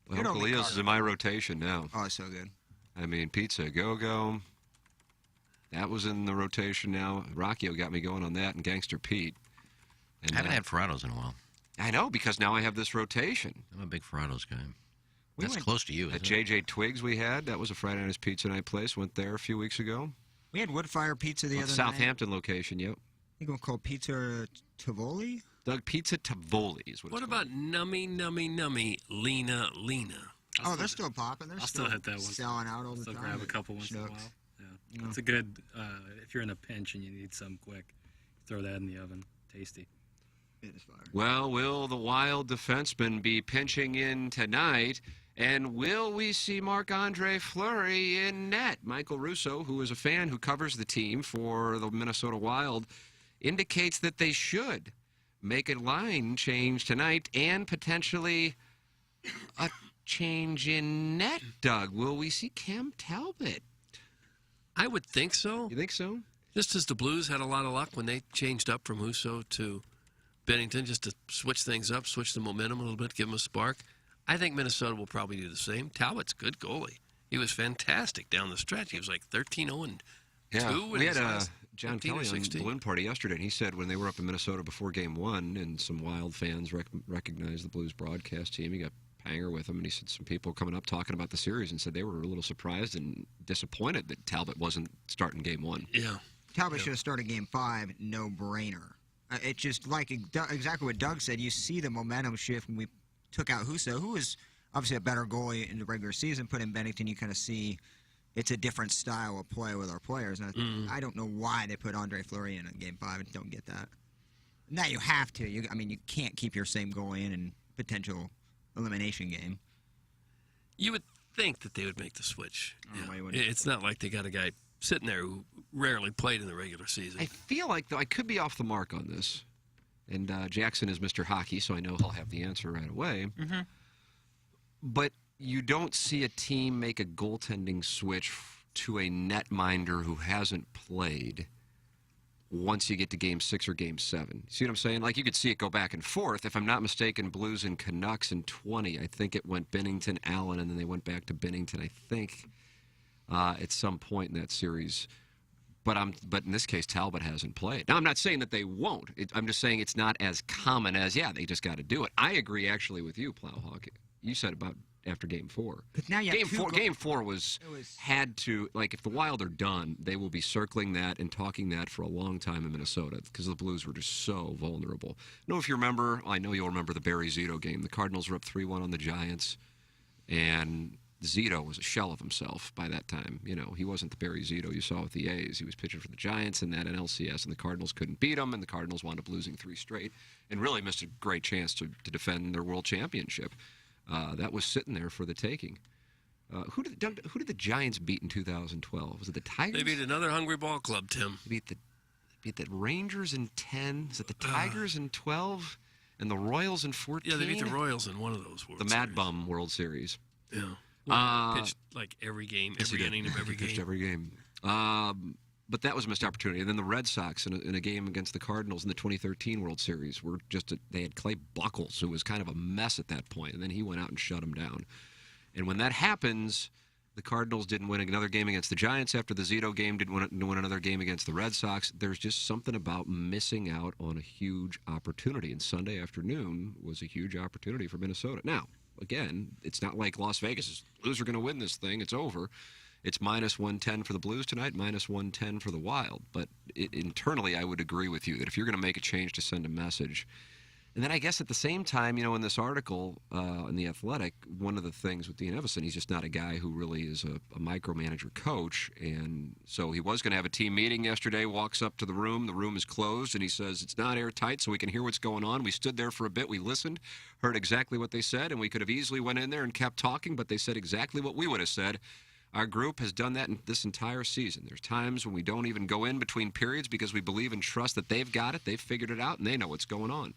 Well, Uncle Leo's is in my rotation now. Oh, so good. I mean, Pizza Go-Go. That was in the rotation now. Rockio got me going on that, and Gangster Pete. And I haven't had Ferrados in a while. I know, because now I have this rotation. I'm a big Ferrados guy. That's close to you, At isn't it? JJ Twiggs we had. That was a Friday Night's Pizza Night place. Went there a few weeks ago. We had Woodfire Pizza the other night. Southampton location, yep. I think we'll call Pizza Tivoli. Doug, Pizza Tivoli is what What it's about Nummy, Lena? Oh, they're still popping. They're I'll still hit that one. Selling out all the Still time. grab a couple once in a while. Yeah. Yeah. It's a good, if you're in a pinch and you need some quick, throw that in the oven. Tasty. It is fire. Well, will the Wild defenseman be pinching in tonight? And will we see Marc-Andre Fleury in net? Michael Russo, who is a fan who covers the team for the Minnesota Wild, indicates that they should make a line change tonight and potentially a change in net, Doug. Will we see Cam Talbot? I would think so. You think so? Just as the Blues had a lot of luck when they changed up from Husso to Bennington, just to switch things up, switch the momentum a little bit, give them a spark. I think Minnesota will probably do the same. Talbot's a good goalie. He was fantastic down the stretch. He was like 13-0-2. We had John Kelly on the Balloon Party yesterday, and he said when they were up in Minnesota before Game 1, and some Wild fans recognized the Blues broadcast team, he got Panger with him, and he said some people coming up talking about the series and said they were a little surprised and disappointed that Talbot wasn't starting Game 1. Yeah. Talbot should have started Game 5, no-brainer. It's just like exactly what Doug said. You see the momentum shift when we took out Husso, who was obviously a better goalie in the regular season. Put in Bennington, you kind of see it's a different style of play with our players. And I don't know why they put Andre Fleury in Game 5. I don't get that. Now you have to. You can't keep your same goalie in potential elimination game. You would think that they would make the switch. It's not like they got a guy sitting there who rarely played in the regular season. I feel like, though, I could be off the mark on this. And Jackson is Mr. Hockey, so I know he'll have the answer right away. Mm-hmm. But you don't see a team make a goaltending switch to a netminder who hasn't played once you get to Game 6 or Game 7. See what I'm saying? Like, you could see it go back and forth. If I'm not mistaken, Blues and Canucks in 20. I think it went Binnington, Allen, and then they went back to Binnington, I think, at some point in that series. But in this case, Talbot hasn't played. Now, I'm not saying that they won't. I'm just saying it's not as common as, they just got to do it. I agree, actually, with you, Plowhawk. You said about after Game 4. But now you have Game 4 had to, like, if the Wild are done, they will be circling that and talking that for a long time in Minnesota because the Blues were just so vulnerable. I know if you remember, I know you'll remember the Barry Zito game. The Cardinals were up 3-1 on the Giants, and Zito was a shell of himself by that time. He wasn't the Barry Zito you saw with the A's. He was pitching for the Giants and that NLCS, and the Cardinals couldn't beat him, and the Cardinals wound up losing 3 straight and really missed a great chance to defend their world championship. That was sitting there for the taking. Who did the Giants beat in 2012? Was it the Tigers? They beat another hungry ball club, Tim. They beat the Rangers in 10. Is it the Tigers in 12? And the Royals in 14? Yeah, they beat the Royals in one of those World Series. The Mad Bum World Series. Yeah. Well, pitched like every game, every inning of every game. Pitched every game. But that was a missed opportunity. And then the Red Sox in a game against the Cardinals in the 2013 World Series were they had Clay Buchholz, who was kind of a mess at that point, and then he went out and shut him down. And when that happens, the Cardinals didn't win another game against the Giants after the Zito game, didn't win another game against the Red Sox. There's just something about missing out on a huge opportunity, and Sunday afternoon was a huge opportunity for Minnesota. Now, again, it's not like Las Vegas. Blues are going to win this thing. It's over. It's minus 110 for the Blues tonight, minus 110 for the Wild. But internally, I would agree with you that if you're going to make a change to send a message. And then I guess at the same time, in this article in The Athletic, one of the things with Dean Evison, he's just not a guy who really is a micromanager coach. And so he was going to have a team meeting yesterday, walks up to the room is closed, and he says, it's not airtight so we can hear what's going on. We stood there for a bit, we listened, heard exactly what they said, and we could have easily went in there and kept talking, but they said exactly what we would have said. Our group has done that in this entire season. There's times when we don't even go in between periods because we believe and trust that they've got it, they've figured it out, and they know what's going on.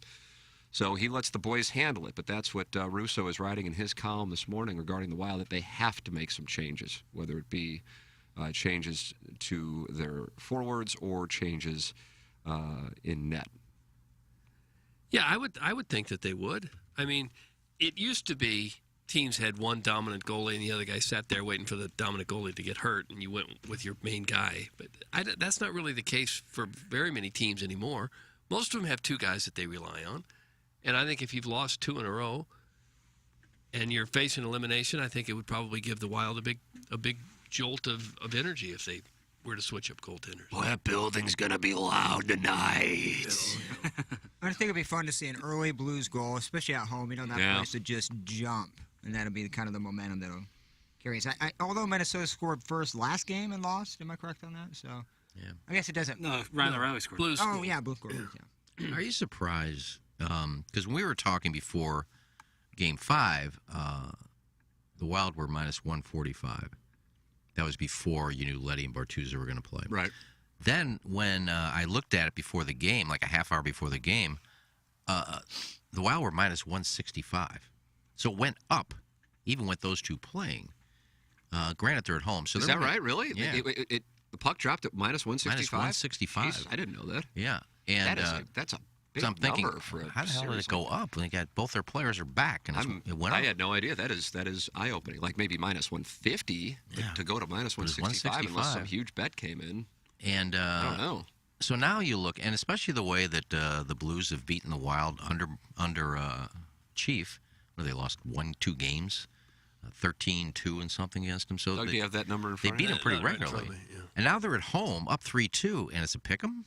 So he lets the boys handle it, but that's what Russo is writing in his column this morning regarding the Wild, that they have to make some changes, whether it be changes to their forwards or changes in net. Yeah, I would think that they would. I mean, it used to be teams had one dominant goalie and the other guy sat there waiting for the dominant goalie to get hurt, and you went with your main guy. But that's not really the case for very many teams anymore. Most of them have 2 guys that they rely on. And I think if you've lost 2 in a row and you're facing elimination, I think it would probably give the Wild a big jolt of energy if they were to switch up goaltenders. Well, that building's going to be loud tonight. I think it'd be fun to see an early Blues goal, especially at home. That place to just jump. And that'll be kind of the momentum that'll carry us. Although Minnesota scored first last game and lost, am I correct on that? So yeah. I guess it doesn't. No, Ryan O'Reilly scored. Blues. Oh, yeah, Blues scored. Yeah. Are you surprised? Because when we were talking before Game 5, the Wild were minus 145. That was before you knew Leddy and Bortuzzo were going to play. Right. Then when I looked at it before the game, like a half hour before the game, the Wild were minus 165. So it went up, even with those 2 playing. Granted, they're at home. So is that right, really? Yeah. The puck dropped at minus 165? Minus 165. Jeez, I didn't know that. Yeah. And that's a big so I'm thinking, number for how the hell did it go up? They got both their players are back, and it went up. I had no idea. That is eye-opening. Like maybe minus 150, but to go to minus 165 unless some huge bet came in. And I don't know. So now you look, and especially the way that the Blues have beaten the Wild under Chief, where they lost 1-2 games, 13-2 and something against them. So Doug, do you have that number in front They beat of them pretty regularly. And now they're at home, up 3-2, and it's a pick'em?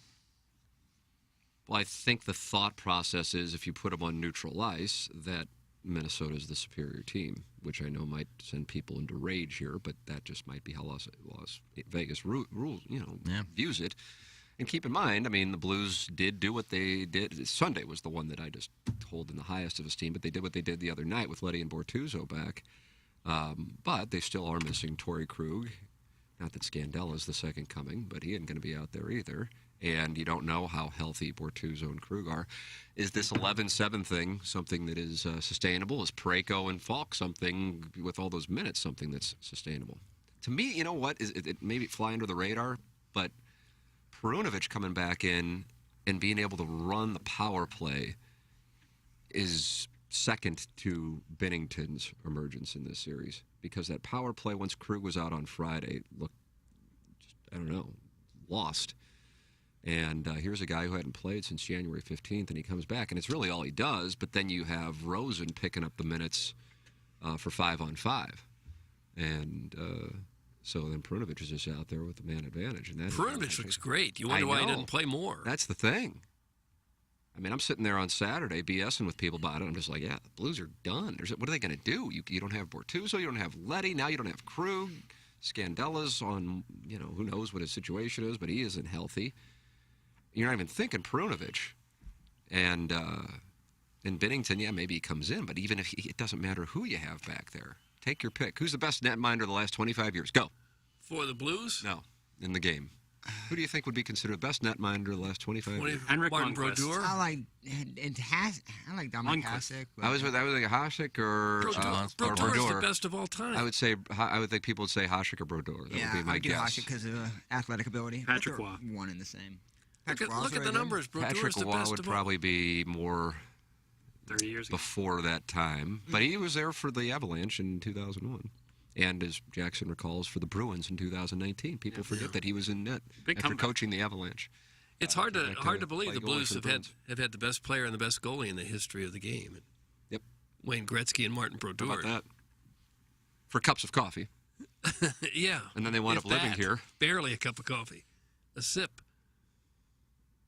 Well, I think the thought process is if you put them on neutral ice, that Minnesota is the superior team, which I know might send people into rage here, but that just might be how Las Vegas views it. And keep in mind, I mean, the Blues did do what they did. Sunday was the one that I just hold in the highest of esteem, but they did what they did the other night with Leddy and Bortuzzo back. But they still are missing Torrey Krug. Not that Scandella's the second coming, but he isn't going to be out there either. And you don't know how healthy Bortuzzo and Krug are. Is this 11-7 thing something that is sustainable? Is Parayko and Falk something, with all those minutes, something that's sustainable? To me, you know what? It maybe fly under the radar, but Perunovic coming back in and being able to run the power play is second to Binnington's emergence in this series, because that power play, once Krug was out on Friday, looked, I don't know, lost. And here's a guy who hadn't played since January 15th, and he comes back, and it's really all he does. But then you have Rosen picking up the minutes for 5-on-5. And so then Perunovic is just out there with the man advantage. And Perunovic looks great. You wonder why he doesn't play more. That's the thing. I mean, I'm sitting there on Saturday BSing with people about it. I'm just like, yeah, the Blues are done. What are they going to do? You don't have Bortuzzo. You don't have Letty. Now you don't have Krug. Scandella's on, who knows what his situation is, but he isn't healthy. You're not even thinking Perunovic. And Binnington, yeah, maybe he comes in, but even if it doesn't matter who you have back there. Take your pick. Who's the best netminder of the last 25 years? Go. For the Blues? No, in the game. Who do you think would be considered the best netminder of the last 25 years? Henrik Martin Lundqvist. Brodeur? I like Dominic Hasek. I was like Hasek or Brodeur is the best of all time. I would think people would say Hasek or Brodeur. That would be my guess. Hasek because of athletic ability. Patrick Waugh. One in the same. Look at the numbers. Brodeur Patrick is the Waugh best would of all. probably be more 30 years ago. before that time. But he was there for the Avalanche in 2001. And as Jackson recalls, for the Bruins in 2019. People forget that he was in net after coaching the Avalanche. It's hard to believe the Blues have had the best player and the best goalie in the history of the game. Yep. Wayne Gretzky and Martin Brodeur. How about that? For cups of coffee. Yeah. And then they wound up living here. Barely a cup of coffee. A sip.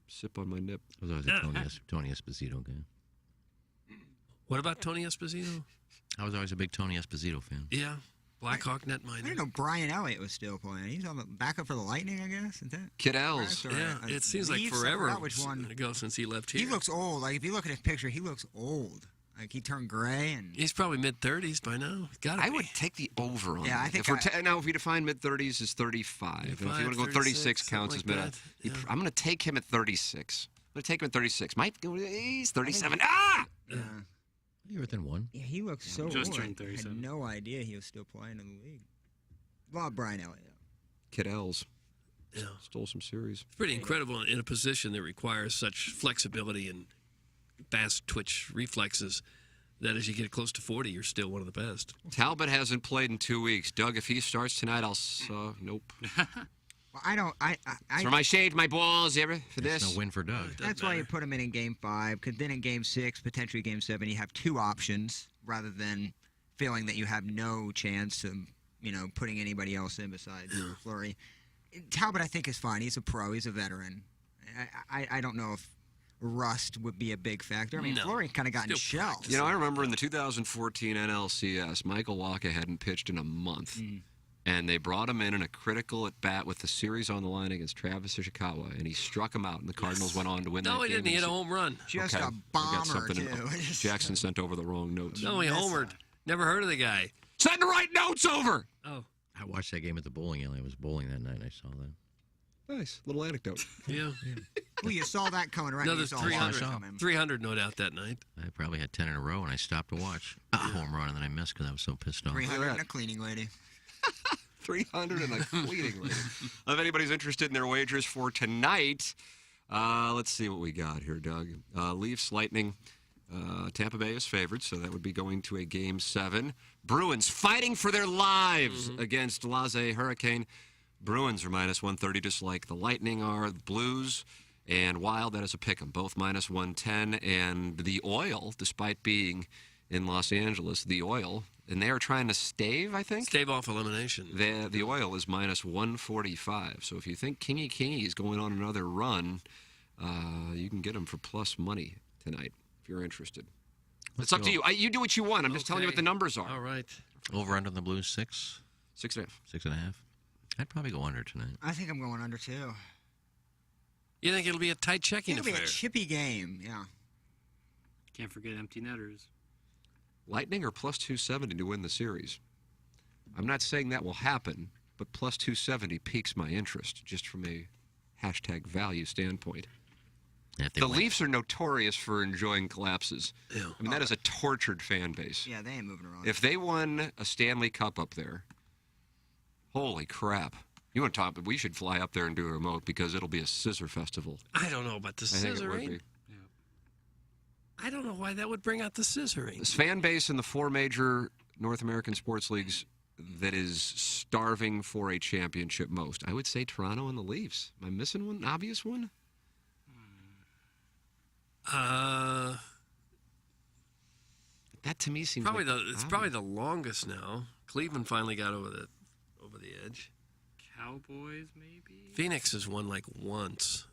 Sip on my nip. I was always a Tony Esposito guy. What about Tony Esposito? I was always a big Tony Esposito fan. Yeah. Blackhawk netminder. I didn't know Brian Elliott was still playing. He's on the backup for the Lightning, I guess. Isn't that? Kid Els. Yeah, it seems like forever ago since he left here. He looks old. Like, if you look at his picture, he looks old. Like, he turned gray. And he's probably mid-30s by now. I would take the over on Yeah, that. I think now, if you define mid-30s as 35, and if you want to go 36 counts as mid. I'm going to take him at 36. I'm going to take him at 36. He's 37. Yeah. You're within one. Yeah, he looks so just old. turned 37. I had no idea he was still playing in the league. Love Brian Elliott. Kid Els. Yeah. Stole some series. It's pretty incredible in a position that requires such flexibility and fast twitch reflexes that as you get close to 40, you're still one of the best. Talbot hasn't played in 2 weeks. Doug, if he starts tonight, I'll... nope. Well, I don't... For my shade, my balls, ever for this. No win for Doug. That's why you put him in Game 5, because then in Game 6, potentially Game 7, you have two options rather than feeling that you have no chance of, putting anybody else in besides Fleury. Talbot, I think, is fine. He's a pro. He's a veteran. I don't know if rust would be a big factor. I mean, Fleury kind of gotten shelled. I remember in the 2014 NLCS, Michael Wacha hadn't pitched in a month. And they brought him in a critical at-bat with the series on the line against Travis Ishikawa, and he struck him out, and the Cardinals went on to win that game. No, he didn't. He hit a home run. Just a bomber, too. Jackson sent over the wrong notes. No, he homered. Never heard of the guy. Send the right notes over! Oh. I watched that game at the bowling alley. I was bowling that night, and I saw that. Nice. Little anecdote. Yeah. Well, you saw that coming, right? Another You saw 300 no doubt that night. I probably had 10 in a row, and I stopped to watch a home run, and then I missed because I was so pissed off. 300 and a cleaning lady. 300 and a cleaning lady. If anybody's interested in their wagers for tonight, let's see what we got here, Doug. Leafs, Lightning. Tampa Bay is favored, so that would be going to a Game 7. Bruins fighting for their lives against Laze Hurricane. Bruins are minus 130, just like the Lightning are. The Blues and Wild, that is a pick 'em. Both minus 110. And the Oil, despite being in Los Angeles, the Oil, and they are trying to stave, I think? Stave off elimination. The Oil is minus 145. So if you think Kingy is going on another run, you can get them for plus money tonight if you're interested. It's up to you. You do what you want. I'm just telling you what the numbers are. All right. Over under the Blues 6? 6.5. 6.5. I'd probably go under tonight. I think I'm going under, too. You think it'll be a tight checking It'll affair? be a chippy game, yeah. Can't forget empty netters. Lightning are plus 270 to win the series. I'm not saying that will happen, but plus 270 piques my interest just from a hashtag value standpoint. The Leafs are notorious for enjoying collapses. Yeah. I mean, that is a tortured fan base. Yeah, they ain't moving around. If they won a Stanley Cup up there, holy crap. You want to talk, but we should fly up there and do a remote because it'll be a scissor festival. I don't know about the I think it would scissoring. be. I don't know why that would bring out the scissoring. This fan base in the 4 major North American sports leagues that is starving for a championship most. I would say Toronto and the Leafs. Am I missing one? Obvious one? That to me seems probably like it's probably the longest now. Cleveland finally got over the edge. Cowboys, maybe? Phoenix has won like once.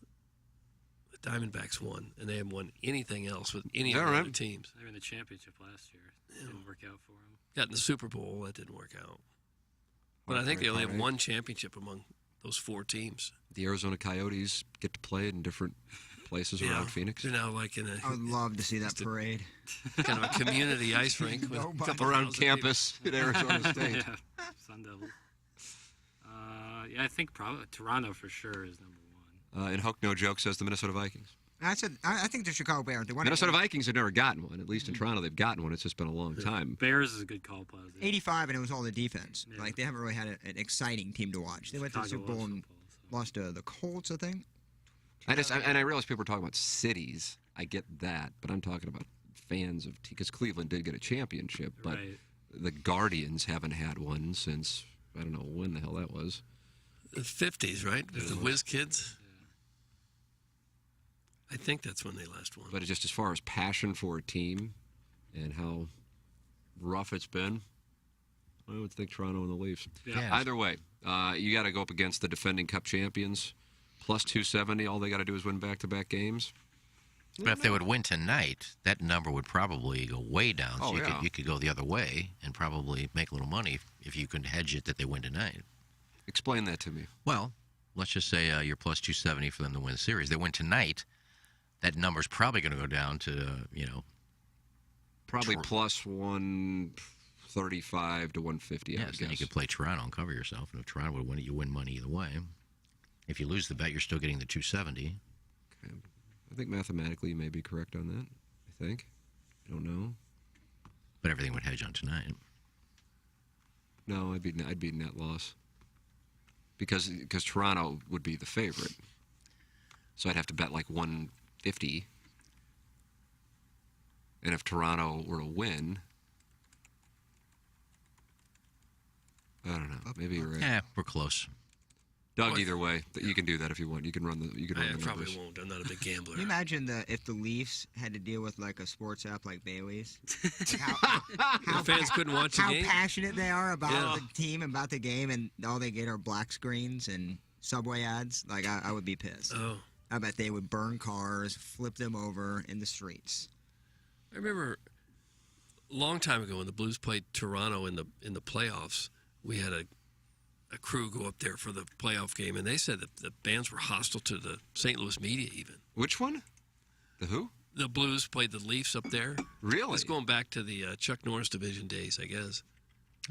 The Diamondbacks won, and they haven't won anything else with any of the other teams. They were in the championship last year. It didn't work out for them. Got in the Super Bowl. That didn't work out. But I think they only have one championship among those 4 teams. The Arizona Coyotes get to play in different places around Phoenix. They're now like in a... I would love to see that parade. Kind of a community ice rink with a couple around campus at Arizona State. Sun Devils. Yeah, I think probably Toronto for sure is number 1. And Hook No Joke says the Minnesota Vikings. I think the Chicago Bears. Minnesota Vikings have never gotten one. At least in Toronto, they've gotten one. It's just been a long time. Bears is a good call, Plaza. 85, and it was all the defense. Yeah. Like, they haven't really had an exciting team to watch. They went to the Super Bowl and lost to the Colts, I think. I realize people are talking about cities. I get that, but I'm talking about fans of because Cleveland did get a championship, but the Guardians haven't had one since I don't know when the hell that was. The 50s, right? With the Whiz Kids. I think that's when they last won. But just as far as passion for a team and how rough it's been, I would think Toronto and the Leafs. Yeah. Either way, you got to go up against the defending Cup champions. Plus 270, all they got to do is win back-to-back games. But if they would win tonight, that number would probably go way down. So you could go the other way and probably make a little money if you could hedge it that they win tonight. Explain that to me. Well, let's just say you're plus 270 for them to win the series. They win tonight. That number's probably going to go down to, probably plus 135 to 150, I would then guess. you could play Toronto and cover yourself. And if Toronto would win it, you win money either way. If you lose the bet, you're still getting the 270. Okay. I think mathematically you may be correct on that. I think. I don't know. But everything would hedge on tonight. No, I'd be net loss. Because Toronto would be the favorite. So I'd have to bet like 150. And if Toronto were to win, I don't know. Maybe you're right. Yeah, we're close. Doug, either way, you can do that if you want. You can run the. You can run I the probably numbers. won't. I'm not a big gambler. Can you imagine if the Leafs had to deal with like a sports app like Bailey's? Like how fans couldn't watch the game? How passionate they are about the team, about the game, and all they get are black screens and Subway ads. Like I would be pissed. Oh. I bet they would burn cars, flip them over in the streets. I remember a long time ago when the Blues played Toronto in the playoffs, we had a crew go up there for the playoff game, and they said that the bands were hostile to the St. Louis media even. Which one? The who? The Blues played the Leafs up there. Really? It's going back to the Chuck Norris division days, I guess.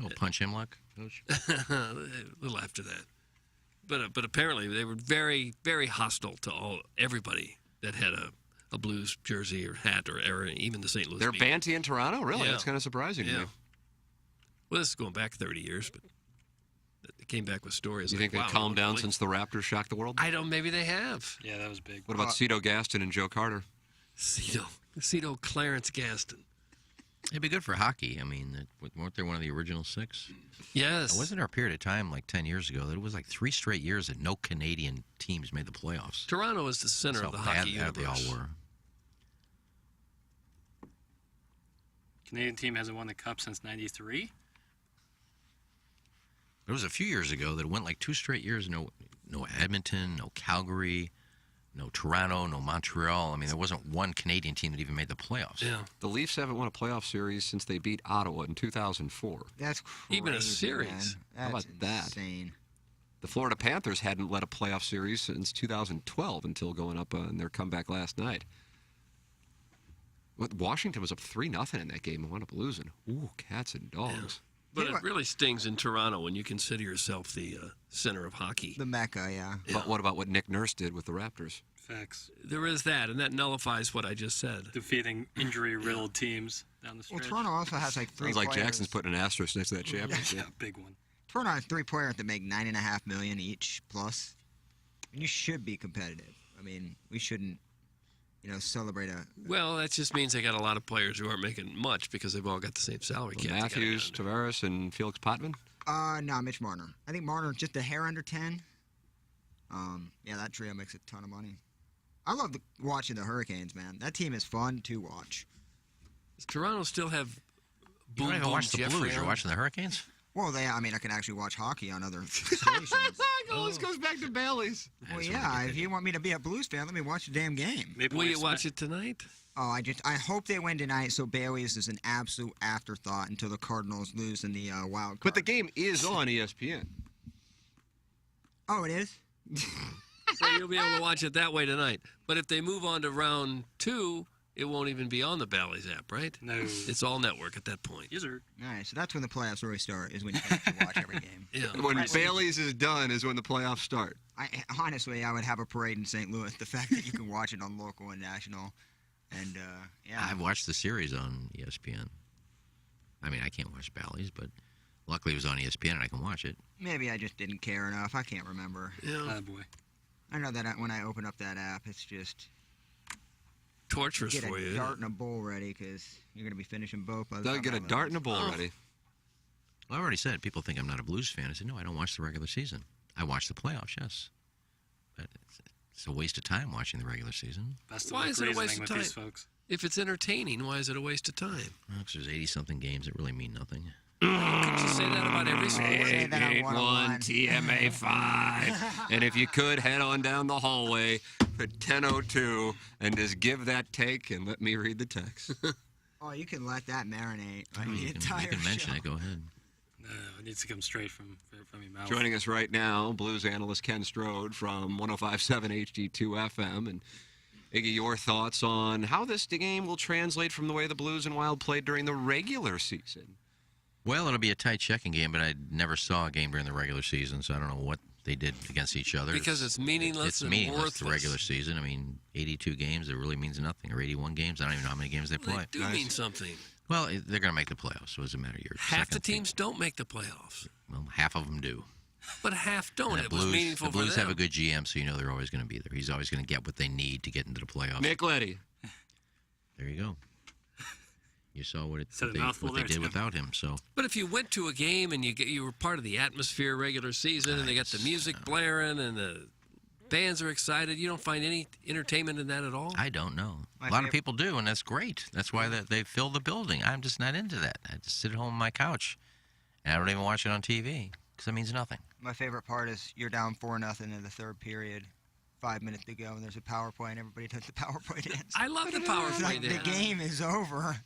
Oh, punch him luck, Coach? A little after that. But apparently they were very, very hostile to everybody that had a Blues jersey or hat or even the St. Louis They're media. banty in Toronto? Really? Yeah. That's kind of surprising to me. Well, this is going back 30 years, but they came back with stories. You like, think they've calmed down since the Raptors shocked the world? I don't. Maybe they have. Yeah, that was big. What about Cito Gaston and Joe Carter? Cito Clarence Gaston. It'd be good for hockey. I mean, weren't they one of the original 6? Yes. Wasn't there a period of time like 10 years ago that it was like 3 straight years that no Canadian teams made the playoffs? Toronto is the center of the hockey universe. They all were. Canadian team hasn't won the Cup since '93. There was a few years ago that it went like 2 straight years. No Edmonton, no Calgary, no Toronto, no Montreal. I mean, there wasn't one Canadian team that even made the playoffs. Yeah. The Leafs haven't won a playoff series since they beat Ottawa in 2004. That's crazy. Even a series. How about that? Insane. The Florida Panthers hadn't led a playoff series since 2012 until going up in their comeback last night. Washington was up 3-0 in that game and wound up losing. Ooh, cats and dogs. Yeah. But it really stings in Toronto when you consider yourself the center of hockey. The Mecca, yeah. But what about what Nick Nurse did with the Raptors? Facts. There is that, and that nullifies what I just said. Defeating injury-riddled teams down the stretch. Well, Toronto also has like 3 Sounds like players. Jackson's putting an asterisk next to that championship. Yeah, big one. turn on 3 players that make $9.5 million each plus. And you should be competitive. I mean, we shouldn't, celebrate a. Well, that just means they got a lot of players who aren't making much because they've all got the same salary cap. Matthews, Tavares, and Felix Potvin? No, Mitch Marner. I think Marner's just a hair under 10. Yeah, that trio makes a ton of money. I love watching the Hurricanes, man. That team is fun to watch. Does Toronto still have You don't even watch the Blues. You're watching the Hurricanes? Well, I can actually watch hockey on other stations. This goes back to Bailey's. Well, yeah, if you want me to be a Blues fan, let me watch the damn game. Will you watch it tonight? Oh, I hope they win tonight, so Bailey's is an absolute afterthought until the Cardinals lose in the wild card. But the game is on ESPN. Oh, it is? So you'll be able to watch it that way tonight. But if they move on to round 2, it won't even be on the Bally's app, right? No. It's all network at that point. Yes, sir. All right, so that's when the playoffs really start, is when you can actually watch every game. Yeah. When Bailey's is done is when the playoffs start. Honestly, I would have a parade in St. Louis. The fact that you can watch it on local and national. And, yeah. I've watched the series on ESPN. I mean, I can't watch Bally's, but luckily it was on ESPN and I can watch it. Maybe I just didn't care enough. I can't remember. Yeah. Boy. I know that when I open up that app, it's just torturous get for a you. dart and a bowl ready because you're going to be finishing both. They'll get a dart and a bowl ready. Well, I already said people think I'm not a Blues fan. I said, no, I don't watch the regular season. I watch the playoffs, yes. But it's a waste of time watching the regular season. Why is it a waste of time? If it's entertaining, why is it a waste of time? Well, because there's 80-something games that really mean nothing. Could you say that about every sport? 881 TMA 5. And if you could, head on down the hallway at 10:02 and just give that take and let me read the text. Oh, you can let that marinate. You can mention it. Go ahead. It needs to come straight from your mouth. Joining us right now, Blues analyst Ken Strode from 105.7 HD2 FM. And Iggy, your thoughts on how this game will translate from the way the Blues and Wild played during the regular season? Well, it'll be a tight checking game, but I never saw a game during the regular season, so I don't know what they did against each other. Because it's meaningless It's and meaningless, worthless. the regular season. I mean, 82 games, it really means nothing. Or 81 games, I don't even know how many games they play. They do mean something. Well, they're going to make the playoffs, so it doesn't matter. Half the teams don't make the playoffs. Well, half of them do. But half don't. And It was meaningful the Blues for them. have a good GM, so you know they're always going to be there. He's always going to get what they need to get into the playoffs. Nick Leddy. There you go. You saw what Said a they mouthful there, did Tim. without him. So But if you went to a game and you were part of the atmosphere regular season and they got the music blaring and the fans are excited, you don't find any entertainment in that at all? I don't know. A lot of people do, and that's great. That's why they fill the building. I'm just not into that. I just sit at home on my couch, and I don't even watch it on TV because it means nothing. My favorite part is you're down 4-0 in the third period. 5 minutes to go, and there's a power play, and everybody does the power play dance. I love the power It's play like dance. The game is over.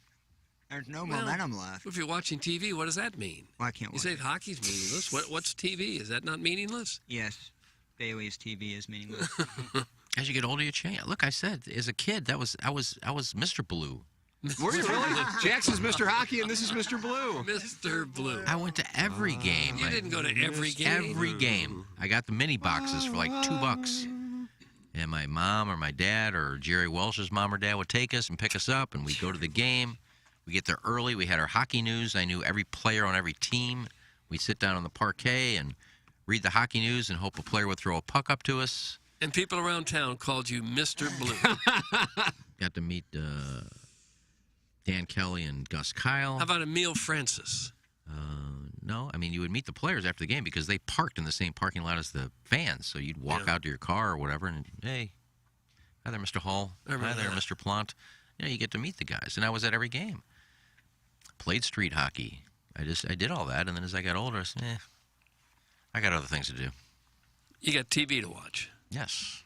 There's no momentum left. If you're watching TV, what does that mean? Well, I can't You watch say it. hockey's meaningless. What's TV? Is that not meaningless? Yes. Bailey's TV is meaningless. As you get older, you change. Look, I said as a kid, I was Mr. Blue. Were you really? Jackson's Mr. Hockey, and this is Mr. Blue. Mr. Blue. I went to every game. You didn't go to every game? Every game. I got the mini boxes for like $2. And my mom or my dad or Jerry Welsh's mom or dad would take us and pick us up, and we'd go to the game. We get there early. We had our hockey news. I knew every player on every team. We'd sit down on the parquet and read the hockey news and hope a player would throw a puck up to us. And people around town called you Mr. Blue. Got to meet Dan Kelly and Gus Kyle. How about Emile Francis? No, I mean, you would meet the players after the game because they parked in the same parking lot as the fans. So you'd walk out to your car or whatever and, hey, hi there, Mr. Hall. Hi there, Mr. Plant. You know, you get to meet the guys. And I was at every game. Played street hockey. I did all that. And then as I got older, I said, I got other things to do. You got TV to watch. Yes.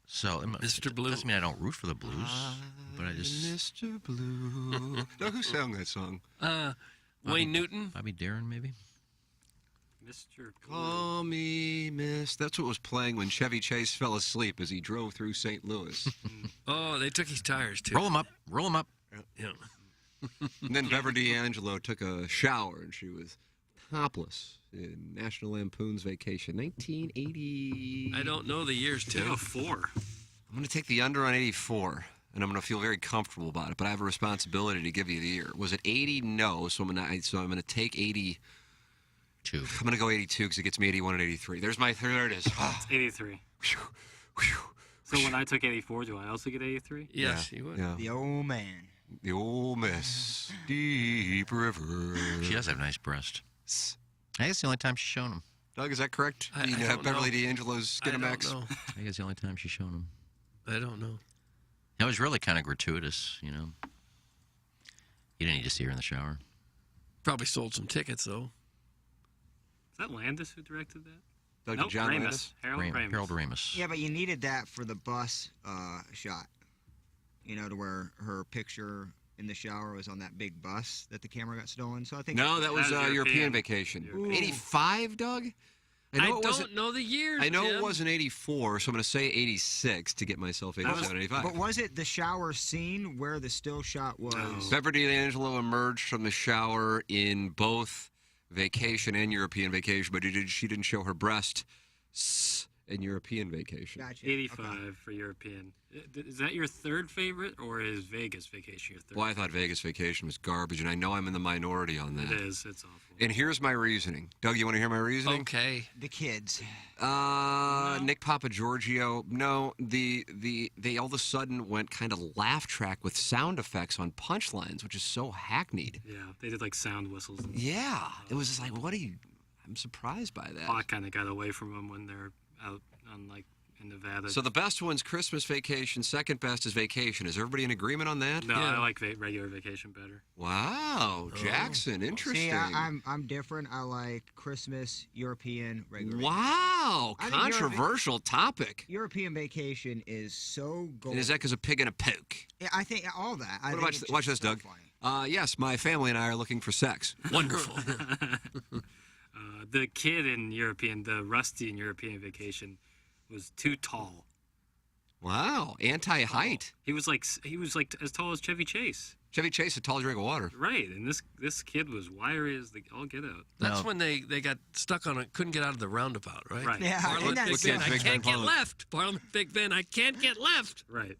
So, Mr. Blue. Doesn't mean I don't root for the Blues, but I just... Mr. Blue. No, who sang that song? Wayne Newton? Bobby Darin, maybe? Mr. Call me Miss. That's what was playing when Chevy Chase fell asleep as he drove through St. Louis. Oh, they took his tires, too. Roll him up. Roll him up. Yeah. And then Beverly D'Angelo took a shower, and she was topless in National Lampoon's Vacation, 1980. I don't know the years, too. 4. I'm going to take the under on 84, and I'm going to feel very comfortable about it, but I have a responsibility to give you the year. Was it 80? No, so I'm going to take 80. Two. I'm going to go 82 because it gets me 81 and 83. There it is. It's 83. So when I took 84, do I also get 83? Yes, you would. Yeah. The old man. The old miss. Deep river. She does have nice breasts. I guess the only time she's shown them. Doug, is that correct? I You don't have know. Beverly D'Angelo's I don't Skinamax? know. I guess the only time she's shown them. I don't know. That was really kind of gratuitous, You didn't need to see her in the shower. Probably sold some tickets, though. Is that Landis who directed that? Doug, Nope, John Ramis. Landis? Harold Ramis. Harold Ramis. Yeah, but you needed that for the bus shot. To where her picture in the shower was on that big bus that the camera got stolen. So I think No, that was European Vacation. Ooh. 85, Doug? I it wasn't- don't know the years, I know Jim. it wasn't 84, so I'm going to say 86 to get myself 87, 85. But was it the shower scene where the still shot was? Beverly D'Angelo emerged from the shower in both Vacation and European Vacation, but she didn't show her breast in European Vacation. Gotcha. 85 for European. Is that your third favorite, or is Vegas Vacation your third? Well, I thought Vegas Vacation was garbage, and I know I'm in the minority on that. It is. It's awful. And here's my reasoning. Doug, you want to hear my reasoning? Okay. The kids. Nick Papagiorgio. No, they all of a sudden went kind of laugh track with sound effects on punchlines, which is so hackneyed. Yeah, they did like sound whistles. And Yeah, it was just like, what are you? I'm surprised by that. Hawk kind of got away from them when they're out on like in Nevada. So the best one's Christmas Vacation. Second best is Vacation. Is everybody in agreement on that? No, I like regular Vacation better. Wow, Jackson, interesting. See, I'm different. I like Christmas, European, regular. Wow, I think controversial topic. European Vacation is so gold. And is that because of Pig and a Poke? Yeah, I think all that. I think Watch, it's watch just this, so Doug. funny. Yes, my family and I are looking for sex. Wonderful. The kid in European, the Rusty in European Vacation, was too tall. Wow, anti-height. He was like as tall as Chevy Chase. Chevy Chase, a tall drink of water. Right, and this kid was wiry as the all get out. That's when they got stuck on it, couldn't get out of the roundabout, right? Right. Yeah, Parliament isn't Big that Ben, I Big can't Ben get Parliament. left. Parliament Big Ben, I can't get left. Right.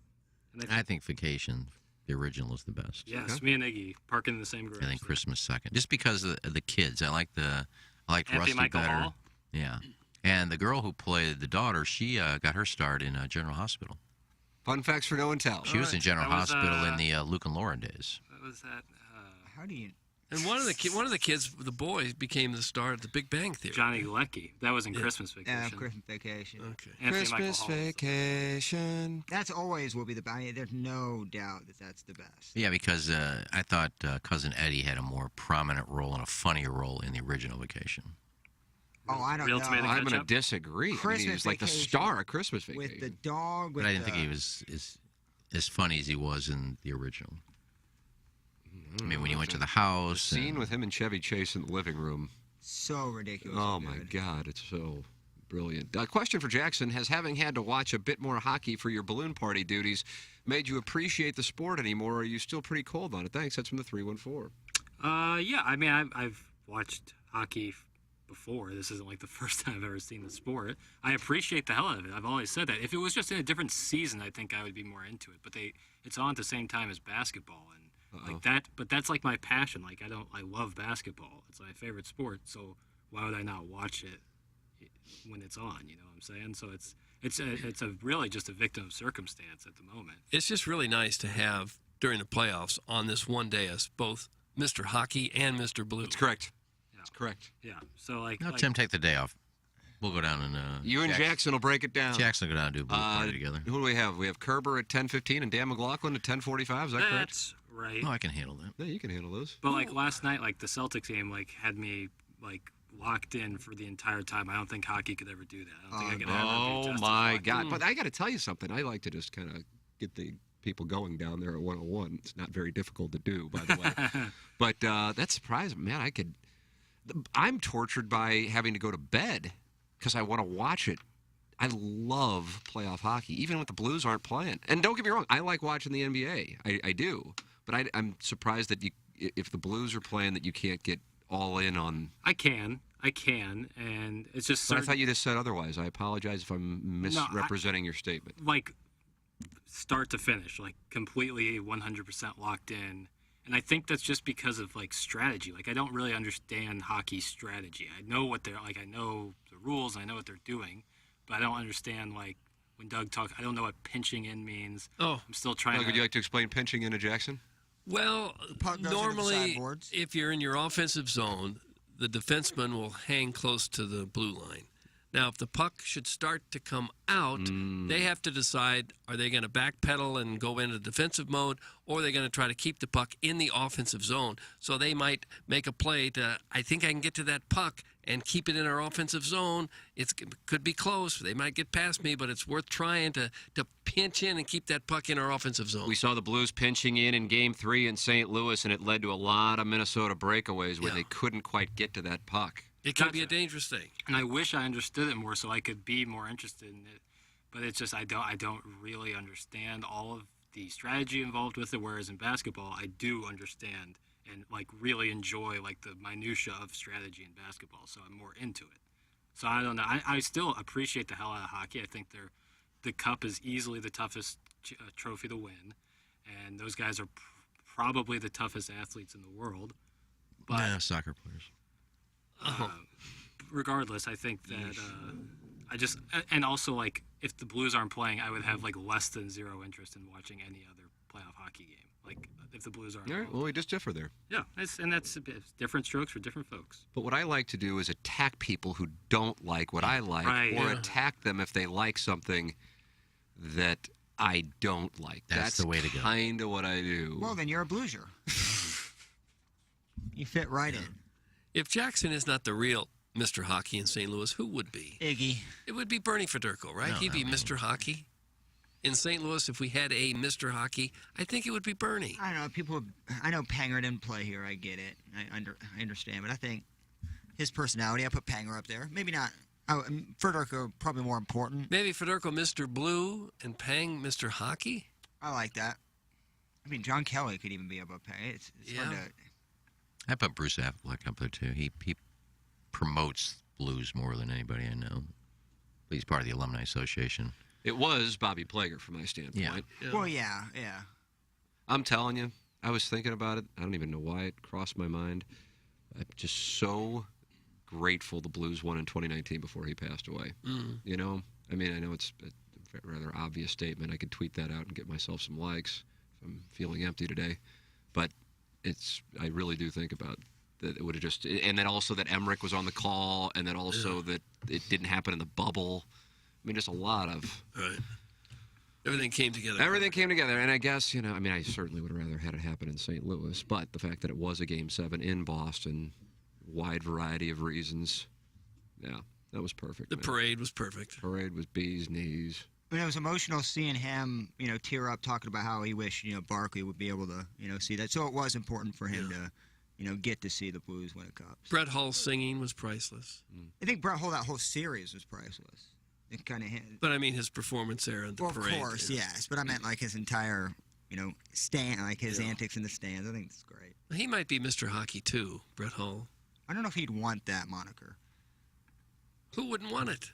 And I think Vacation, the original, is the best. yes, me and Iggy parking in the same garage. I think Christmas second, just because of the kids. I liked Anthony Rusty Michael better. Hall? Yeah, and the girl who played the daughter, she got her start in General Hospital. Fun facts for no and tell. She was in General That was, Hospital in the Luke and Lauren days. What was that? How do you? And one of the kids, the boy, became the star of the Big Bang Theory. Johnny Galecki. That was in Christmas Vacation. Yeah, Christmas Vacation. Okay. Anthony Michael Christmas Hall. Vacation. That's always will be the best. There's no doubt that that's the best. Yeah, because I thought Cousin Eddie had a more prominent role and a funnier role in the original Vacation. Oh, I don't Real know. tomato I'm going to ketchup? disagree. Christmas he was like the Vacation star of Christmas Vacation. With the dog. With But I didn't the, think he was as funny as he was in the original. I mean, when you went to the house. Scene with him and Chevy Chase in the living room. So ridiculous. Oh, my God. It's so brilliant. Question for Jackson. Has having had to watch a bit more hockey for your balloon party duties made you appreciate the sport anymore, or are you still pretty cold on it? Thanks. That's from the 314. Yeah, I mean, I've watched hockey before. This isn't like the first time I've ever seen the sport. I appreciate the hell out of it. I've always said that. If it was just in a different season, I think I would be more into it. But it's on at the same time as basketball, and like that. But that's like my passion. Like I love basketball. It's my favorite sport. So why would I not watch it when it's on? You know what I'm saying? So it's a really just a victim of circumstance at the moment. It's just really nice to have during the playoffs on this one day as both Mr. Hockey and Mr. Blue. That's correct. That's correct. Yeah. So like, No, Tim, take the day off. We'll go down and. You and Jackson will break it down. Jackson will go down and do a balloon party together. Who do we have? We have Kerber at 10:15 and Dan McLaughlin at 10:45. Is that correct? That's right. Oh, I can handle that. Yeah, you can handle those. But like last night, like the Celtics game, like had me like locked in for the entire time. I don't think hockey could ever do that. I don't think I could ever be Oh just as my locked God! in. But I got to tell you something. I like to just kind of get the people going down there at 101. It's not very difficult to do, by the way. But that surprised me, man. I'm tortured by having to go to bed because I want to watch it. I love playoff hockey, even when the Blues aren't playing. And don't get me wrong, I like watching the NBA. I do. But I'm surprised that if the Blues are playing, that you can't get all in on. I can, and it's just. But I thought you just said otherwise. I apologize if I'm misrepresenting your statement. Like start to finish, like completely 100% locked in, And I think that's just because of like strategy. Like I don't really understand hockey strategy. I know what they're like. I know the rules. I know what they're doing, but I don't understand like when Doug talks. I don't know what pinching in means. Oh, I'm still trying. Doug, would you like to explain pinching in to Jackson? Well, normally, if you're in your offensive zone, the defenseman will hang close to the blue line. Now, if the puck should start to come out, they have to decide, are they going to backpedal and go into defensive mode, or are they going to try to keep the puck in the offensive zone? So they might make a play to, I think I can get to that puck and keep it in our offensive zone. It could be close. They might get past me, but it's worth trying to pinch in and keep that puck in our offensive zone. We saw the Blues pinching in Game 3 in St. Louis, and it led to a lot of Minnesota breakaways where they couldn't quite get to that puck. It can be a dangerous thing. And I wish I understood it more so I could be more interested in it. But it's just I don't really understand all of the strategy involved with it, whereas in basketball I do understand and like really enjoy like the minutia of strategy in basketball, so I'm more into it. So I don't know. I still appreciate the hell out of hockey. I think the cup is easily the toughest trophy to win, and those guys are probably the toughest athletes in the world. But yeah, soccer players. Regardless, I think that and also like if the Blues aren't playing, I would have like less than zero interest in watching any other playoff hockey game. Like if the Blues aren't. All right, well, we just differ there. Yeah, that's a bit different strokes for different folks. But what I like to do is attack people who don't like what I like, or attack them if they like something that I don't like. That's the way to go. Kind of what I do. Well, then you're a Blueser. You fit right in. If Jackson is not the real Mr. Hockey in St. Louis, who would be? Iggy. It would be Bernie Federko, right? No, He'd be Mr. Hockey. In St. Louis, if we had a Mr. Hockey, I think it would be Bernie. I don't know. I know Panger didn't play here. I get it. I understand. But I think his personality, I put Panger up there. Maybe not. Federko probably more important. Maybe Federko Mr. Blue and Pang Mr. Hockey? I like that. I mean, John Kelly could even be above Pang. It's hard to... I put Bruce Affleck up there, too. He promotes blues more than anybody I know. He's part of the Alumni Association. It was Bobby Plager from my standpoint. Yeah. Well, yeah. I'm telling you, I was thinking about it. I don't even know why it crossed my mind. I'm just so grateful the Blues won in 2019 before he passed away. You know? I mean, I know it's a rather obvious statement. I could tweet that out and get myself some likes if I'm feeling empty today. But I really do think about that it would have just, and then also that Emmerich was on the call, and then also that it didn't happen in the bubble. I mean, just a lot of... Right. Everything came together. Everything came together, and I guess, I mean, I certainly would have rather had it happen in St. Louis, but the fact that it was a Game 7 in Boston, wide variety of reasons, yeah, that was perfect. The parade was perfect. Parade was bee's knees. But it was emotional seeing him, tear up, talking about how he wished, Barkley would be able to, see that. So it was important for him to, get to see the Blues win a cup. Brett Hull's singing was priceless. I think Brett Hull, that whole series was priceless. It kind of. But I mean, his performance there at the parade. Of course, yes. But I meant like his entire, stand, like his antics in the stands. I think it's great. He might be Mr. Hockey too, Brett Hull. I don't know if he'd want that moniker. Who wouldn't want it?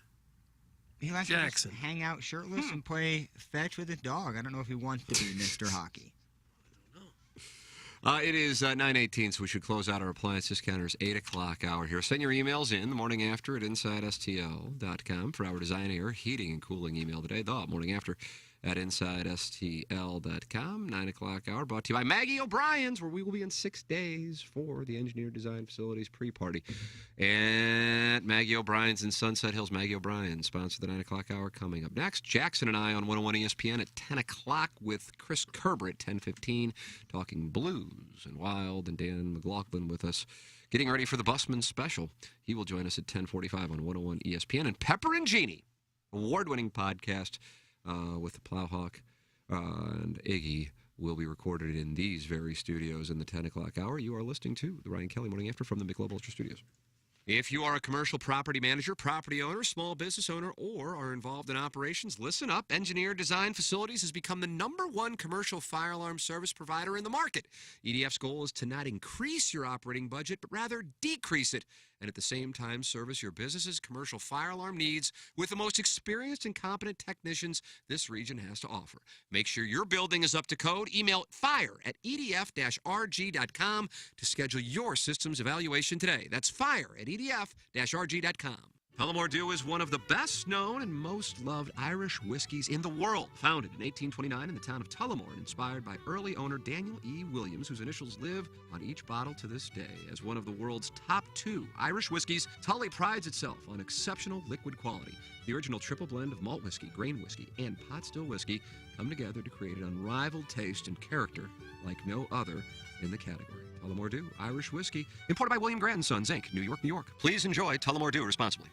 He likes to just hang out shirtless and play fetch with his dog. I don't know if he wants to be Mr. Hockey. It is 9:18, so we should close out our appliance discounters 8 o'clock hour here. Send your emails in the morning after at InsideSTL.com for our design, air, heating, and cooling email today. The morning after at InsideSTL.com. 9 o'clock hour brought to you by Maggie O'Brien's, where we will be in 6 days for the Engineered Design Facilities pre-party. And Maggie O'Brien's in Sunset Hills. Maggie O'Brien sponsor the 9 o'clock hour coming up next. Jackson and I on 101 ESPN at 10 o'clock with Chris Kerber at 10:15, talking blues and wild, and Dan McLaughlin with us, getting ready for the Busman special. He will join us at 10:45 on 101 ESPN. And Pepper and Jeannie, award-winning podcast with the Plowhawk and Iggy, will be recorded in these very studios in the 10 o'clock hour. You are listening to the Ryan Kelly Morning After from the Michelob Ultra Studios. If you are a commercial property manager, property owner, small business owner, or are involved in operations, listen up. Engineered Design Facilities has become the #1 commercial fire alarm service provider in the market. EDF's goal is to not increase your operating budget, but rather decrease it. and at the same time service your business's commercial fire alarm needs with the most experienced and competent technicians this region has to offer. Make sure your building is up to code. Email fire@edf-rg.com to schedule your systems evaluation today. That's fire@edf-rg.com. Tullamore Dew is one of the best known and most loved Irish whiskeys in the world. Founded in 1829 in the town of Tullamore and inspired by early owner Daniel E. Williams, whose initials live on each bottle to this day. As one of the world's top 2 Irish whiskeys, Tully prides itself on exceptional liquid quality. The original triple blend of malt whiskey, grain whiskey, and pot still whiskey come together to create an unrivaled taste and character like no other in the category. Tullamore Dew Irish whiskey, imported by William Grant & Sons, Inc., New York, New York. Please enjoy Tullamore Dew responsibly.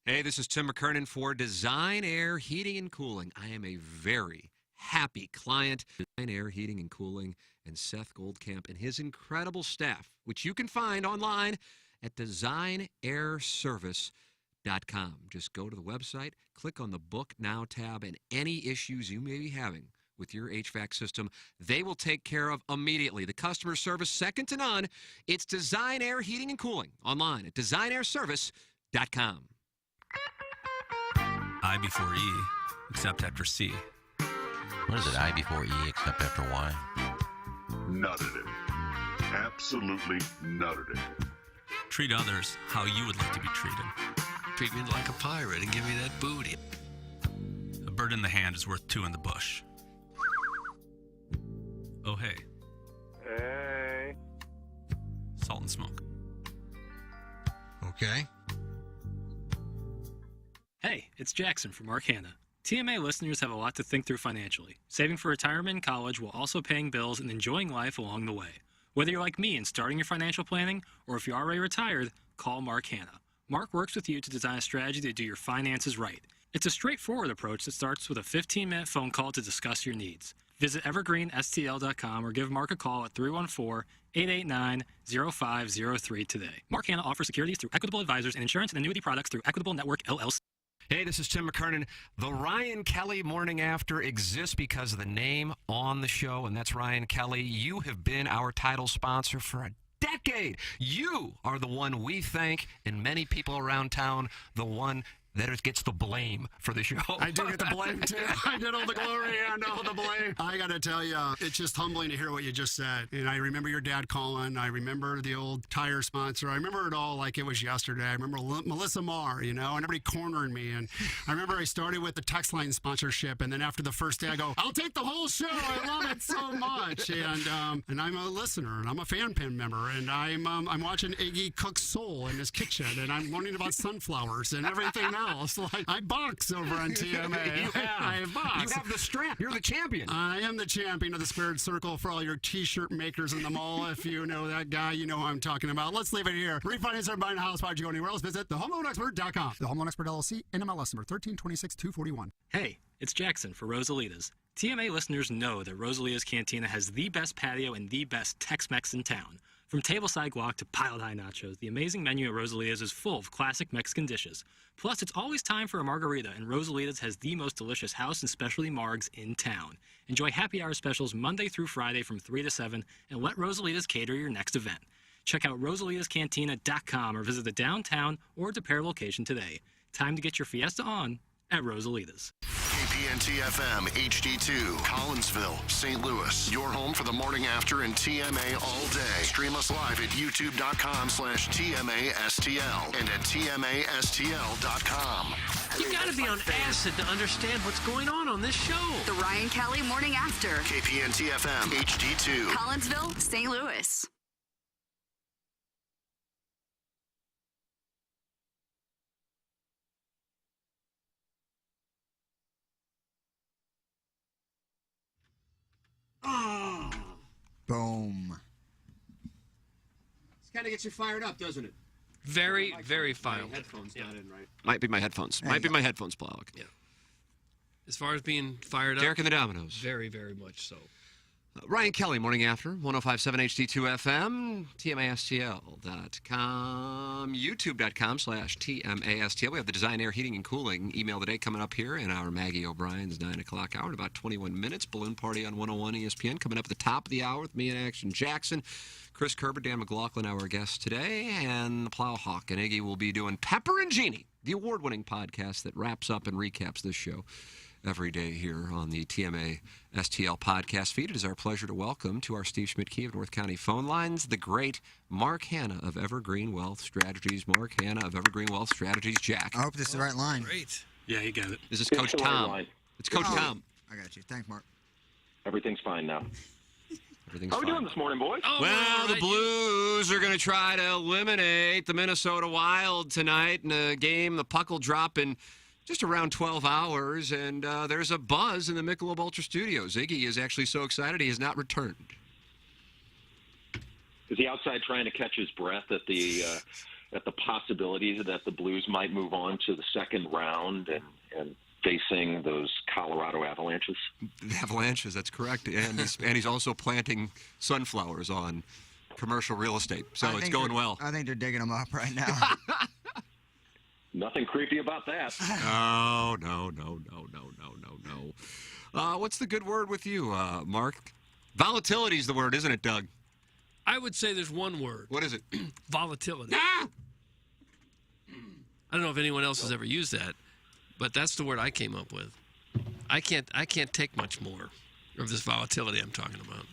Hey, this is Tim McKernan for Design Air Heating and Cooling. I am a very happy client. Design Air Heating and Cooling and Seth Goldcamp and his incredible staff, which you can find online at designairservice.com. Just go to the website, click on the Book Now tab, and any issues you may be having with your HVAC system, they will take care of immediately. The customer service, second to none. It's Design Air Heating and Cooling online at designairservice.com. I before E, except after C. What is it, I before E, except after Y? Nutted it. Absolutely nutted it. Treat others how you would like to be treated. Treat me like a pirate and give me that booty. A bird in the hand is worth 2 in the bush. Oh, hey. Hey. Salt and smoke. Okay. Hey, it's Jackson from Mark Hanna. TMA listeners have a lot to think through financially, saving for retirement and college while also paying bills and enjoying life along the way. Whether you're like me and starting your financial planning, or if you're already retired, call Mark Hanna. Mark works with you to design a strategy to do your finances right. It's a straightforward approach that starts with a 15-minute phone call to discuss your needs. Visit evergreenstl.com or give Mark a call at 314-889-0503 today. Mark Hanna offers securities through Equitable Advisors and insurance and annuity products through Equitable Network, LLC. Hey, this is Tim McKernan. The Ryan Kelly Morning After exists because of the name on the show, and that's Ryan Kelly. You have been our title sponsor for a decade. You are the one we thank, and many people around town, the one that gets the blame for the show. I do get the blame, too. I get all the glory and all the blame. I got to tell you, it's just humbling to hear what you just said. And I remember your dad calling. I remember the old tire sponsor. I remember it all like it was yesterday. I remember Melissa Marr, and everybody cornering me. And I remember I started with the text line sponsorship. And then after the first day, I go, I'll take the whole show. I love it so much. And I'm a listener, and I'm a fan pin member. And I'm watching Iggy cook soul in his kitchen. And I'm learning about sunflowers and everything else. Like, I box over on TMA. You have. I box. You have the strap. You're the champion. I am the champion of the Squared Circle for all your T-shirt makers in the mall. If you know that guy, you know who I'm talking about. Let's leave it here. Refinance or buying a house. Why'd you go anywhere else? Visit thehomeloanexpert.com. The Home Loan Expert LLC, NMLS number 1326241. Hey, it's Jackson for Rosalitas. TMA listeners know that Rosalia's Cantina has the best patio and the best Tex-Mex in town. From tableside guac to piled high nachos, the amazing menu at Rosalitas is full of classic Mexican dishes. Plus, it's always time for a margarita, and Rosalitas has the most delicious house and specialty margs in town. Enjoy happy hour specials Monday through Friday from 3 to 7, and let Rosalitas cater your next event. Check out rosalitascantina.com or visit the downtown or DePere location today. Time to get your fiesta on at Rosalitas. KPNT FM HD2, Collinsville, St. Louis. Your home for the morning after and TMA all day. Stream us live at youtube.com/TMASTL and at TMASTL.com. You got to be on acid to understand what's going on this show. The Ryan Kelly Morning After. KPNT FM HD2, Collinsville, St. Louis. Boom. This kind of gets you fired up, doesn't it? Very, very fired. My headphones not in right. Might be my headphones. Plowek. Yeah. As far as being fired up, Derek and the Dominoes. Very, very much so. Ryan Kelly, Morning After, 105.7 HD2 FM, TMASTL.com, YouTube.com/TMASTL. We have the Design, Air, Heating, and Cooling email today coming up here in our Maggie O'Brien's 9 o'clock hour in about 21 minutes. Balloon Party on 101 ESPN coming up at the top of the hour with me and Action Jackson. Chris Kerber, Dan McLaughlin, our guest today, and the Plowhawk and Iggy will be doing Pepper and Genie, the award-winning podcast that wraps up and recaps this show every day here on the TMA STL podcast feed. It is our pleasure to welcome to our Steve Schmidt Key of North County phone lines the great Mark Hanna of Evergreen Wealth Strategies. Mark Hanna of Evergreen Wealth Strategies. Jack. I hope this is the right line. Great. Yeah, you got it. This is Coach Tom. Line. It's Coach Tom. I got you. Thanks, Mark. Everything's fine now. Everything's How are we fine. doing this morning, boys? Well, the Blues are going to try to eliminate the Minnesota Wild tonight in a game. The puck will drop in just around 12 hours, and there's a buzz in the Michelob Ultra Studios. Iggy is actually so excited he has not returned. Is he outside trying to catch his breath at the possibility that the Blues might move on to the second round and facing those Colorado Avalanches? The Avalanches, that's correct. And he's also planting sunflowers on commercial real estate, so it's going well. I think they're digging them up right now. Nothing creepy about that. No. What's the good word with you, Mark? Volatility is the word, isn't it, Doug? I would say there's one word. What is it? Volatility. Ah! I don't know if anyone else has ever used that, but that's the word I came up with. I can't take much more of this volatility I'm talking about.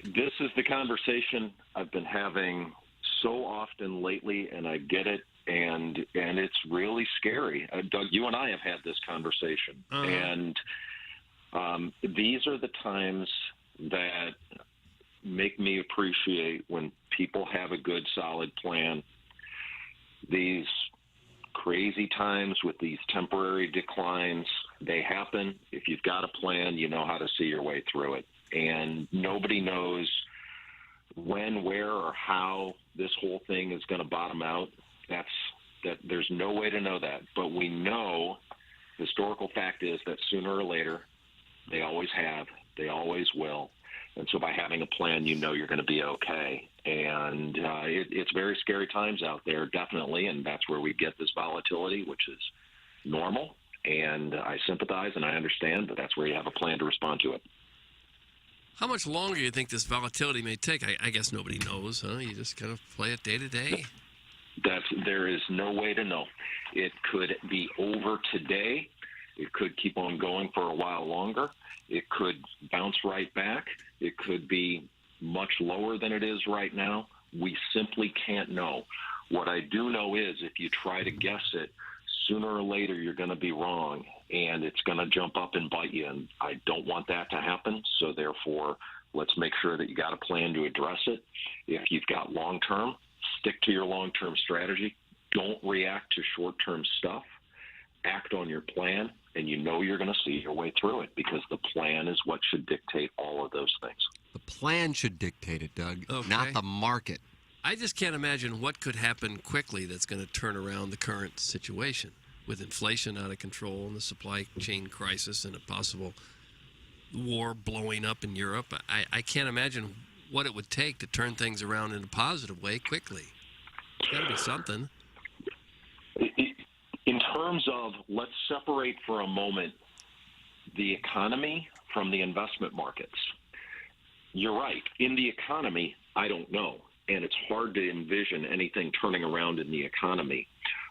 This is the conversation I've been having so often lately, and I get it, and it's really scary. Doug, you and I have had this conversation, and these are the times that make me appreciate when people have a good, solid plan. These crazy times with these temporary declines, they happen. If you've got a plan, you know how to see your way through it, and nobody knows when, where, or how this whole thing is going to bottom out. There's no way to know that, but we know historical fact is that sooner or later they always have, they always will, and so by having a plan, you know you're going to be okay. And it's very scary times out there, definitely, and that's where we get this volatility, which is normal, and I sympathize and I understand, but that's where you have a plan to respond to it. How much longer do you think this volatility may take? I guess nobody knows, huh? You just kind of play it day to day. There is no way to know. It could be over today. It could keep on going for a while longer. It could bounce right back. It could be much lower than it is right now. We simply can't know. What I do know is if you try to guess it, sooner or later you're going to be wrong, and it's going to jump up and bite you, and I don't want that to happen. So therefore, let's make sure that you got a plan to address it. If you've got long-term, stick to your long-term strategy. Don't react to short-term stuff. Act on your plan, and you know you're going to see your way through it because the plan is what should dictate all of those things. The plan should dictate it, Doug, Okay. not the market. I just can't imagine what could happen quickly that's going to turn around the current situation with inflation out of control and the supply chain crisis and a possible war blowing up in Europe. I can't imagine what it would take to turn things around in a positive way quickly. It's got to be something. In terms of, let's separate for a moment the economy from the investment markets. You're right. In the economy, I don't know. And it's hard to envision anything turning around in the economy.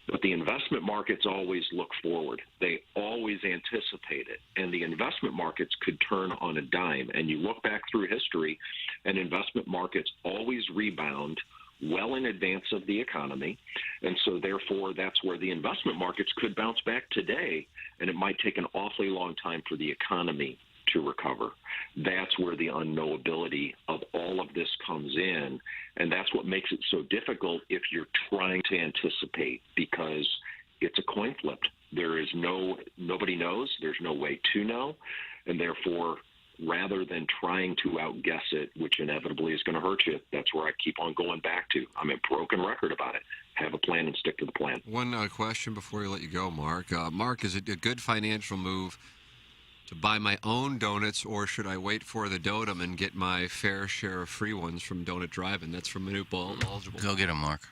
But the investment markets always look forward. They always anticipate it. And the investment markets could turn on a dime. And you look back through history, and investment markets always rebound well in advance of the economy. And so, therefore, that's where the investment markets could bounce back today. And it might take an awfully long time for the economy to recover. That's where the unknowability of all of this comes in, and that's what makes it so difficult if you're trying to anticipate, because it's a coin flip. Nobody knows, there's no way to know, and therefore, rather than trying to outguess it, which inevitably is going to hurt you, that's where I keep on going back to. I'm a broken record about it. Have a plan and stick to the plan. One question before we let you go, Mark. Mark, is it a good financial move to buy my own donuts, or should I wait for the dotem and get my fair share of free ones from Donut Drive-In? That's from Minute Ball Eligible. Go get them, Mark.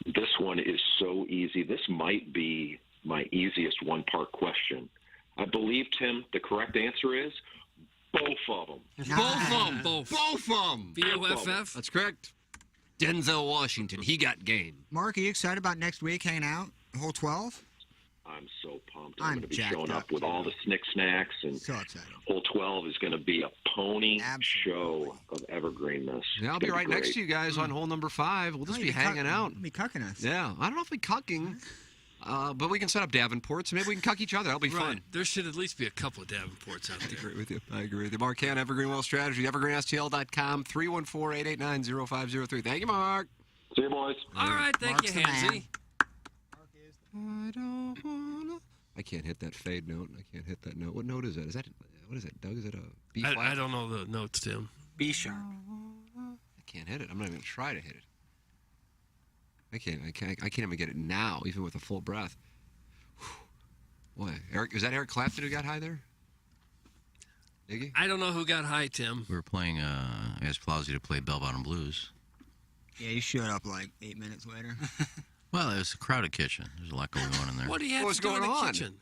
This one is so easy. This might be my easiest one-part question. I believe, Tim, the correct answer is both of them. Both of them. Both. Both of them. BOFF? That's correct. Denzel Washington, he got game. Mark, are you excited about next week hanging out? Hole 12? I'm so pumped. I'm I'm going to be jacked showing up up, with all the snick snacks, and So excited. hole 12 is going to be a pony show of evergreenness. Yeah, I'll be right next to you guys on hole number 5. We'll just be hanging out. Be cucking us. Yeah, I don't know if we're cucking, but we can set up Davenports, and maybe we can cuck each other. That'll be fun. There should at least be a couple of Davenports out there. I agree with you. Mark Cann, Evergreen Wealth Strategy, evergreenstl.com, 314-889-0503. Thank you, Mark. See you, boys. All right, thank you, Hansy. I don't wanna... I can't hit that fade note. I can't hit that note. What note is that? What is that, Doug? Is it a B flat? I don't know the notes, Tim. B sharp. I can't hit it. I'm not even going to try to hit it. I can't even get it now, even with a full breath. Whew. Boy, Eric, is that Eric Clapton who got high there? Iggy? I don't know who got high, Tim. We were playing, I asked Plowsy to play Bell Bottom Blues. Yeah, you showed up like 8 minutes later. Well, it was a crowded kitchen. There's a lot going on in there. What do you have to do in the kitchen?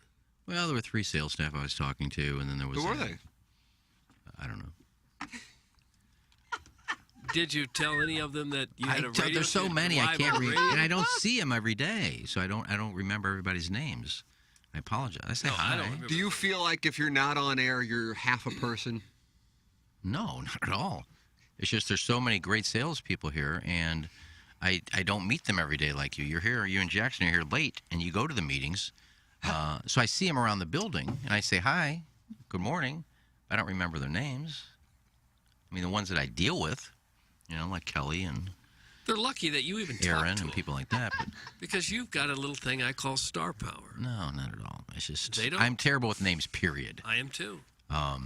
Well, there were 3 sales staff I was talking to, and then there was... Who were they? I don't know. Did you tell any of them that you had a radio? There's so many, I can't read, radio? and I don't see them every day, so I don't remember everybody's names. I apologize. I say hi. Do you feel like if you're not on air, you're half a person? No, not at all. It's just there's so many great salespeople here, and I don't meet them every day like you. You're here, you and Jackson are here late, and you go to the meetings. So I see them around the building, and I say hi, good morning. I don't remember their names. I mean, the ones that I deal with, like Kelly and They're lucky that you even Aaron talk to and them. people like that. But Because you've got a little thing I call star power. no, not at all. It's just They don't. I'm terrible with names, period. I am too. I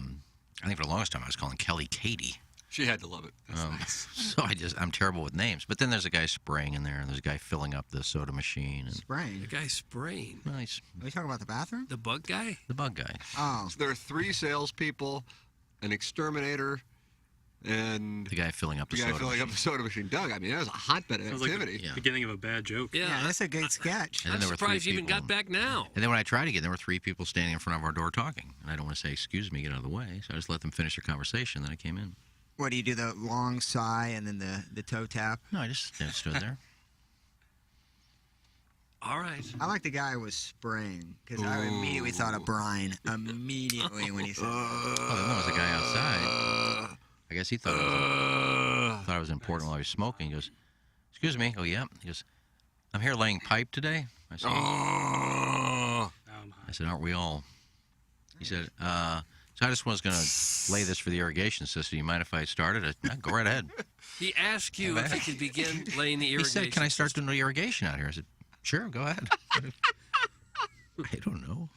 think for the longest time I was calling Kelly Katie. She had to love it. That's nice. So I'm terrible with names. But then there's a guy spraying in there, and there's a guy filling up the soda machine. And Spraying? The guy spraying. Nice. Are you talking about the bathroom? The bug guy? The bug guy. Oh. So there are 3 salespeople, an exterminator, and the guy filling up the soda machine. Doug, I mean, that was a hotbed of Sounds like activity. the beginning of a bad joke. Yeah, that's a good sketch. And then I'm there were 3 surprised you even people. got back now. And then when I tried again, there were 3 people standing in front of our door talking. And I don't want to say, excuse me, get out of the way. So I just let them finish their conversation, then I came in. What, do you do the long sigh and then the toe tap? No, I just stood there. All right. I like the guy who was spraying, because I immediately thought of Brian. Immediately when he said Oh, there was a guy outside. I guess he thought it was important while he was smoking. He goes, excuse me. Oh, yeah. He goes, I'm here laying pipe today. I said, aren't we all? He said, so I just was going to lay this for the irrigation system. You mind if I started it? Yeah, go right ahead. He asked you if he could begin laying the He irrigation. said, can I start doing the irrigation out here? I said, sure, go ahead. I don't know.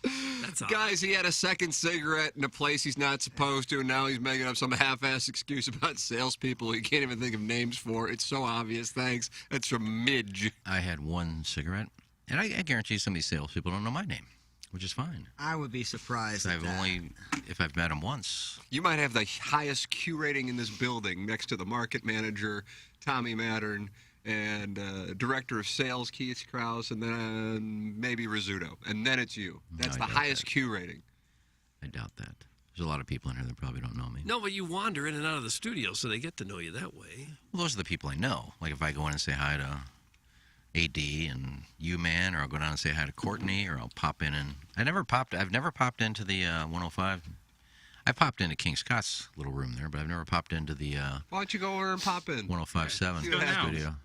That's all. Guys, he had a second cigarette in a place he's not supposed to, and now he's making up some half-ass excuse about salespeople he can't even think of names for. It's so obvious. Thanks. That's from Midge. I had 1 cigarette, and I guarantee some of these salespeople don't know my name, which is fine. I would be surprised at that. If I've met them once. You might have the highest Q rating in this building next to the market manager, Tommy Mattern, and director of sales, Keith Krause, and then maybe Rizzuto. And then it's you. That's the highest Q rating. I doubt that. There's a lot of people in here that probably don't know me. No, but you wander in and out of the studio, so they get to know you that way. Well, those are the people I know. Like if I go in and say hi to AD and U-Man, or I'll go down and say hi to Courtney, or I'll pop in and... I've never popped into the 105. I popped into King Scott's little room there, but I've never popped into the... Why don't you go over and pop in? 105.7 studio.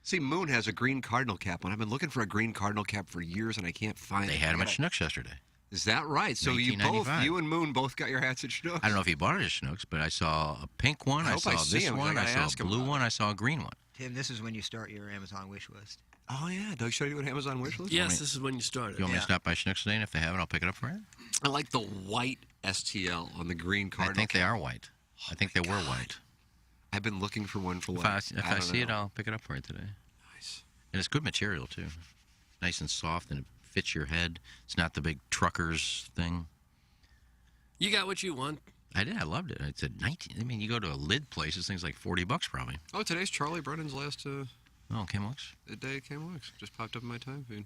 See, Moon has a green cardinal cap on. I've been looking for a green cardinal cap for years, and I can't find it. They had them at Schnucks yesterday. Is that right? So you and Moon both got your hats at Schnucks? I don't know if he bought it at Schnucks, but I saw a pink one, I saw this one, I saw a blue one, I saw a green one. Tim, this is when you start your Amazon wish list. Oh, yeah. Doug showed you an Amazon wish list? Yes, this is when you start it. You want me to stop by Schnucks today, and if they have it, I'll pick it up for you? I like the white STL on the green cardinal. I think they are white. I think they were white. I've been looking for one for If I see it, I'll pick it up for you today. Nice. And it's good material, too. Nice and soft, and it fits your head. It's not the big truckers thing. You got what you want. I did. I loved it. I said 19. I mean, you go to a lid place, this thing's like $40 probably. Oh, today's Charlie Brennan's last KMOX? day at KMOX. Just popped up in my time feed.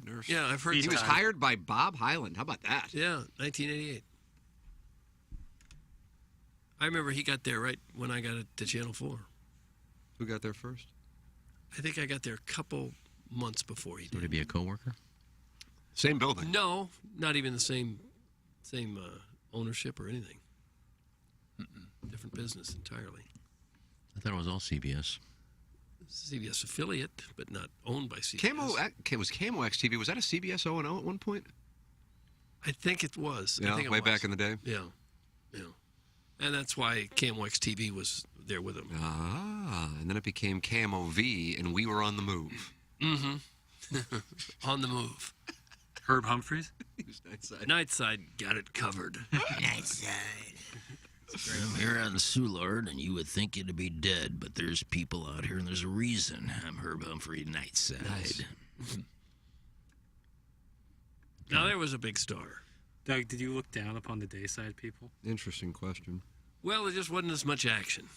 Nurse. Yeah, I've heard he was that. hired by Bob Hyland. How about that? Yeah, 1988. I remember he got there right when I got it to Channel 4. Who got there first? I think I got there a couple months before he did. Would he be a coworker? Same building? No, not even the same ownership or anything. Different business entirely. I thought it was all CBS. CBS affiliate, but not owned by CBS. Was KMOX TV, was that a CBS O&O at one point? I think it was. Yeah, I think it way was. back in the day? Yeah. And that's why KMOX TV was there with him. And then it became KMOV, and we were on the move. Mm-hmm. On the move. Herb Humphreys? He was Nightside. Nightside got it covered. Nightside. I'm here on Soulard, and you would think it'd be dead, but there's people out here, and there's a reason. I'm Herb Humphrey, Nightside. Nice. Now, there was a big star. Doug, did you look down upon the Dayside people? Interesting question. Well, there just wasn't as much action.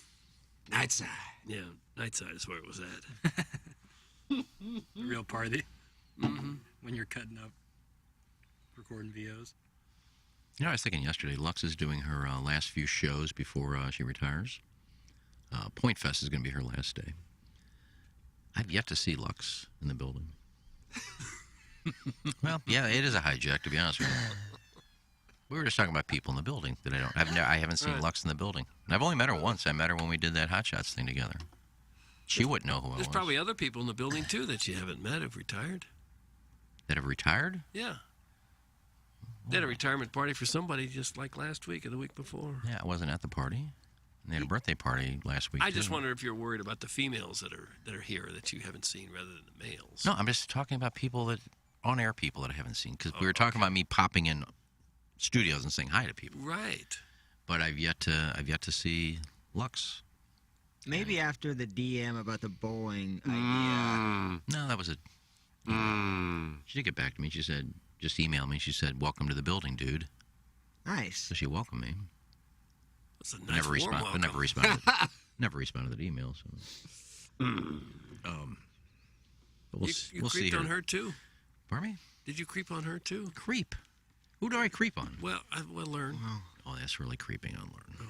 Nightside. Yeah, Nightside is where it was at. A real party. Mm-hmm. When you're cutting up, recording VOs. You know, I was thinking yesterday, Lux is doing her last few shows before she retires. Point Fest is going to be her last day. I've yet to see Lux in the building. Well, yeah, it is a hijack, to be honest with you. We were just talking about people in the building that I haven't seen Lux in the building. And I've only met her once. I met her when we did that Hot Shots thing together. She wouldn't know who I was. There's probably other people in the building, too, that you haven't met who've retired. That have retired? Yeah. They had a retirement party for somebody just like last week or the week before. Yeah, I wasn't at the party. And they had a birthday party last week, I just too. wonder if you're worried about the females that are here that you haven't seen rather than the males. No, I'm just talking about people on-air people that I haven't seen. Because we were talking about me popping in studios and saying hi to people. Right. But I've yet to see Lux. Maybe after the DM about the bowling idea. No, that was a... She did get back to me. She said, just emailed me. She said, welcome to the building, dude. Nice. So she welcomed me. That's a nice warm welcome. But never responded. Never responded to the email. So. But we'll see. You creeped on her, too? Pardon me? Did you creep on her, too? Creep? Who do I creep on? Well, I will learn. Oh, that's really creeping on Lauren. Oh.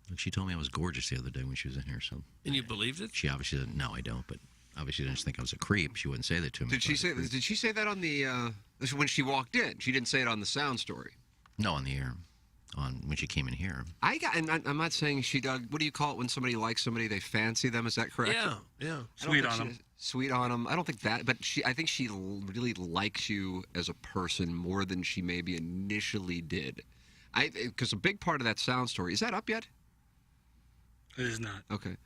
Look, she told me I was gorgeous the other day when she was in here. So. And you believed it? She obviously said, no, I don't, but obviously didn't think I was a creep. She wouldn't say that to me. Did she say that on the when she walked in? She didn't say it on the sound story. No, on the air. When she came in here. And I'm not saying she dug. What do you call it when somebody likes somebody? They fancy them. Is that correct? Yeah. Sweet on them. Sweet on them. I don't think that, but I think she really likes you as a person more than she maybe initially did. Because a big part of that sound story, is that up yet? It is not. Okay.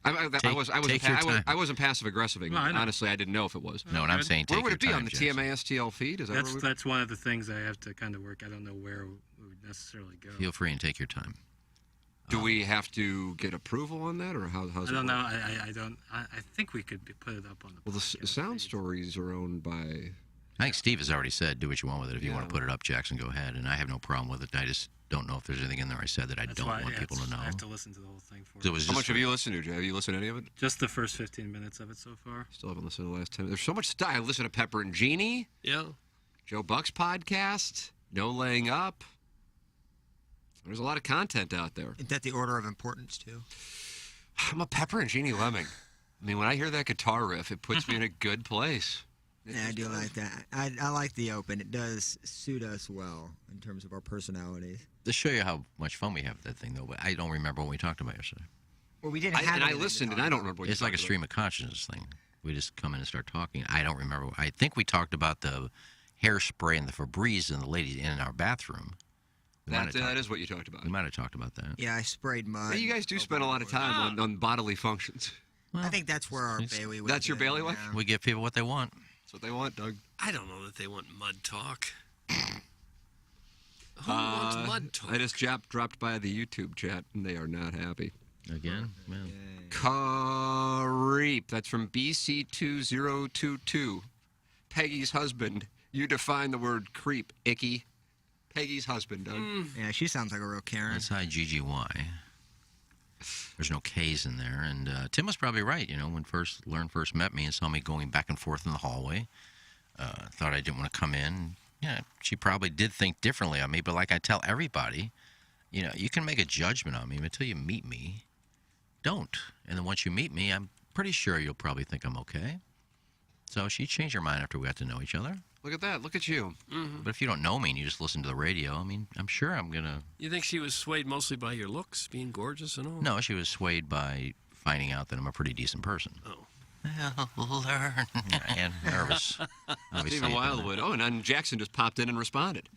I wasn't passive aggressive. No, I know. Honestly, I didn't know if it was. No, and I'm saying where take would it your be time, on the Jackson. TMA STL feed? Is that that's one of the things I have to kind of work. I don't know where it would necessarily go. Feel free and take your time. Do we have to get approval on that, or how's I it don't work? know. I don't. I think we could put it up on the. Well, the sound stories are owned by. I think Steve has already said, do what you want with it. If you want to put it up, Jackson, go ahead. And I have no problem with it. I just don't know if there's anything in there I said that I don't want people to know. I have to listen to the whole thing for So how much have you listened to? Have you listened to any of it? Just the first 15 minutes of it so far. Still haven't listened to the last 10. There's so much stuff. I listened to Pepper and Jeannie. Yeah. Joe Buck's podcast. No Laying Up. There's a lot of content out there. Is that the order of importance, too? I'm a Pepper and Jeannie lemming. I mean, when I hear that guitar riff, it puts me in a good place. Yeah, I do like that. I like the open. It does suit us well in terms of our personalities. To show you how much fun we have with that thing, though, but I don't remember what we talked about yesterday. Well, we didn't have And I listened, and I don't remember what It's you like a talked stream of consciousness thing. We just come in and start talking. I don't remember. I think we talked about the hairspray and the Febreze in the ladies in our bathroom. That is what you talked about. We might have talked about that. Yeah, I sprayed mud. Hey, you guys do spend a lot of time on bodily functions. I think that's where our bailiwick. That's your bailiwick? Yeah. We give people what they want. That's what they want, Doug. I don't know that they want mud talk. Who wants mud talk? I just dropped by the YouTube chat, and they are not happy. Again? Man. Creep. That's from BC2022. Peggy's husband. You define the word creep, icky. Peggy's husband, Doug. Yeah, she sounds like a real Karen. That's IGGY. There's no K's in there. And Tim was probably right, when Learn first met me and saw me going back and forth in the hallway. Thought I didn't want to come in. Yeah, she probably did think differently of me, but like I tell everybody, you can make a judgment on me, but until you meet me, don't. And then once you meet me, I'm pretty sure you'll probably think I'm okay. So she changed her mind after we got to know each other. Look at that. Look at you. Mm-hmm. But if you don't know me and you just listen to the radio, I'm sure I'm going to... You think she was swayed mostly by your looks, being gorgeous and all? No, she was swayed by finding out that I'm a pretty decent person. Oh. Well, learn. And nervous. Stephen Wildwood. Oh, and then Jackson just popped in and responded.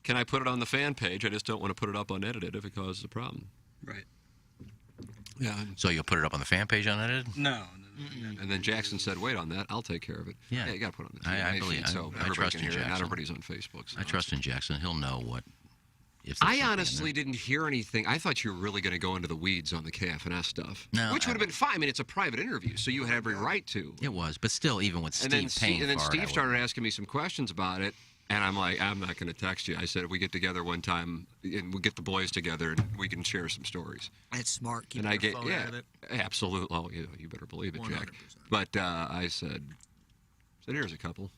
Can I put it on the fan page? I just don't want to put it up unedited if it causes a problem. Right. Yeah. So you'll put it up on the fan page unedited? No. And then Jackson said, wait on that. I'll take care of it. Yeah. You got to put it on the I believe feed, so I trust in can hear it. Jackson. Not everybody's on Facebook. So I trust in Jackson. He'll know what... I honestly didn't hear anything. I thought you were really going to go into the weeds on the KFNS stuff. No, which would have been fine. I mean, it's a private interview, so you had every right to. It was, but still, even with Steve paying and then for Steve it, started asking me some questions about it, and I'm like, I'm not going to text you. I said, if we get together one time, and we'll get the boys together, and we can share some stories. It's smart. Keep and your phone out of it. Absolutely. Oh, you better believe it, 100%. Jack. But I said, here's a couple.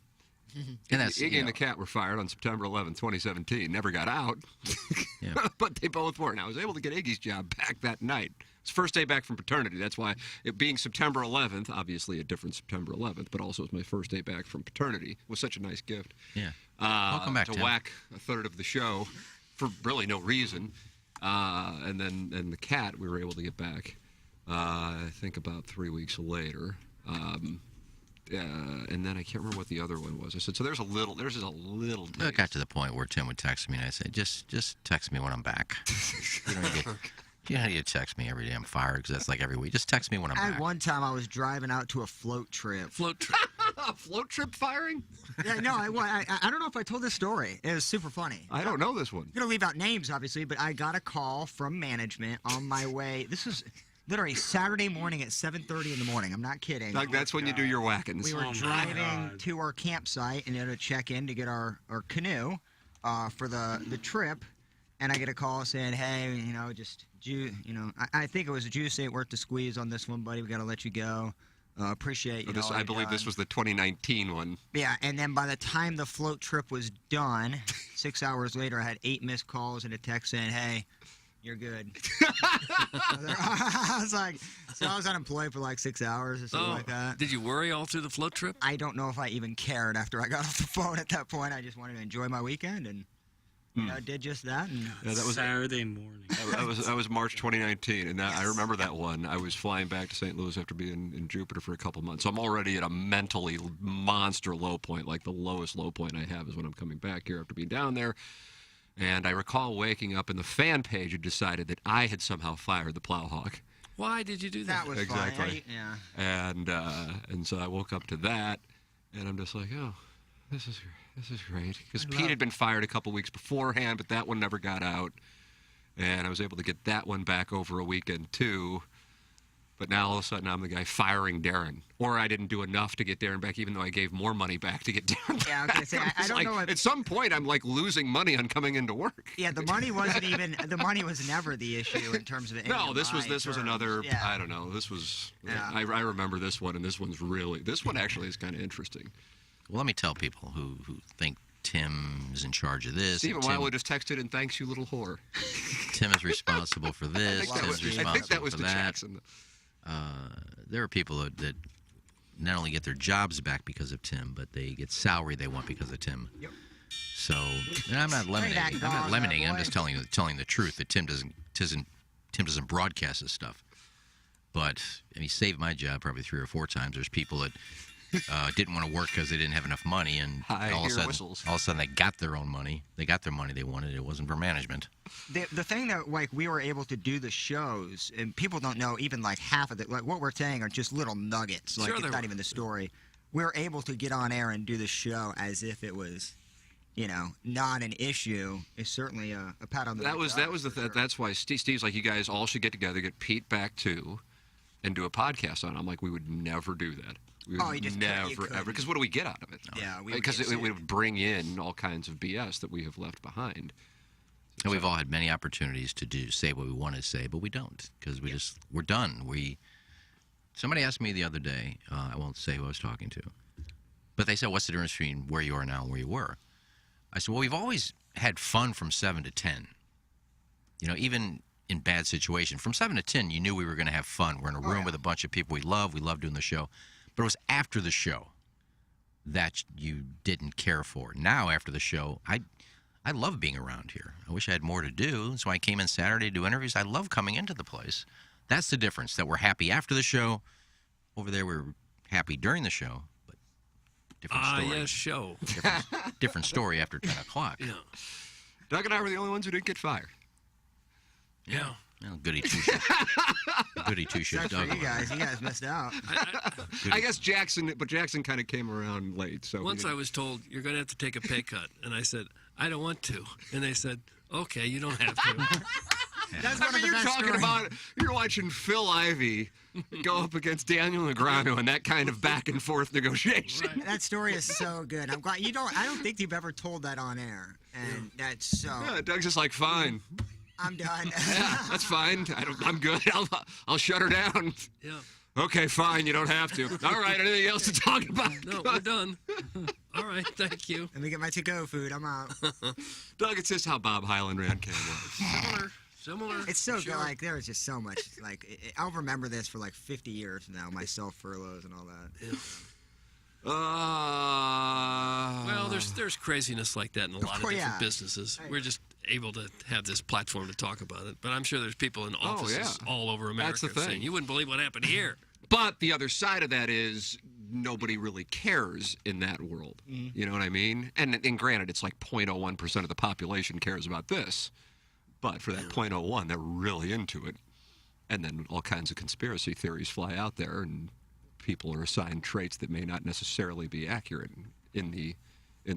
And that's, Iggy and the cat were fired on September 11th, 2017. Never got out, but they both were. And I was able to get Iggy's job back that night. It's first day back from paternity. That's why it being September 11th, obviously a different September 11th, but also it's my first day back from paternity. Was such a nice gift. Yeah. Welcome back, to Tim. whack a third of the show for really no reason. And the cat we were able to get back, I think about 3 weeks later. And then I can't remember what the other one was. I said, so there's just a little. It got to the point where Tim would text me, and I said, just text me when I'm back. You don't need to text me every day I'm fired, because that's like every week. Just text me when I'm back. One time I was driving out to a float trip. Float trip? A float trip firing? Yeah, no, I don't know if I told this story. It was super funny. I don't know this one. I'm going to leave out names, obviously, but I got a call from management on my way. This was literally Saturday morning at 7:30 in the morning. I'm not kidding. Doug, that's when you do your whackings. We were driving to our campsite and had to check in to get our canoe for the trip. And I get a call saying, hey, I think it was a juice ain't worth the squeeze on this one, buddy. We got to let you go. Appreciate you. I believe this was the 2019 one. Yeah, and then by the time the float trip was done, 6 hours later, I had 8 missed calls and a text saying, hey, you're good. I was like, so I was unemployed for like 6 hours or something like that. Did you worry all through the float trip? I don't know if I even cared after I got off the phone at that point. I just wanted to enjoy my weekend and did just that. And that was Saturday morning. That was March 2019, and I remember that one. I was flying back to St. Louis after being in Jupiter for a couple months. So I'm already at a mentally monster low point. Like the lowest low point I have is when I'm coming back here after being down there. And I recall waking up, and the fan page had decided that I had somehow fired the Plowhawk. Why did you do that? That was exactly. Yeah. And so I woke up to that, and I'm just like, oh, this is great. Because Pete had been fired a couple weeks beforehand, but that one never got out. And I was able to get that one back over a weekend, too. But now, all of a sudden, I'm the guy firing Darren. Or I didn't do enough to get Darren back, even though I gave more money back to get Darren back. Yeah, I was going to say, I don't know if... At some point, I'm, like, losing money on coming into work. Yeah, the money wasn't even... The money was never the issue in terms of... No, this was another... Yeah. I don't know. This was... Yeah. I remember this one, and this one's really... This one actually is kind of interesting. Well, let me tell people who think Tim's in charge of this. Stephen Wiley just texted and thanks you, little whore. Tim is responsible for this. Tim's responsible I think that was for to that. Jackson. There are people that not only get their jobs back because of Tim, but they get salary they want because of Tim. Yep. So, and I'm not limiting. I'm just telling the truth that Tim doesn't broadcast this stuff. But and he saved my job probably 3 or 4 times. There's people that didn't want to work because they didn't have enough money, and all of a sudden they got their own money. They got their money they wanted. It wasn't for management. The thing that like we were able to do the shows, and people don't know even like half of it. Like what we're saying are just little nuggets. Like it's not even the story. We were able to get on air and do the show as if it was, not an issue. It's certainly a pat on the back. That's why Steve's like, you guys all should get together, get Pete back too, and do a podcast on it. I'm like, we would never do that. We Oh, would you just never, couldn't. ever. Because what do we get out of it? Yeah, we would Because get it would bring in all kinds of BS that we have left behind. And we've all had many opportunities to say what we want to say, but we don't because we're done. Somebody asked me the other day, I won't say who I was talking to, but they said, what's the difference between where you are now and where you were? I said, well, we've always had fun from 7 to 10. Even in bad situations. From 7 to 10, you knew we were going to have fun. We're in a room with a bunch of people we love. We love doing the show. But it was after the show that you didn't care for. Now, after the show, I love being around here. I wish I had more to do. So I came in Saturday to do interviews. I love coming into the place. That's the difference, that we're happy after the show. Over there, we're happy during the show. But different story. Yes, show. Different story after 10 o'clock. Yeah. Doug and I were the only ones who didn't get fired. Yeah. Well, goody two-shoes. Goody two-shoes. Except for you guys missed out. I guess Jackson kind of came around late. So Once I was told, you're going to have to take a pay cut. And I said, I don't want to. And they said, okay, you don't have to. That's one of the you're best talking stories. about, you're watching Phil Ivey go up against Daniel Negreanu and that kind of back and forth negotiation. Right. That story is so good. I'm glad I don't think you've ever told that on air, and that's so. Yeah, Doug's just like, fine. I'm done. Yeah, that's fine. I'm good. I'll shut her down. Yeah. Okay, fine. You don't have to. All right. Anything else to talk about? No, we're done. All right. Thank you. Let me get my to-go food. I'm out. Doug, it's just how Bob Hyland ran Cam Similar. It's so Sure. good. Like there is just so much. Like I'll remember this for like 50 years now. My self-furloughs and all that. Yeah. Well, there's craziness like that in a lot of different businesses. We're just able to have this platform to talk about it. But I'm sure there's people in offices all over America That's the thing. saying, you wouldn't believe what happened here. But the other side of that is nobody really cares in that world. You know what I mean? And granted, it's like 0.01% of the population cares about this. But for that 0.01, they're really into it. And then all kinds of conspiracy theories fly out there, and people are assigned traits that may not necessarily be accurate in the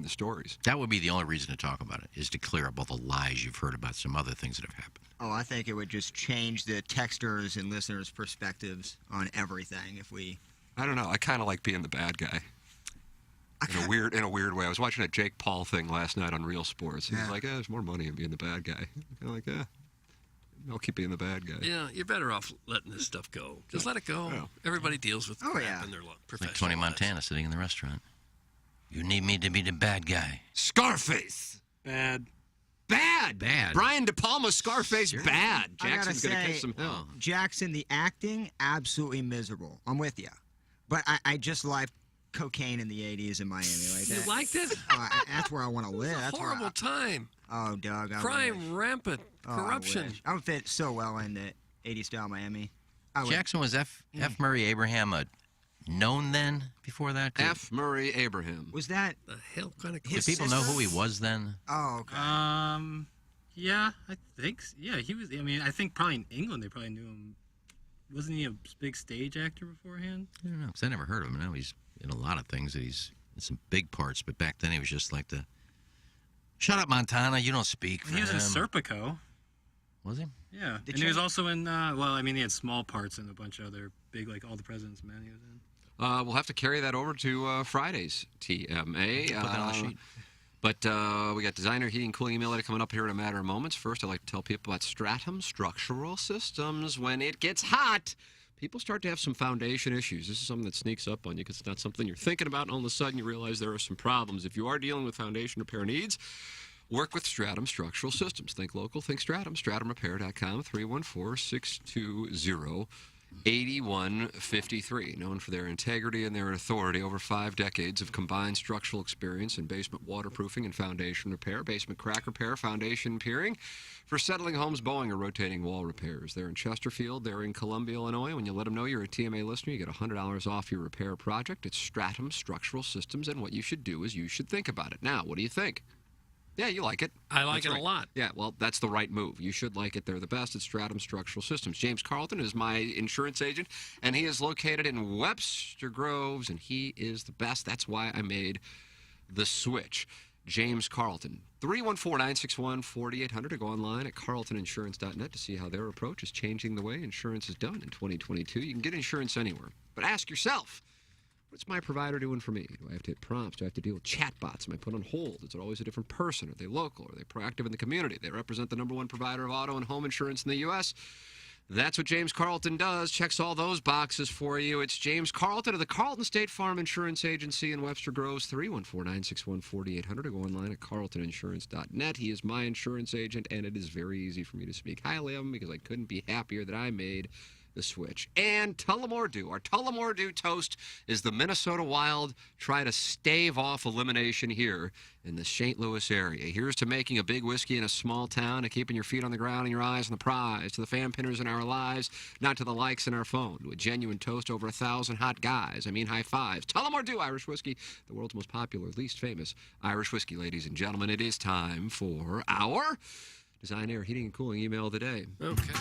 stories. That would be the only reason to talk about it, is to clear up all the lies you've heard about some other things that have happened. Oh, I think it would just change the texters' and listeners' perspectives on everything if we. I don't know. I kind of like being the bad guy. In a weird way. I was watching a Jake Paul thing last night on Real Sports. He's like, there's more money in being the bad guy. Kind of like, I'll keep being the bad guy. Yeah, you're better off letting this stuff go. Just let it go. Yeah. Everybody deals with crap in their professional Like Tony Montana sitting in the restaurant. You need me to be the bad guy. Scarface. Bad. Bad. Brian De Palma, Scarface, bad. I gotta Jackson's going to say, kiss some hell. Jackson, the acting, absolutely miserable. I'm with you, but I just liked cocaine in the 80s in Miami. Like You that. liked it? That's where I want to live. That's Horrible time. Oh, Doug. Crime rampant. Corruption. I would fit so well in the 80s style Miami. Jackson, was F. Murray Abraham known then before that? F. Murray Abraham. Was that the hell kind of? Did people know who he was then? Oh, okay. Yeah, I think. Yeah, he was. I mean, I think probably in England they probably knew him. Wasn't he a big stage actor beforehand? I don't know, because I never heard of him. Now he's in a lot of things. He's in some big parts, but back then he was just like the. Shut up, Montana! You don't speak. For He was him. in Serpico. Was he? Yeah, and he was also in. Well, I mean, he had small parts in a bunch of other big, like All the President's Men. He was in. We'll have to carry that over to Friday's TMA. Put that on the sheet. But we got designer heating and cooling email coming up here in a matter of moments. First, I'd like to tell people about Stratum Structural Systems. When it gets hot, people start to have some foundation issues. This is something that sneaks up on you because it's not something you're thinking about, and all of a sudden you realize there are some problems. If you are dealing with foundation repair needs, work with Stratum Structural Systems. Think local, think Stratum. StratumRepair.com, 314-620-8153. Known for their integrity and their authority, over 5 decades of combined structural experience in basement waterproofing and foundation repair, basement crack repair, foundation piering, for settling homes, bowing, or rotating wall repairs. They're in Chesterfield. They're in Columbia, Illinois. When you let them know you're a TMA listener, you get $100 off your repair project. It's Stratum Structural Systems, and what you should do is you should think about it. Now, what do you think? Yeah, you like it. I like That's it a lot. Yeah, well, that's the right move. You should like it. They're the best at Stratum Structural Systems. James Carlton is my insurance agent, and he is located in Webster Groves, and he is the best. That's why I made the switch. James Carlton, 314-961-4800, or go online at carltoninsurance.net to see how their approach is changing the way insurance is done in 2022. You can get insurance anywhere, but ask yourself, What's my provider doing for me? Do I have to hit prompts? Do I have to deal with chatbots? Am I put on hold? Is it always a different person? Are they local? Are they proactive in the community? They represent the #1 provider of auto and home insurance in the U.S. That's what James Carlton does. Checks all those boxes for you. It's James Carlton of the Carlton State Farm Insurance Agency in Webster Groves, 314-961-4800. Or go online at carltoninsurance.net. He is my insurance agent, and it is very easy for me to speak highly of him because I couldn't be happier that I made the switch. And Tullamore Dew. Our Tullamore Dew toast is the Minnesota Wild try to stave off elimination here in the St. Louis area. Here's to making a big whiskey in a small town, to keeping your feet on the ground and your eyes on the prize, to the fan pinners in our lives, not to the likes in our phone, to a genuine toast over 1,000 hot guys. I mean high fives. Tullamore Dew Irish whiskey, the world's most popular, least famous Irish whiskey, ladies and gentlemen. It is time for our Design, Air, Heating, and Cooling email of the day. Okay.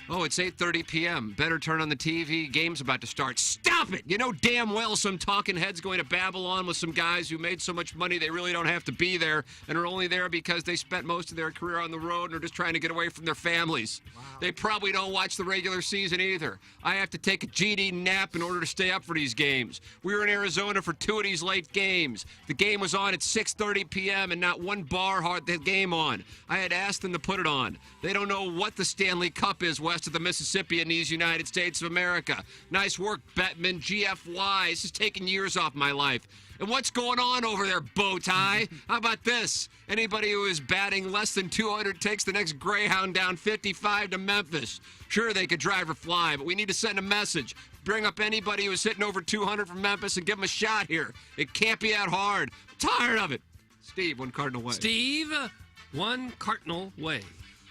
Oh, it's 8:30 p.m. Better turn on the TV. Game's about to start. Stop it! You know damn well some talking head's going to babble on with some guys who made so much money they really don't have to be there and are only there because they spent most of their career on the road and are just trying to get away from their families. Wow. They probably don't watch the regular season either. I have to take a GD nap in order to stay up for these games. We were in Arizona for 2 of these late games. The game was on at 6:30 p.m. and not one bar had the game on. I had asked them to put it on. They don't know what the Stanley Cup is west of the Mississippi in these United States of America. Nice work, Bettman. GFY. This is taking years off my life. And what's going on over there, Bowtie? How about this? Anybody who is batting less than 200 takes the next Greyhound down 55 to Memphis. Sure, they could drive or fly, but we need to send a message. Bring up anybody who's hitting over 200 from Memphis and give them a shot here. It can't be that hard. I'm tired of it. Steve, 1 Cardinal Way. Steve, 1 Cardinal Way.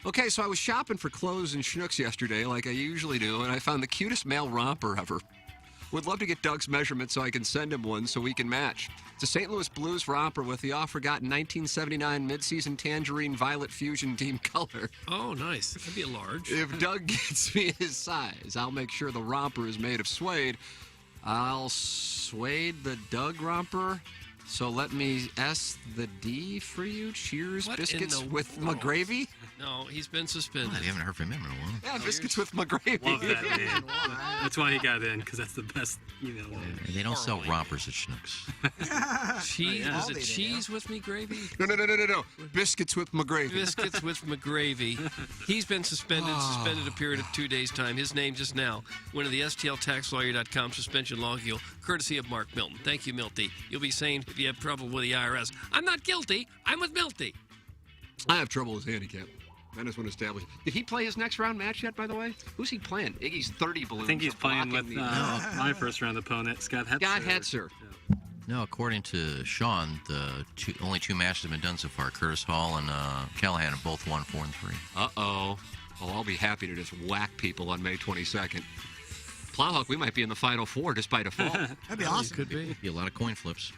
Okay, so I was shopping for clothes and schnooks yesterday, like I usually do, and I found the cutest male romper ever. Would love to get Doug's measurement so I can send him one so we can match. It's a St. Louis Blues romper with the oft-forgotten 1979 midseason tangerine violet fusion team color. Oh, nice. That'd be a large. If Doug gets me his size, I'll make sure the romper is made of suede. I'll suede the Doug romper. So let me S the D for you. Cheers, What biscuits in the with world? McGravy. No, he's been suspended. I haven't heard from him in a while. Yeah, biscuits with McGravy. Love that, man. That's why he got in, because that's the best email. They don't sell rompers at Schnucks. Cheese? Yeah. Is it cheese with me gravy? No. Biscuits with McGravy. Biscuits with McGravy. He's been suspended a period of 2 days' time. His name just now went to the STLTaxLawyer.com suspension logule, courtesy of Mark Milton. Thank you, Milty. You'll be saying if you have trouble with the IRS, I'm not guilty. I'm with Milty. I have trouble with handicap. I just want to establish. Did he play his next round match yet, by the way? Who's he playing? Iggy's 30 balloons. I think he's playing with my first round opponent, Scott Hetzer. Scott Hetzer. No, according to Sean, the only 2 matches have been done so far. Curtis Hall and Callahan have both won 4 and 3. Uh-oh. Well, I'll be happy to just whack people on May 22nd. Plowhawk, we might be in the Final Four just by default. That'd be awesome. Could be a lot of coin flips.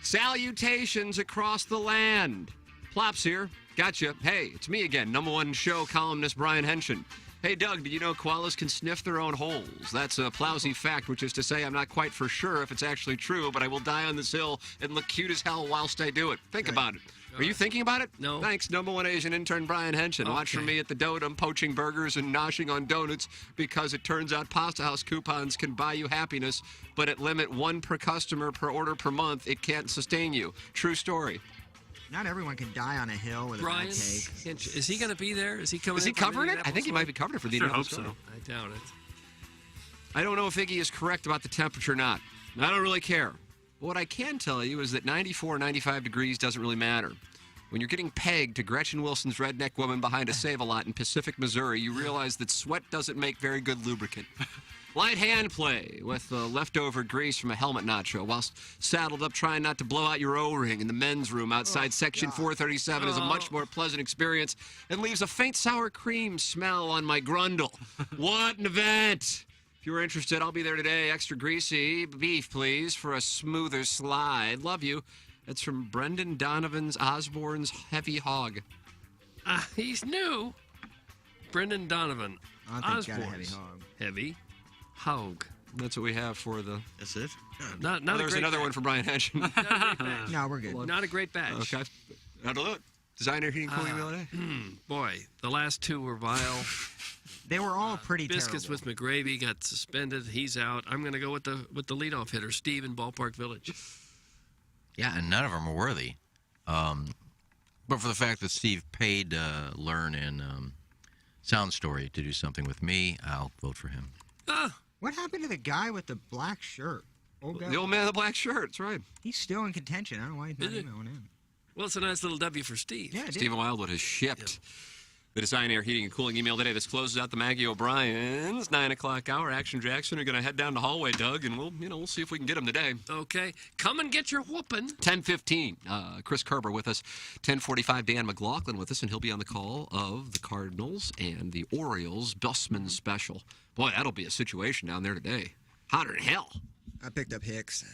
Salutations across the land. Plops here. Gotcha. Hey, it's me again, #1 show columnist Brian Henshin. Hey, Doug, did you know koalas can sniff their own holes? That's a plowsy fact, which is to say I'm not quite for sure if it's actually true, but I will die on this hill and look cute as hell whilst I do it. Think about it. Are you thinking about it? No. Thanks, #1 Asian intern Brian Henshin. Watch for me at the Dotem poaching burgers and noshing on donuts because it turns out Pasta House coupons can buy you happiness, but at limit 1 per customer per order per month, it can't sustain you. True story. Not everyone can die on a hill with Brian, a bad cake. is he going to be there? Is he coming? Is he in from covering it? I think he might be covering it for the Sure Indianapolis hope so. Star. I doubt it. I don't know if Iggy is correct about the temperature or not. I don't really care. But what I can tell you is that 94 or 95 degrees doesn't really matter. When you're getting pegged to Gretchen Wilson's redneck woman behind a Save-A-Lot in Pacific, Missouri, you realize that sweat doesn't make very good lubricant. Light hand play with leftover grease from a helmet nacho whilst saddled up trying not to blow out your O-ring in the men's room outside Section 437 is a much more pleasant experience and leaves a faint sour cream smell on my grundle. What an event! If you're interested, I'll be there today. Extra greasy beef, please, for a smoother slide. Love you. That's from Brendan Donovan's Osborne's Heavy Hog. He's new. Brendan Donovan. I don't think he's got a Osborne's heavy hog. Heavy hog. That's what we have for the... That's it? Not Well, a there's great another batch. one for Brian Henshin. Not a great batch. No, we're good. Not a great batch. Okay. That'll do it. Designer heating cooling email today? Boy, the last 2 were vile. They were all pretty Biscuits terrible. with McGravy got suspended. He's out. I'm going to go with the leadoff hitter, Steve in Ballpark Village. Yeah, and none of them are worthy. But for the fact that Steve paid Learn and Sound Story to do something with me, I'll vote for him. What happened to the guy with the black shirt? The old man in the black shirt. That's right. He's still in contention. I don't know why he's not emailing in. Well, it's a nice little W for Steve. Yeah, Stephen Wildwood has shipped the Design Air Heating and Cooling email today. This closes out the Maggie O'Brien's 9 o'clock hour. Action Jackson are going to head down the hallway, Doug, and we'll see if we can get him today. Okay. Come and get your whooping. 10:15, Chris Kerber with us. 10:45, Dan McLaughlin with us, and he'll be on the call of the Cardinals and the Orioles Busman special. Boy, that'll be a situation down there today. Hotter than hell. I picked up Hicks.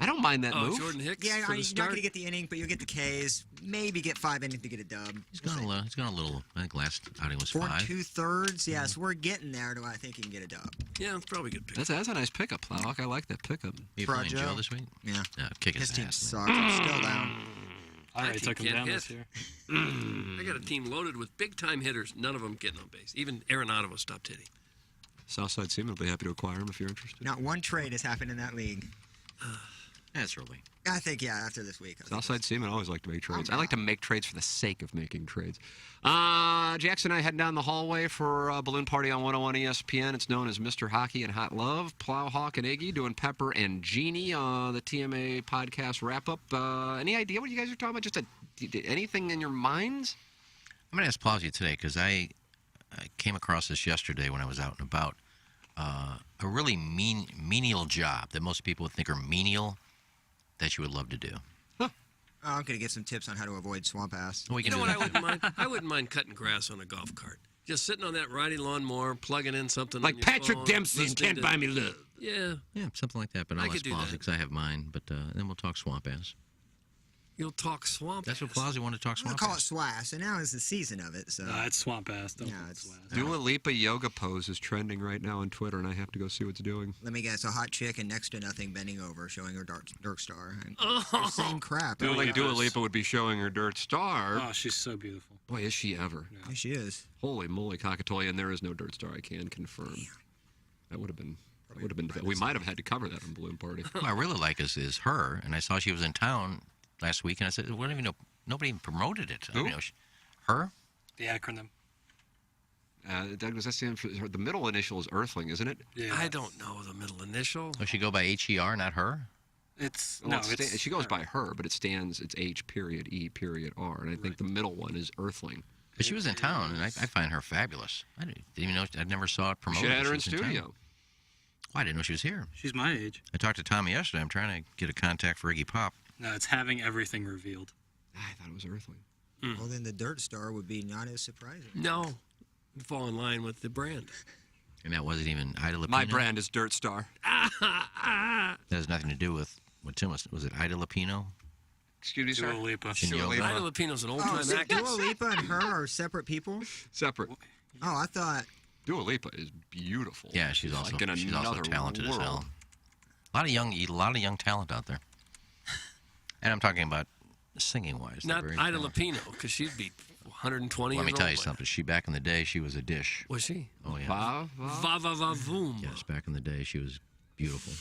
I don't mind that move. Jordan Hicks. Yeah, for you're the not start. going to get the inning, but you'll get the Ks. Maybe get 5 innings to get a dub. He's gone a little. I think last outing was 4 5. 2/3. Yes, we're getting there to I think he can get a dub. Yeah, it's probably a good pick. That's a nice pickup, Plowhawk. I like that pickup. You playing Joe this week? Yeah. Kick his team ass. sucks. I'm still down. I already took him can't down hit. this year. I got a team loaded with big-time hitters. None of them getting on base. Even Arenado stopped hitting. Southside Seaman will be happy to acquire him if you're interested. Not one trade has happened in that league. That's early. I think, yeah, after this week. Southside Seaman always like to make trades. I like to make trades for the sake of making trades. Jackson and I heading down the hallway for a balloon party on 101 ESPN. It's known as Mr. Hockey and Hot Love. Plowhawk and Iggy doing Pepper and Genie on the TMA podcast wrap-up. Any idea what you guys are talking about? Just anything in your minds? I'm going to ask Plowsy today because I came across this yesterday when I was out and about. A really menial job that most people would think are menial that you would love to do. Oh, I'm going to get some tips on how to avoid swamp ass. Well, You know what I wouldn't mind? I wouldn't mind cutting grass on a golf cart. Just sitting on that riding lawnmower, plugging in something Like on your Patrick phone, Dempsey in listening Can't to- Buy Me Love. Yeah. Yeah, something like that. But I I'll could ask do Plowsy that. because I have mine. But then we'll talk swamp ass. You'll talk swamp. That's what Plowsy wanted to talk I'm going swamp to call it ass. swass, and now is the season of it. So It's swamp ass. Don't Yeah, call it it's- swass. Dua Lipa yoga pose is trending right now on Twitter, and I have to go see what's doing. let me guess, a hot chick and next to nothing bending over, showing her dark star. And Oh. same crap. Dua Lipa would be showing her dirt star. Oh, she's so beautiful. Boy, is she ever. Yeah, she is. Holy moly, cockatoy, and there is no dirt star, I can confirm. That would have been... we might have had to cover that on Balloon Party. What I really like is her, and I saw she was in town last week, and I said, we don't even know, nobody even promoted it. I don't Who? know, her? The acronym. Doug, does that stand for... The middle initial is Earthling, isn't it? Yeah. I don't know the middle initial. Oh, she go by H-E-R, not her? It's Well, no. It's she goes by her, but it stands, it's H period E period R, and I think the middle one is Earthling. But she was in town, and I find her fabulous. I didn't even know, I never saw it We promoted. should have had her in She was studio. town. Oh, I didn't know she was here. She's my age. I talked to Tommy yesterday. I'm trying to get a contact for Iggy Pop. No, it's having everything revealed. I thought it was Earthling. Well, then the dirt star would be not as surprising. No. You fall in line with the brand. And that wasn't even Ida Lupino? My brand is Dirt Star. That has nothing to do with what Tim was. Was it Ida Lupino? Excuse me, sir? Dua Lipa. In yoga? Ida Lupino's an Oh, old-time so actor. Dua Lipa and her are separate people? Separate. Oh, I thought... Dua Lipa is beautiful. Yeah, she's also like in she's also another talented world. as hell. A lot of young talent out there. And I'm talking about singing wise. Not Ida Lupino, because she'd be 120 Let me years tell you old by something. She back in the day, she was a dish. now. Was she? Oh yeah. Va, Va va va voom. Yes, back in the day, she was beautiful.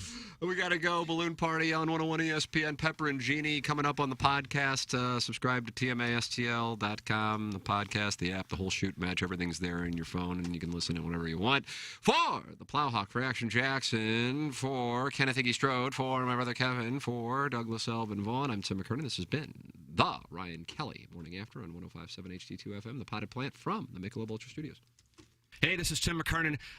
We got to go. Balloon Party on 101 ESPN. Pepper and Genie coming up on the podcast. Subscribe to TMASTL.com, the podcast, the app, the whole shoot match. Everything's there in your phone, and you can listen to whenever you want. For the Plowhawk, for Action Jackson, for Kenneth Iggy Strode, for my brother Kevin, for Douglas Elvin Vaughn, I'm Tim McKernan. This has been the Ryan Kelly Morning After on 105.7 HD2 FM, the Potted Plant from the Michelob Ultra Studios. Hey, this is Tim McKernan.